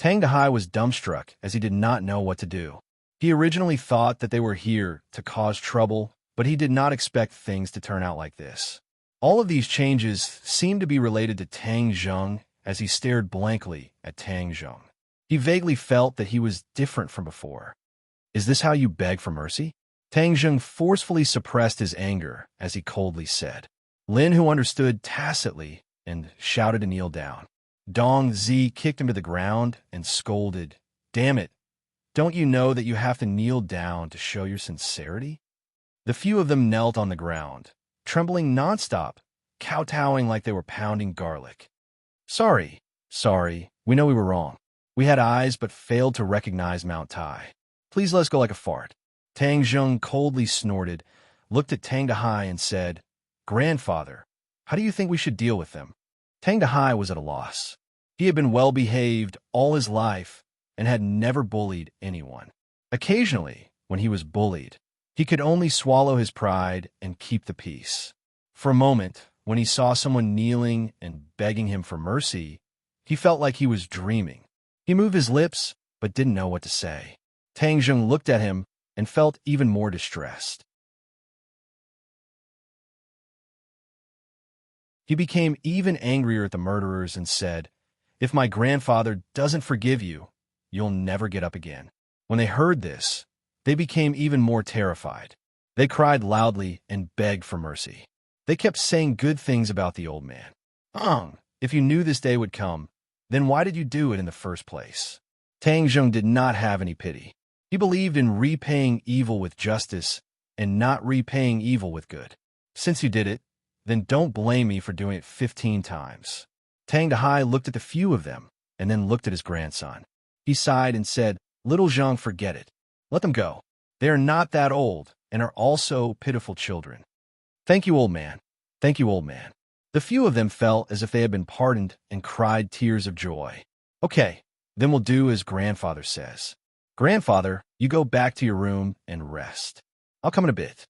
Tang Dahai was dumbstruck as he did not know what to do. He originally thought that they were here to cause trouble, but he did not expect things to turn out like this. All of these changes seemed to be related to Tang Zheng as he stared blankly at Tang Zheng. He vaguely felt that he was different from before. Is this how you beg for mercy? Tang Zheng forcefully suppressed his anger as he coldly said. Lin, who understood tacitly, and shouted to kneel down. Dong Zi kicked him to the ground and scolded, "Damn it, don't you know that you have to kneel down to show your sincerity?" The few of them knelt on the ground, trembling nonstop, kowtowing like they were pounding garlic. Sorry, we know we were wrong. We had eyes but failed to recognize Mount Tai. Please let us go like a fart." Tang Zheng coldly snorted, looked at Tang Dahai and said, "Grandfather, how do you think we should deal with them?" Tang Dahai was at a loss. He had been well-behaved all his life and had never bullied anyone. Occasionally, when he was bullied, he could only swallow his pride and keep the peace. For a moment, when he saw someone kneeling and begging him for mercy, he felt like he was dreaming. He moved his lips, but didn't know what to say. Tang Zheng looked at him and felt even more distressed. He became even angrier at the murderers and said, "If my grandfather doesn't forgive you, you'll never get up again." When they heard this, they became even more terrified. They cried loudly and begged for mercy. They kept saying good things about the old man. If you knew this day would come, then why did you do it in the first place?" Tang Zheng did not have any pity. He believed in repaying evil with justice and not repaying evil with good. "Since you did it, then don't blame me for doing it 15 times. Tang Dahai looked at the few of them and then looked at his grandson. He sighed and said, "Little Zhang, forget it. Let them go. They are not that old and are also pitiful children." "Thank you, old man. Thank you, old man." The few of them felt as if they had been pardoned and cried tears of joy. "Okay, then we'll do as grandfather says. Grandfather, you go back to your room and rest. I'll come in a bit."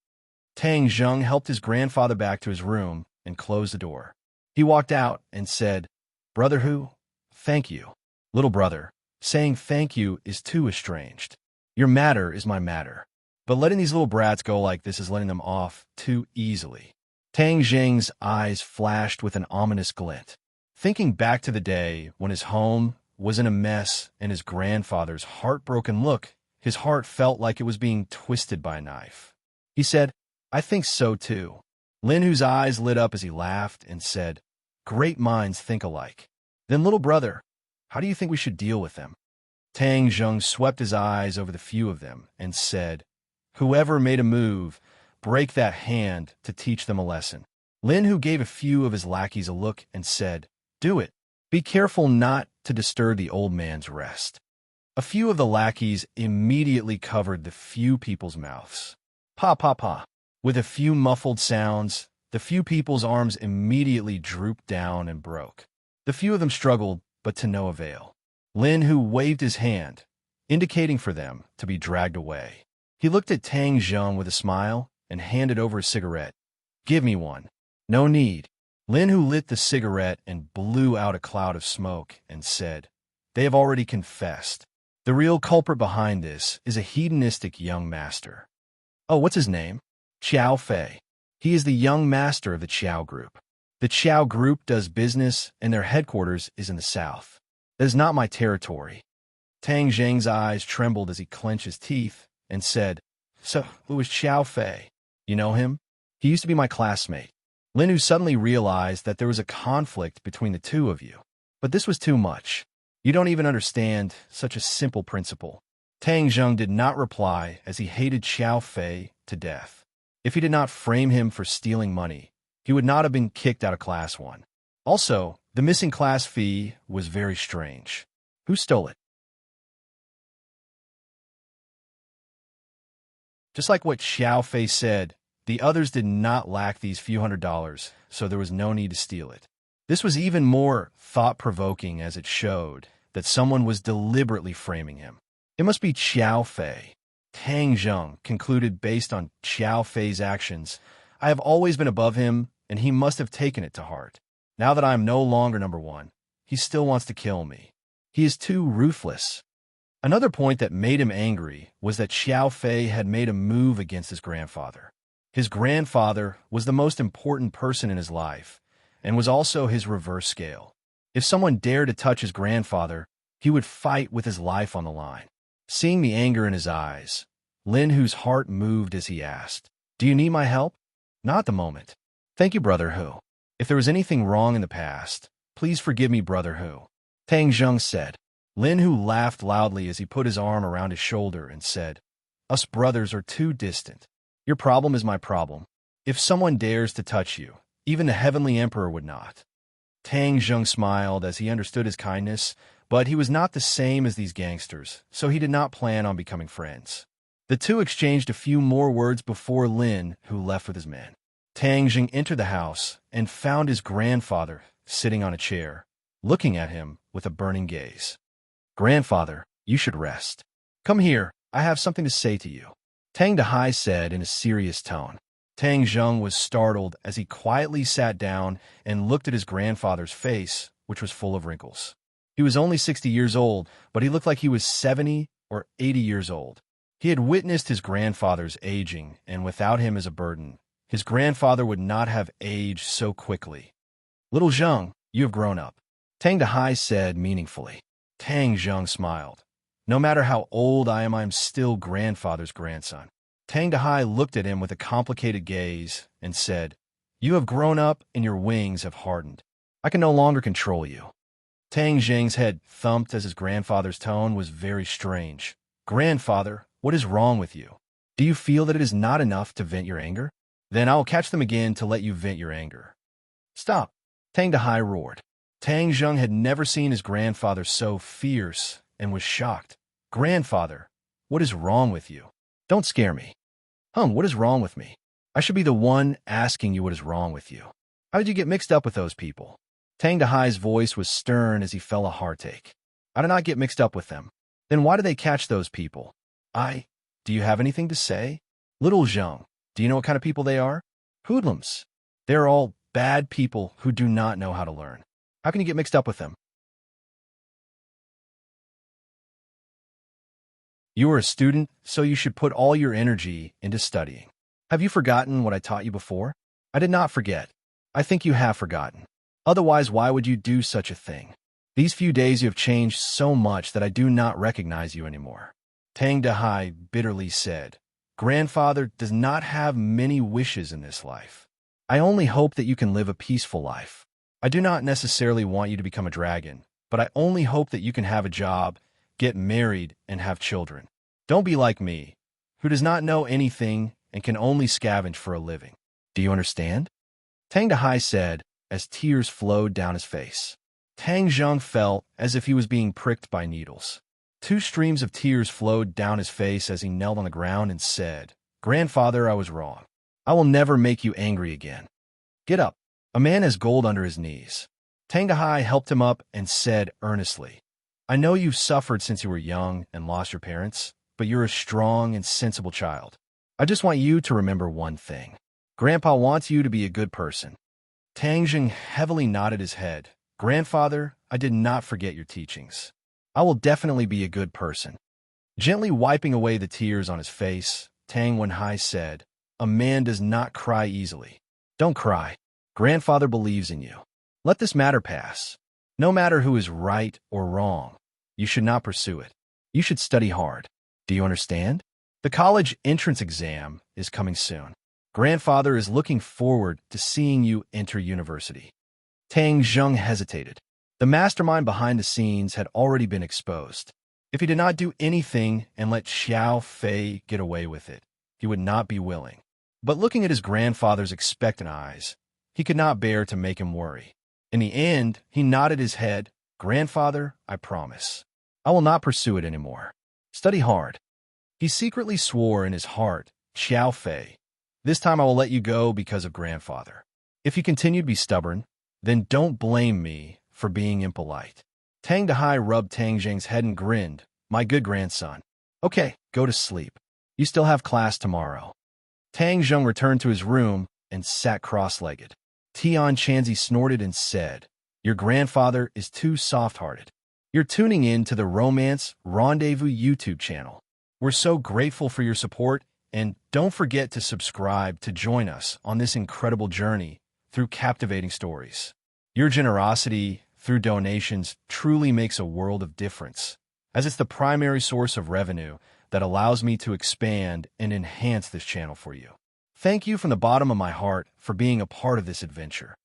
Tang Zheng helped his grandfather back to his room and closed the door. He walked out and said, "Brother Hu, thank you." "Little brother, saying thank you is too estranged. Your matter is my matter. But letting these little brats go like this is letting them off too easily." Tang Zheng's eyes flashed with an ominous glint. Thinking back to the day when his home was in a mess and his grandfather's heartbroken look, his heart felt like it was being twisted by a knife. He said, "I think so too." Lin Hu's eyes lit up as he laughed and said, "Great minds think alike. Then, little brother, how do you think we should deal with them?" Tang Zheng swept his eyes over the few of them and said, "Whoever made a move, break that hand to teach them a lesson." Lin Hu gave a few of his lackeys a look and said, "Do it. Be careful not to disturb the old man's rest." A few of the lackeys immediately covered the few people's mouths. Pa pa pa. With a few muffled sounds, the few people's arms immediately drooped down and broke. The few of them struggled, but to no avail. Lin Hu waved his hand, indicating for them to be dragged away. He looked at Tang Zheng with a smile and handed over a cigarette. "Give me one." "No need." Lin Hu lit the cigarette and blew out a cloud of smoke and said, "They have already confessed. The real culprit behind this is a hedonistic young master." "Oh, what's his name?" "Qiao Fei. He is the young master of the Qiao Group. The Qiao Group does business and their headquarters is in the south. That is not my territory." Tang Zheng's eyes trembled as he clenched his teeth and said, "So, who is Qiao Fei? You know him? He used to be my classmate." Lin Hu suddenly realized that there was a conflict between the two of you. But this was too much. You don't even understand such a simple principle. Tang Zheng did not reply as he hated Qiao Fei to death. If he did not frame him for stealing money, he would not have been kicked out of Class 1. Also, the missing class fee was very strange. Who stole it? Just like what Xiao Fei said, the others did not lack these few $100s, so there was no need to steal it. This was even more thought-provoking as it showed that someone was deliberately framing him. It must be Xiao Fei. Tang Zheng concluded based on Xiao Fei's actions, "I have always been above him, and he must have taken it to heart. Now that I am no longer number one, he still wants to kill me. He is too ruthless." Another point that made him angry was that Xiao Fei had made a move against his grandfather. His grandfather was the most important person in his life and was also his reverse scale. If someone dared to touch his grandfather, he would fight with his life on the line. Seeing the anger in his eyes, Lin Hu's heart moved as he asked, "Do you need my help?" "Not at the moment. Thank you, Brother Hu. If there was anything wrong in the past, please forgive me, Brother Hu," Tang Zheng said. Lin Hu laughed loudly as he put his arm around his shoulder and said, "Us brothers are too distant. Your problem is my problem. If someone dares to touch you, even the Heavenly Emperor would not." Tang Zheng smiled as he understood his kindness, but he was not the same as these gangsters, so he did not plan on becoming friends. The two exchanged a few more words before Lin Hu left with his men. Tang Zheng entered the house and found his grandfather sitting on a chair, looking at him with a burning gaze. "Grandfather, you should rest. Come here, I have something to say to you," Tang Dahai said in a serious tone. Tang Zheng was startled as he quietly sat down and looked at his grandfather's face, which was full of wrinkles. He was only 60 years old, but he looked like he was 70 or 80 years old. He had witnessed his grandfather's aging, and without him as a burden, his grandfather would not have aged so quickly. "Little Zheng, you have grown up," Tang Dahai said meaningfully. Tang Zheng smiled. "No matter how old I am still grandfather's grandson." Tang Dahai looked at him with a complicated gaze and said, "You have grown up and your wings have hardened. I can no longer control you." Tang Zheng's head thumped as his grandfather's tone was very strange. "Grandfather, what is wrong with you? Do you feel that it is not enough to vent your anger? Then I will catch them again to let you vent your anger." "Stop!" Tang Dahai roared. Tang Zheng had never seen his grandfather so fierce and was shocked. "Grandfather, what is wrong with you? Don't scare me." What is wrong with me? I should be the one asking you what is wrong with you. How did you get mixed up with those people?" Tang Dahai's voice was stern as he felt a heartache. "I did not get mixed up with them. Then why did they catch those people?" Do you have anything to say?" "Little Zheng, do you know what kind of people they are?" "Hoodlums. They are all bad people who do not know how to learn. How can you get mixed up with them?" "You are a student, so you should put all your energy into studying. Have you forgotten what I taught you before?" "I did not forget. I think you have forgotten. Otherwise, why would you do such a thing? These few days you have changed so much that I do not recognize you anymore," Tang Dahai bitterly said. "Grandfather does not have many wishes in this life. I only hope that you can live a peaceful life. I do not necessarily want you to become a dragon, but I only hope that you can have a job, get married, and have children. Don't be like me, who does not know anything and can only scavenge for a living. Do you understand?" Tang Dahai said as tears flowed down his face. Tang Zheng felt as if he was being pricked by needles. 2 streams of tears flowed down his face as he knelt on the ground and said, "Grandfather, I was wrong. I will never make you angry again. Get up." A man has gold under his knees. Tang Dahai helped him up and said earnestly, "I know you've suffered since you were young and lost your parents, but you're a strong and sensible child. I just want you to remember one thing. Grandpa wants you to be a good person." Tang Zheng heavily nodded his head. "Grandfather, I did not forget your teachings. I will definitely be a good person." Gently wiping away the tears on his face, Tang Wenhai said, "A man does not cry easily. Don't cry. Grandfather believes in you. Let this matter pass. No matter who is right or wrong, you should not pursue it. You should study hard. Do you understand? The college entrance exam is coming soon. Grandfather is looking forward to seeing you enter university." Tang Zheng hesitated. The mastermind behind the scenes had already been exposed. If he did not do anything and let Xiao Fei get away with it, he would not be willing. But looking at his grandfather's expectant eyes, he could not bear to make him worry. In the end, he nodded his head. "Grandfather, I promise. I will not pursue it anymore. Study hard." He secretly swore in his heart, "Xiao Fei, this time I will let you go because of grandfather. If you continue to be stubborn, then don't blame me for being impolite." Tang Dahai rubbed Tang Zheng's head and grinned. "My good grandson. Okay, go to sleep. You still have class tomorrow." Tang Zheng returned to his room and sat cross-legged. Tian Chanzi snorted and said, "Your grandfather is too soft-hearted. You're tuning in to the Romance Rendezvous YouTube channel. We're so grateful for your support And don't forget to subscribe to join us on this incredible journey through captivating stories. Your generosity through donations truly makes a world of difference, as it's the primary source of revenue that allows me to expand and enhance this channel for you. Thank you from the bottom of my heart for being a part of this adventure.